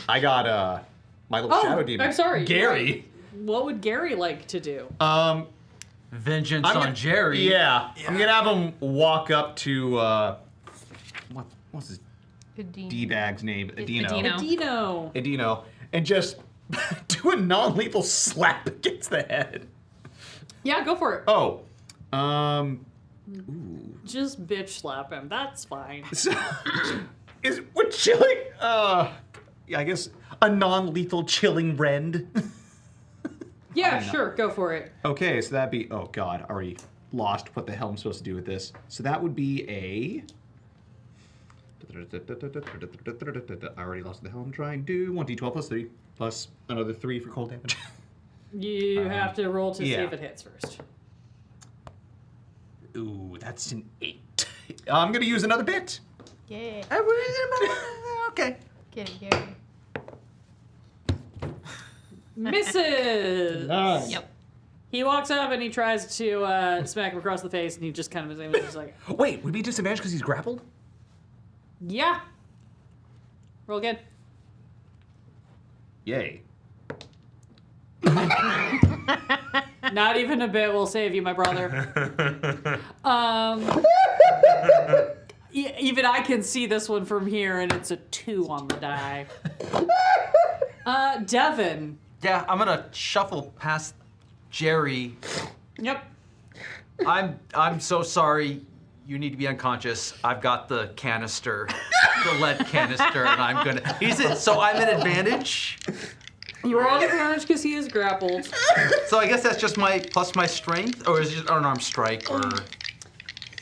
I got my little Oh, shadow demon. I'm sorry. Gary. What would Gary like to do? Vengeance I'm on gonna- Jerry. Yeah, I'm gonna have him walk up to what's his D-bag's name? Adino. Dino. Adino, and just do a non-lethal slap against the head. Yeah, go for it. Oh, Just bitch slap him. That's fine. so, would chilling? Yeah, I guess a non-lethal chilling rend. Yeah, sure, go for it. Okay, so that'd be, oh god, I already lost what the hell I'm supposed to do with this. So that would be a... I already lost what the hell I'm trying to do. 1d12 plus 3, plus another 3 for cold damage. You have to roll to see yeah. if it hits first. Ooh, that's an 8. I'm gonna use another bit. Yeah. Okay. Get it, Gary. Misses! Nice. Yep. He walks up and he tries to smack him across the face, and he just kind of is just like, Wait, would it be disadvantage because he's grappled? yeah. Roll again. Yay. Not even a bit will save you, my brother. Even I can see this one from here, and it's a 2 on the die. Devin. Yeah, I'm gonna shuffle past Jerry. Yep. I'm so sorry. You need to be unconscious. I've got the canister, the lead canister, and I'm gonna. So I'm at advantage. You are on advantage because he is grappled. So I guess that's just my plus my strength, or is it just an unarmed strike, or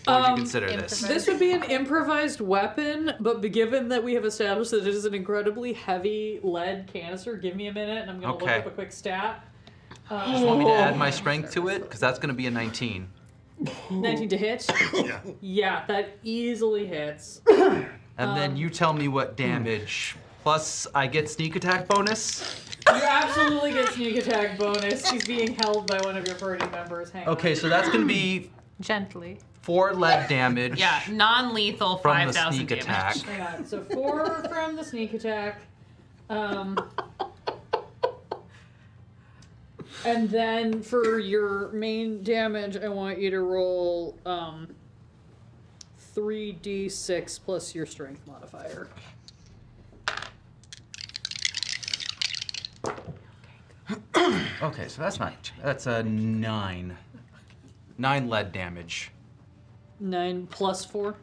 what would you consider this? This would be an improvised weapon, but given that we have established that it is an incredibly heavy lead canister, give me a minute and I'm going to look Okay. up a quick stat. Just want me to add my strength to it, because that's gonna be a 19. 19 to hit? Yeah. Yeah, that easily hits. And then you tell me what damage. Plus, I get sneak attack bonus. You absolutely get sneak attack bonus. He's being held by one of your party members. Hang Okay, on. so that's gonna be Gently. 4 lead damage. Yeah, non-lethal, From the 5,000 sneak damage. attack. Hang on. So 4 from the sneak attack. And then for your main damage, I want you to roll 3d6 plus your strength modifier. Okay, so that's a 9. 9 lead damage. 9 plus 4.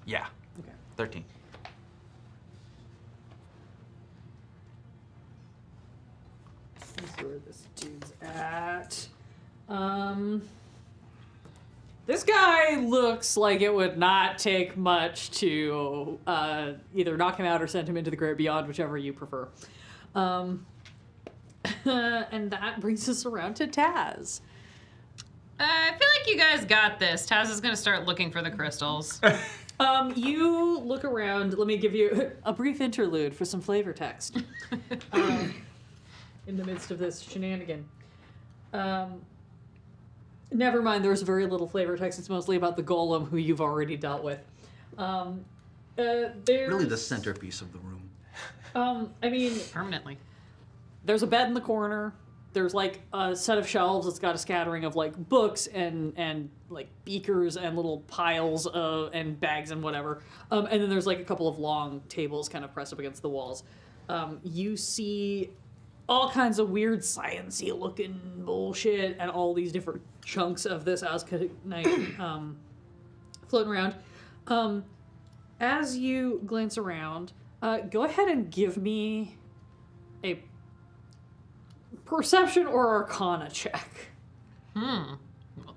Yeah. Okay. 13. Let's see where this dude's at. This guy looks like it would not take much to either knock him out or send him into the great beyond, whichever you prefer. And that brings us around to Taz. I feel like you guys got this. Taz is going to start looking for the crystals. You look around. Let me give you a brief interlude for some flavor text. In the midst of this shenanigan. Never mind, there's very little flavor text. It's mostly about the golem who you've already dealt with. Really the centerpiece of the room. I mean, Permanently. there's a bed in the corner. There's like a set of shelves that's got a scattering of like books and like beakers and little piles of and bags and whatever. And then there's like a couple of long tables kind of pressed up against the walls. You see all kinds of weird sciencey looking bullshit and all these different chunks of this Askanite floating around. As you glance around, go ahead and give me a perception or arcana check. Well,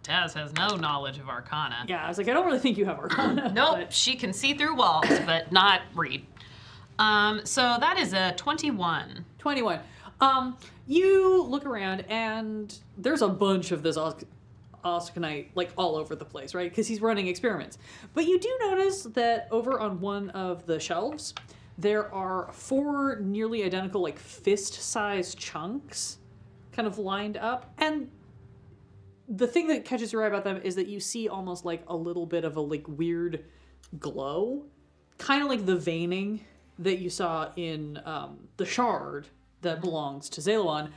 Taz has no knowledge of Arcana. Yeah, I was like, I don't really think you have arcana. Nope, but- she can see through walls, but not read. So that is a 21. 21. You look around and there's a bunch of this Askanite like all over the place, right? Because he's running experiments. But you do notice that over on one of the shelves, there are 4 nearly identical like fist-sized chunks kind of lined up. And the thing that catches your eye about them is that you see almost like a little bit of a like weird glow, kind of like the veining that you saw in the shard that belongs to Zalon.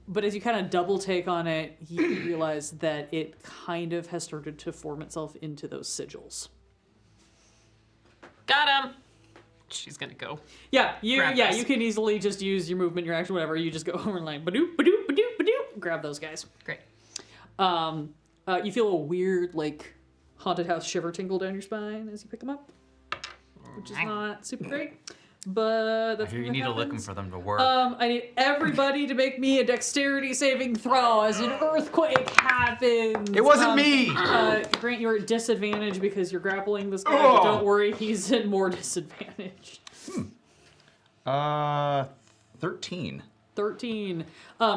But as you kind of double take on it, you realize that it kind of has started to form itself into those sigils. Got him. She's gonna go. Yeah, Grab this. you can easily just use your movement, your action, whatever. You just go over and like badoop, badoop, badoop, badoop, grab those guys. Great. You feel a weird like haunted house shiver tingle down your spine as you pick them up, which is not super great. But that's I hear you need to lick them for them to work. I need everybody to make me a dexterity saving throw as an earthquake happens. It wasn't me! Grant, you're at disadvantage because you're grappling this guy, but don't worry, he's at more disadvantage. 13. 13.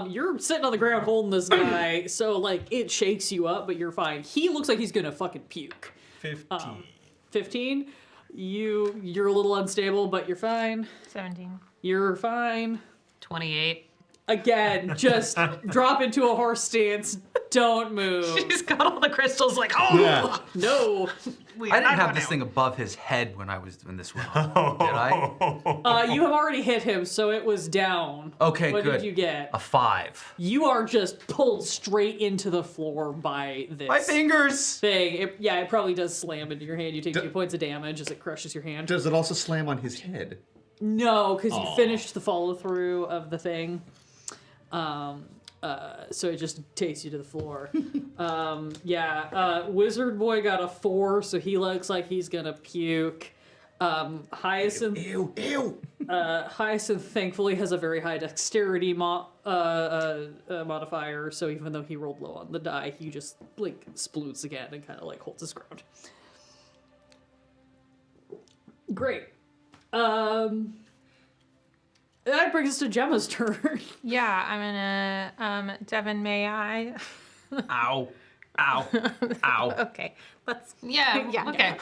You're sitting on the ground holding this guy, so like it shakes you up, but you're fine. He looks like he's gonna fucking puke. 15. 15. You're a little unstable, but you're fine. 17. You're fine. 28. Again, just drop into a horse stance. Don't move. She's got all the crystals like, oh! Yeah. No. I didn't have this thing above his head when I was in this room, did I? You have already hit him, so it was down. Okay, what good. What did you get? A 5. You are just pulled straight into the floor by this My fingers! thing. It probably does slam into your hand. You take 2 points of damage as it crushes your hand. Does it also slam on his head? No, because you finished the follow through of the thing. So it just takes you to the floor. Wizard Boy got a 4, so he looks like he's gonna puke. Hyacinth. Ew. Hyacinth thankfully has a very high dexterity modifier, so even though he rolled low on the die, he just like sploots again and kind of like holds his ground. Great. That brings us to Gemma's turn. Yeah, I'm gonna, Devan, may I? Ow. Ow. Ow. Okay, let's, Yeah, Yeah. okay.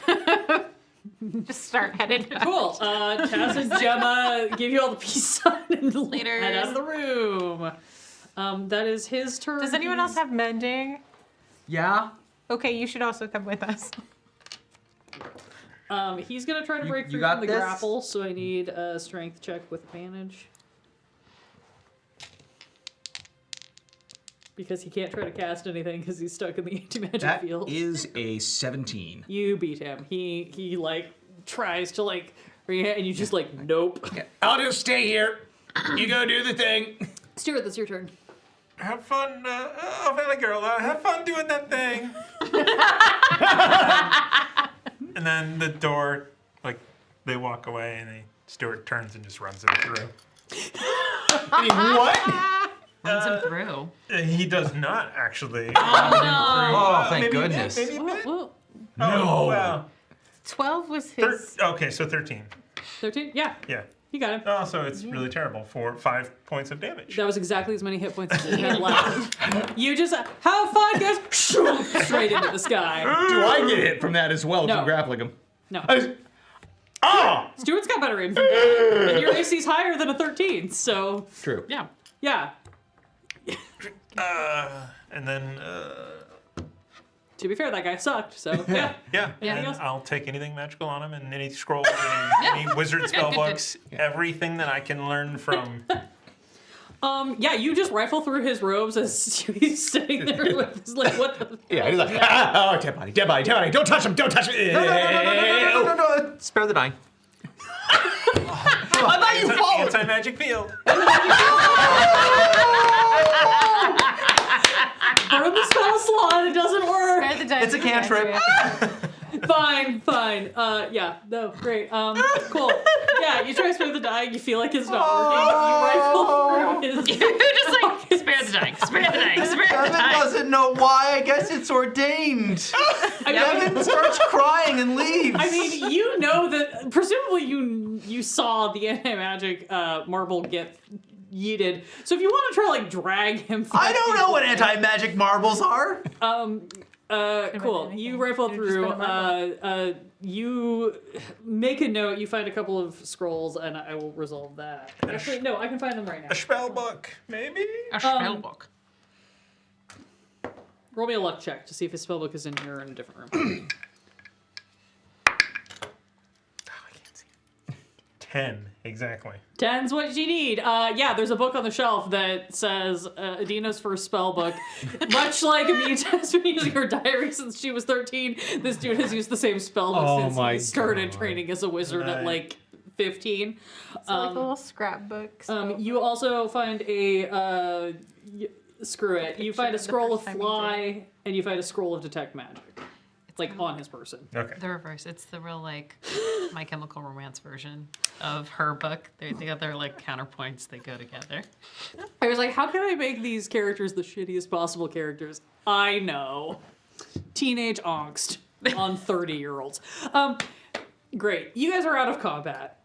just start headed. Cool. Taz and Gemma give you all the peace sign and Later. head out of the room. That is his turn. Does anyone else have mending? Yeah? Okay, you should also come with us. He's gonna try to break you free got from the this? grapple, so I need a strength check with advantage. Because he can't try to cast anything because he's stuck in the anti-magic That field. is a 17. You beat him. He like tries to like bring it, and you just like nope. I'll just stay here. You go do the thing. Stuart, that's your turn. Have fun, Valley Girl. Have fun doing that thing. And then the door, like, they walk away, and Stuart turns and just runs him through. What? Runs him through. He does not actually. Oh, thank goodness. Maybe a bit? Whoa. Oh, wow. 12 was his. Okay, so 13. 13? Yeah, Yeah. you got him. Oh, so it's really terrible for 5 points of damage. That was exactly as many hit points as you had left. You just have fun, guys. Straight into the sky. Do I get hit from that as well No. from grappling him? No. Oh! Stuart's got better aim than that. And your AC's higher than a 13, so True. Yeah. yeah. And then, To be fair, that guy sucked, so yeah. yeah, Anything and else? I'll take anything magical on him, and any scrolls, any wizard spell books, everything that I can learn from. Yeah, you just rifle through his robes as he's sitting there with his, like, what the... Yeah, he's like, oh, dead body, dead body, dead body. Don't touch him, don't touch him. No. Spare the dying. I thought you followed. Anti-magic field. Burn the spell slot, it doesn't work. Spare the dice It's a for cantrip. Fine. Yeah, no, great. Cool. Yeah, you try to spare the dying, you feel like it's not working. You rifle through his... You're just like, spare the dying, spare the dying, spare the Devin dying. doesn't know why. I guess it's ordained. Devin starts crying and leaves. I mean, you know that presumably you saw the anti-magic marble get yeeted. So if you want to try like drag him, I don't know what anti-magic marbles are. cool. You rifle through. You make a note. You find a couple of scrolls, and I will resolve that. Actually, no, I can find them right now. A spell book, maybe? A spell book. Roll me a luck check to see if his spellbook is in here or in a different room. 10, exactly. 10's what you need. Yeah, there's a book on the shelf that says Adina's first spell book. Much like Amita has been using her diary since she was 13, this dude has used the same spell book since he started training as a wizard at like 15. It's like a little scrapbook. You also find a screw it. You find a scroll of fly, and you find a scroll of detect magic. Like on his person. Okay. The reverse. It's the real like My Chemical Romance version of her book. They got their like counterpoints. They go together. I was like, how can I make these characters the shittiest possible characters? I know. Teenage angst on 30-year-olds. Great. You guys are out of combat.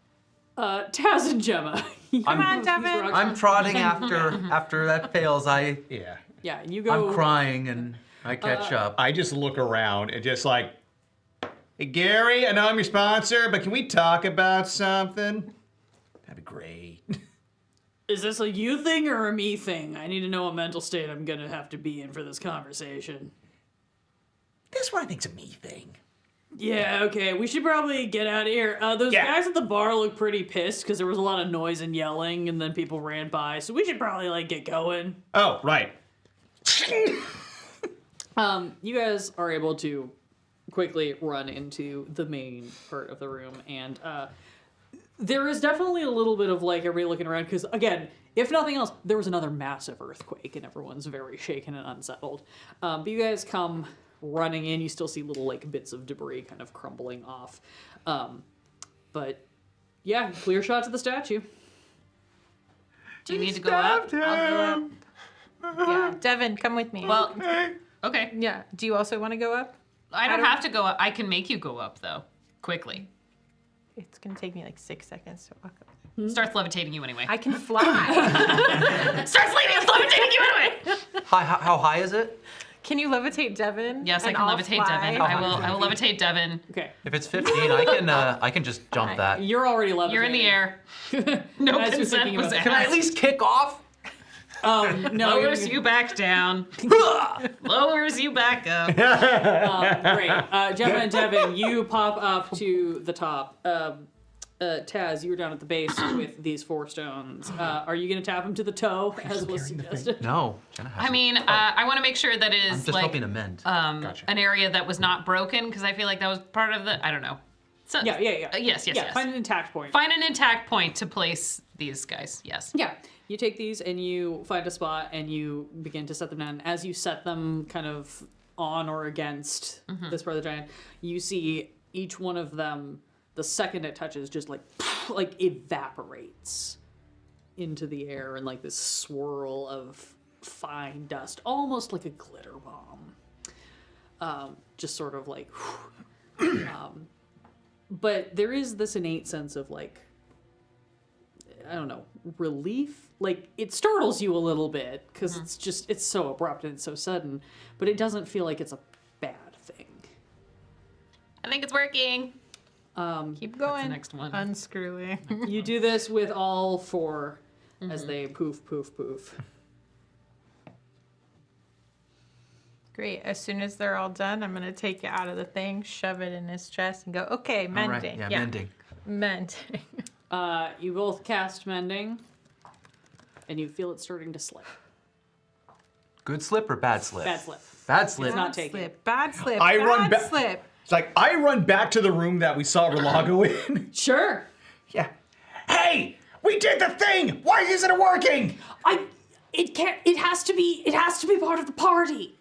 Taz and Gemma. Come on, Devin. I'm trotting after that fails. Yeah, you go. I'm crying and I catch up. I just look around and just like, hey, Gary, I know I'm your sponsor, but can we talk about something? That'd be great. Is this a you thing or a me thing? I need to know what mental state I'm gonna have to be in for this conversation. This one I think's a me thing. Yeah, okay, we should probably get out of here. Those guys at the bar look pretty pissed because there was a lot of noise and yelling and then people ran by, so we should probably, like, get going. Oh, right. You guys are able to quickly run into the main part of the room, and there is definitely a little bit of, like, everybody looking around because, again, if nothing else, there was another massive earthquake and everyone's very shaken and unsettled. But you guys come running in, you still see little like bits of debris kind of crumbling off. But yeah, clear shot to the statue. Do you need to go up? I'll go up. Yeah, Devin, come with me. Well, okay. Yeah. Do you also want to go up? I don't have to go up. I can make you go up though, quickly. It's gonna take me like 6 seconds to walk up. Starts levitating you anyway. I can fly. Starts levitating you anyway. How high is it? Can you levitate Devin? Yes, I And can I'll levitate fly? Devin. I will levitate Devin. Okay, If it's 15, I can just jump that. you're already levitating. You're in the air. No As you're consent thinking was about asked. Can I at least kick off? No, Lowers you back down. Lowers you back up. great. Gemma and Devin, you pop up to the top. Taz, you were down at the base with these 4 stones. Are you going to tap him to the toe, as was suggested? No. Jenna has I mean, I want to make sure that it I'm is just like hoping to mend. an area that was not broken because I feel like that was part of the. I don't know. So, Yeah. yes. Find an intact point. Find an intact point to place these guys. Yes. Yeah, you take these and you find a spot and you begin to set them down. As you set them kind of on or against this part of the giant, you see each one of them, the second it touches, just like evaporates into the air in like this swirl of fine dust, almost like a glitter bomb. Just sort of like, but there is this innate sense of like, I don't know, relief. Like it startles you a little bit because it's so abrupt and it's so sudden, but it doesn't feel like it's a bad thing. I think it's working. Keep going. the next one. Unscrewy. You do this with all four as they poof, poof, poof. Great. As soon as they're all done, I'm going to take it out of the thing, shove it in his chest, and go, okay, All mending. right. Yeah, mending. Mending. You both cast mending, and you feel it starting to slip. Good slip or bad slip? Bad slip. Bad slip. It's not taken. Slip. Bad slip. I bad run back. slip. It's like I run back to the room that we saw Relago in. Sure. Yeah. Hey, we did the thing. Why isn't it working? It has to be part of the party.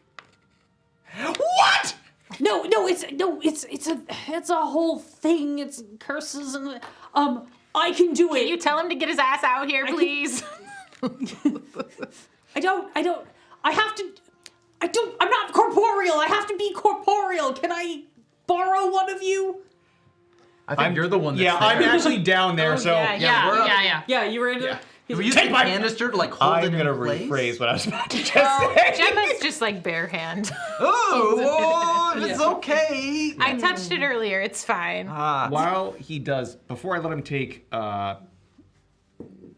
What? No, it's a whole thing. It's curses and I can do it. Can you tell him to get his ass out here, please? I'm not corporeal. I have to be corporeal. Can I borrow one of you? I think you're the one that's Yeah, there. I'm actually down there, so. Yeah. Yeah, you were into Yeah. it. Were you Take the my- canister to like hold it I'm in gonna place? rephrase what I was about to just Oh, say. Gemma's just like bare hand. Oh, it's okay. I touched it earlier. It's fine. While he does, before I let him take,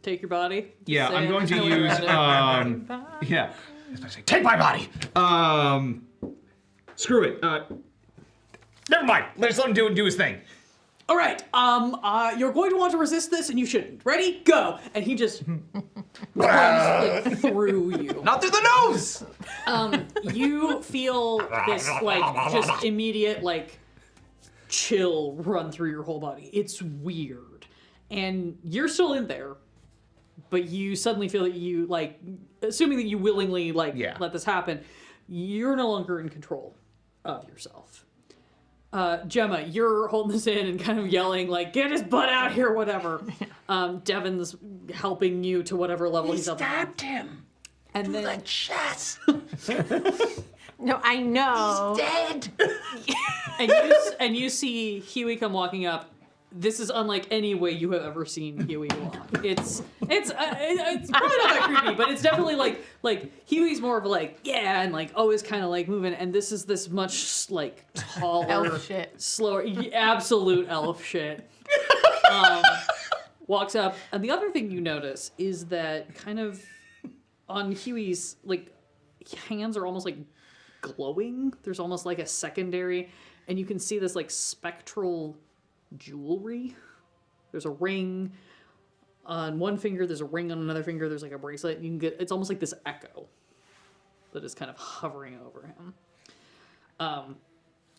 Take your body. yeah, Say I'm it. going to Say it. use, yeah. I was gonna say, take my body. Screw it. Never mind. Let's let him do his thing. All right. You're going to want to resist this, and you shouldn't. Ready? Go. And he just runs like, through you. Not through the nose. You feel this like just immediate like chill run through your whole body. It's weird, and you're still in there, but you suddenly feel that you like, assuming that you willingly like let this happen, you're no longer in control of yourself. Gemma, you're holding this in and kind of yelling like, "Get his butt out here!" Whatever. Devan's helping you to whatever level he's up. Stabbed him. And then The chest. No, I know. Dead. and you see Huey come walking up. This is unlike any way you have ever seen Huey walk. It's probably not that creepy, but it's definitely like Huey's more of a like and like always kind of like moving, and this is this much like taller, Elf shit. slower, absolute elf shit. Walks up, and the other thing you notice is that kind of on Huey's like hands are almost like glowing. There's almost like a secondary, and you can see this like spectral jewelry. There's a ring on one finger, there's a ring on another finger, there's like a bracelet. You can get, it's almost like this echo that is kind of hovering over him.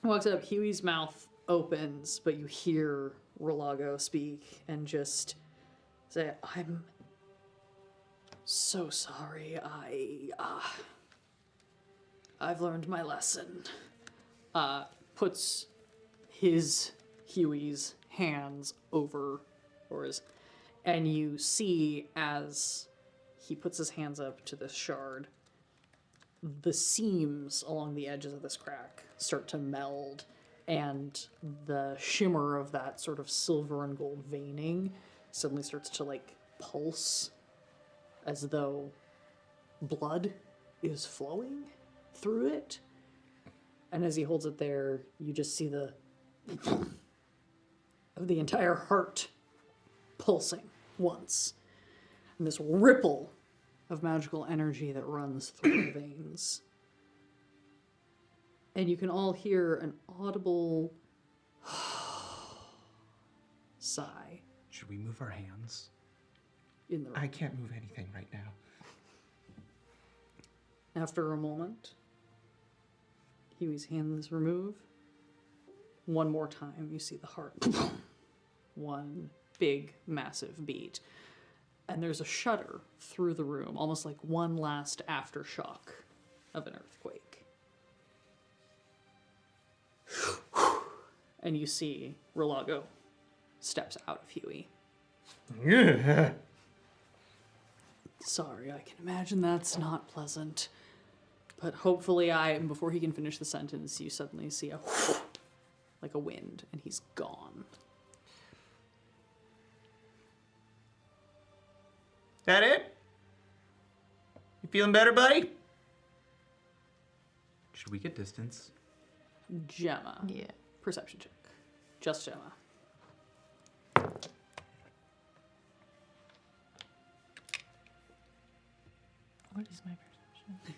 Walks up, Huey's mouth opens, but you hear Relago speak and just say, "I'm so sorry. I've learned my lesson." Puts Huey's hands over yours, and you see as he puts his hands up to this shard, the seams along the edges of this crack start to meld, and the shimmer of that sort of silver and gold veining suddenly starts to like pulse as though blood is flowing through it. And as he holds it there, you just see the of the entire heart pulsing once. And this ripple of magical energy that runs through the veins. And you can all hear an audible sigh Should we move our hands? in the room. I can't move anything right now. After a moment, Huey's hands remove, one more time, you see the heart. One big, massive beat. And there's a shudder through the room, almost like one last aftershock of an earthquake. And you see Relago steps out of Huey. Sorry, I can imagine that's not pleasant. But hopefully before he can finish the sentence, you suddenly see like a wind, and he's gone. That it? You feeling better, buddy? Should we get distance? Gemma. Yeah. Perception check. Just Gemma. What is my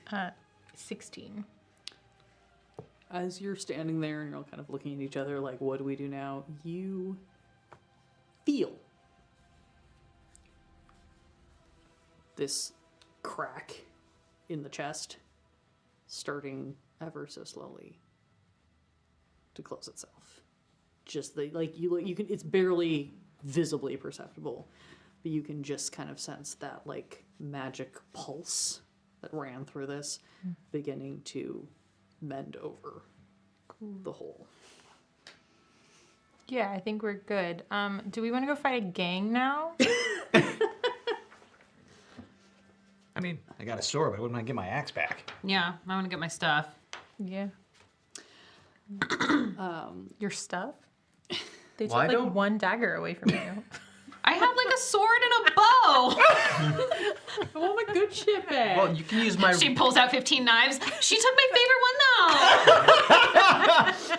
perception? 16. As you're standing there and you're all kind of looking at each other like, what do we do now? You feel this crack in the chest starting ever so slowly to close itself. Just you can, it's barely visibly perceptible, but you can just kind of sense that like magic pulse that ran through this beginning to mend over the hole. Yeah, I think we're good. Do we want to go fight a gang now? I mean, I got a sword, but I wouldn't mind getting my axe back. Yeah, I want to get my stuff. Yeah. Your stuff? They took Why like don't- one dagger away from you. I have like a sword and a bow. I want my good shit back. Well, you can use my. She pulls out 15 knives. She took my favorite one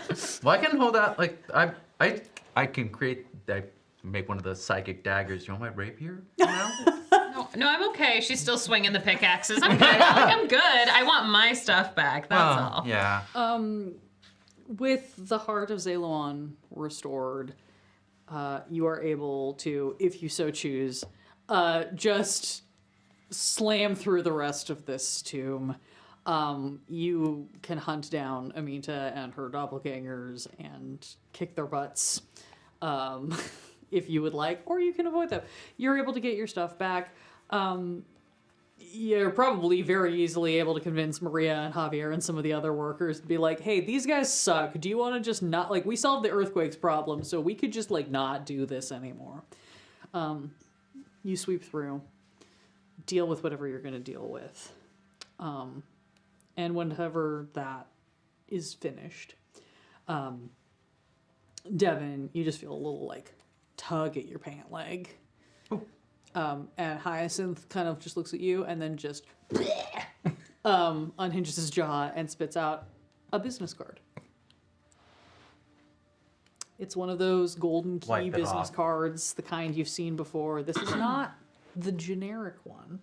though. Well, I can hold out. Like I can create. I make one of the psychic daggers. You want my rapier? Now? No, I'm okay. She's still swinging the pickaxes. I'm good. I'm good. I want my stuff back. That's all. Yeah. With the heart of Zalon restored, you are able to, if you so choose, just slam through the rest of this tomb. You can hunt down Aminta and her doppelgangers and kick their butts, if you would like, or you can avoid them. You're able to get your stuff back. You're probably very easily able to convince Maria and Javier and some of the other workers to be like, hey, these guys suck. Do you want to just not, like, we solved the earthquakes problem, so we could just, like, not do this anymore. You sweep through, deal with whatever you're going to deal with. And whenever that is finished, Devan, you just feel a little, like, tug at your pant leg. And Hyacinth kind of just looks at you and then just unhinges his jaw and spits out a business card. It's one of those golden key Wipe it business off. cards, the kind you've seen before. This is not the generic one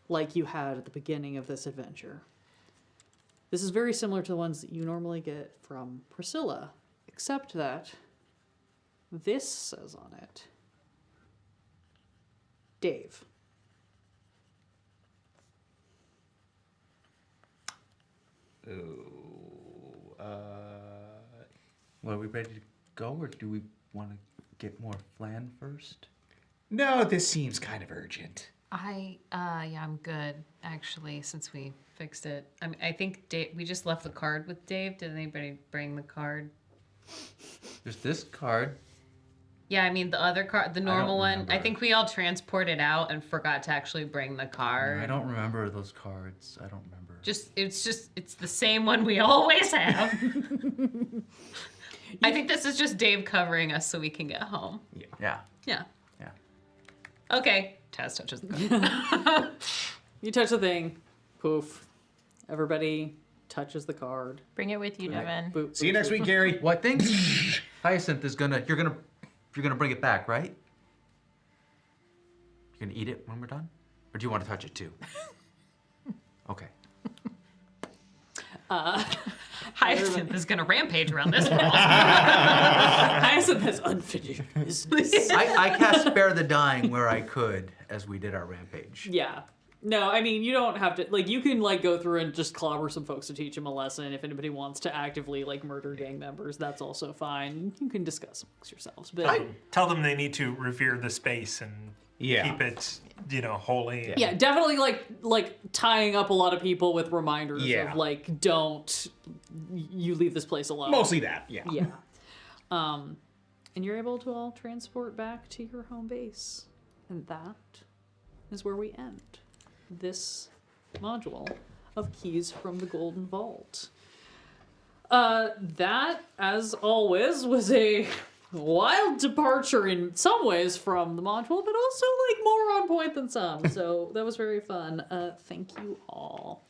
like you had at the beginning of this adventure. This is very similar to the ones that you normally get from Priscilla, except that this says on it, Dave. Well, are we ready to go, or do we want to get more flan first? No, this seems kind of urgent. Yeah, I'm good, actually, since we fixed it. I think Dave, we just left the card with Dave. Did anybody bring the card? There's this card. Yeah, I mean, the other card, the normal one. remember. I think we all transported out and forgot to actually bring the card. I don't remember those cards. I don't remember. It's the same one we always have. I think this is just Dave covering us so we can get home. Yeah. Yeah. Yeah. Okay. Taz touches the card. You touch the thing, poof. Everybody touches the card. Bring it with you, Devan. Boop, See you boop, next boop. week, Gary. Well, I think Hyacinth is you're gonna bring it back, right? You're gonna eat it when we're done? Or do you want to touch it too? Okay. Hyacinth is gonna rampage around this wall. Hyacinth has unfinished business. I cast Spare the Dying where I could as we did our rampage. Yeah. No, I mean, you don't have to, like, you can, like, go through and just clobber some folks to teach them a lesson. If anybody wants to actively, like, murder gang members, that's also fine. You can discuss amongst yourselves. But Tell them they need to revere the space and keep it, holy. Yeah, definitely, like tying up a lot of people with reminders of, like, don't, you leave this place alone. Mostly that, yeah. Yeah. And you're able to all transport back to your home base. And that is where we end this module of Keys from the Golden Vault. That, as always, was a wild departure in some ways from the module, but also, like, more on point than some. So that was very fun. Thank you all.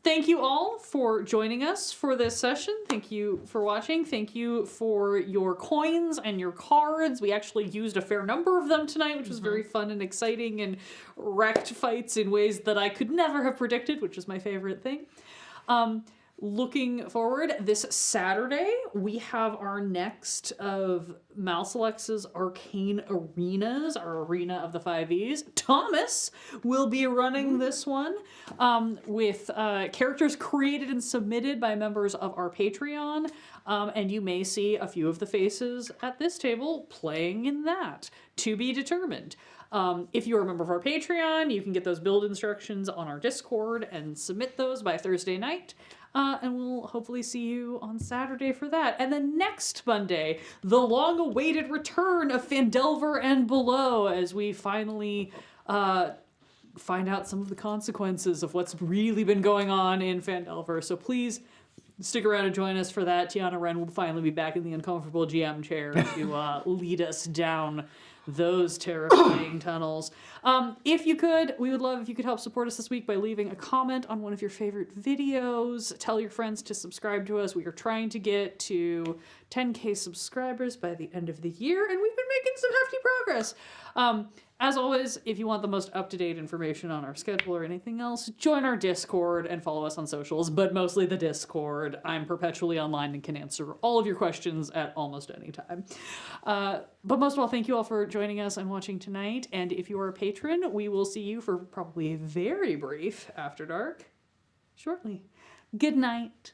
Thank you all for joining us for this session. Thank you for watching. Thank you for your coins and your cards. We actually used a fair number of them tonight, which was very fun and exciting, and wrecked fights in ways that I could never have predicted, which is my favorite thing. Looking forward, this Saturday, we have our next of Malselex's Arcane Arenas, our Arena of the 5Es. Thomas will be running this one with characters created and submitted by members of our Patreon, and you may see a few of the faces at this table playing in that, to be determined. If you're a member of our Patreon, you can get those build instructions on our Discord and submit those by Thursday night. And we'll hopefully see you on Saturday for that. And then next Monday, the long-awaited return of Phandelver and Below, as we finally find out some of the consequences of what's really been going on in Phandelver. So please stick around and join us for that. Tiana Wren will finally be back in the uncomfortable GM chair to lead us down those terrifying tunnels. If you could, we would love if you could help support us this week by leaving a comment on one of your favorite videos. Tell your friends to subscribe to us. We are trying to get to 10K subscribers by the end of the year, and we've been making some hefty progress. As always, if you want the most up-to-date information on our schedule or anything else, join our Discord and follow us on socials, but mostly the Discord. I'm perpetually online and can answer all of your questions at almost any time. But most of all, thank you all for joining us and watching tonight. And if you are a patron, we will see you for probably a very brief After Dark shortly. Good night.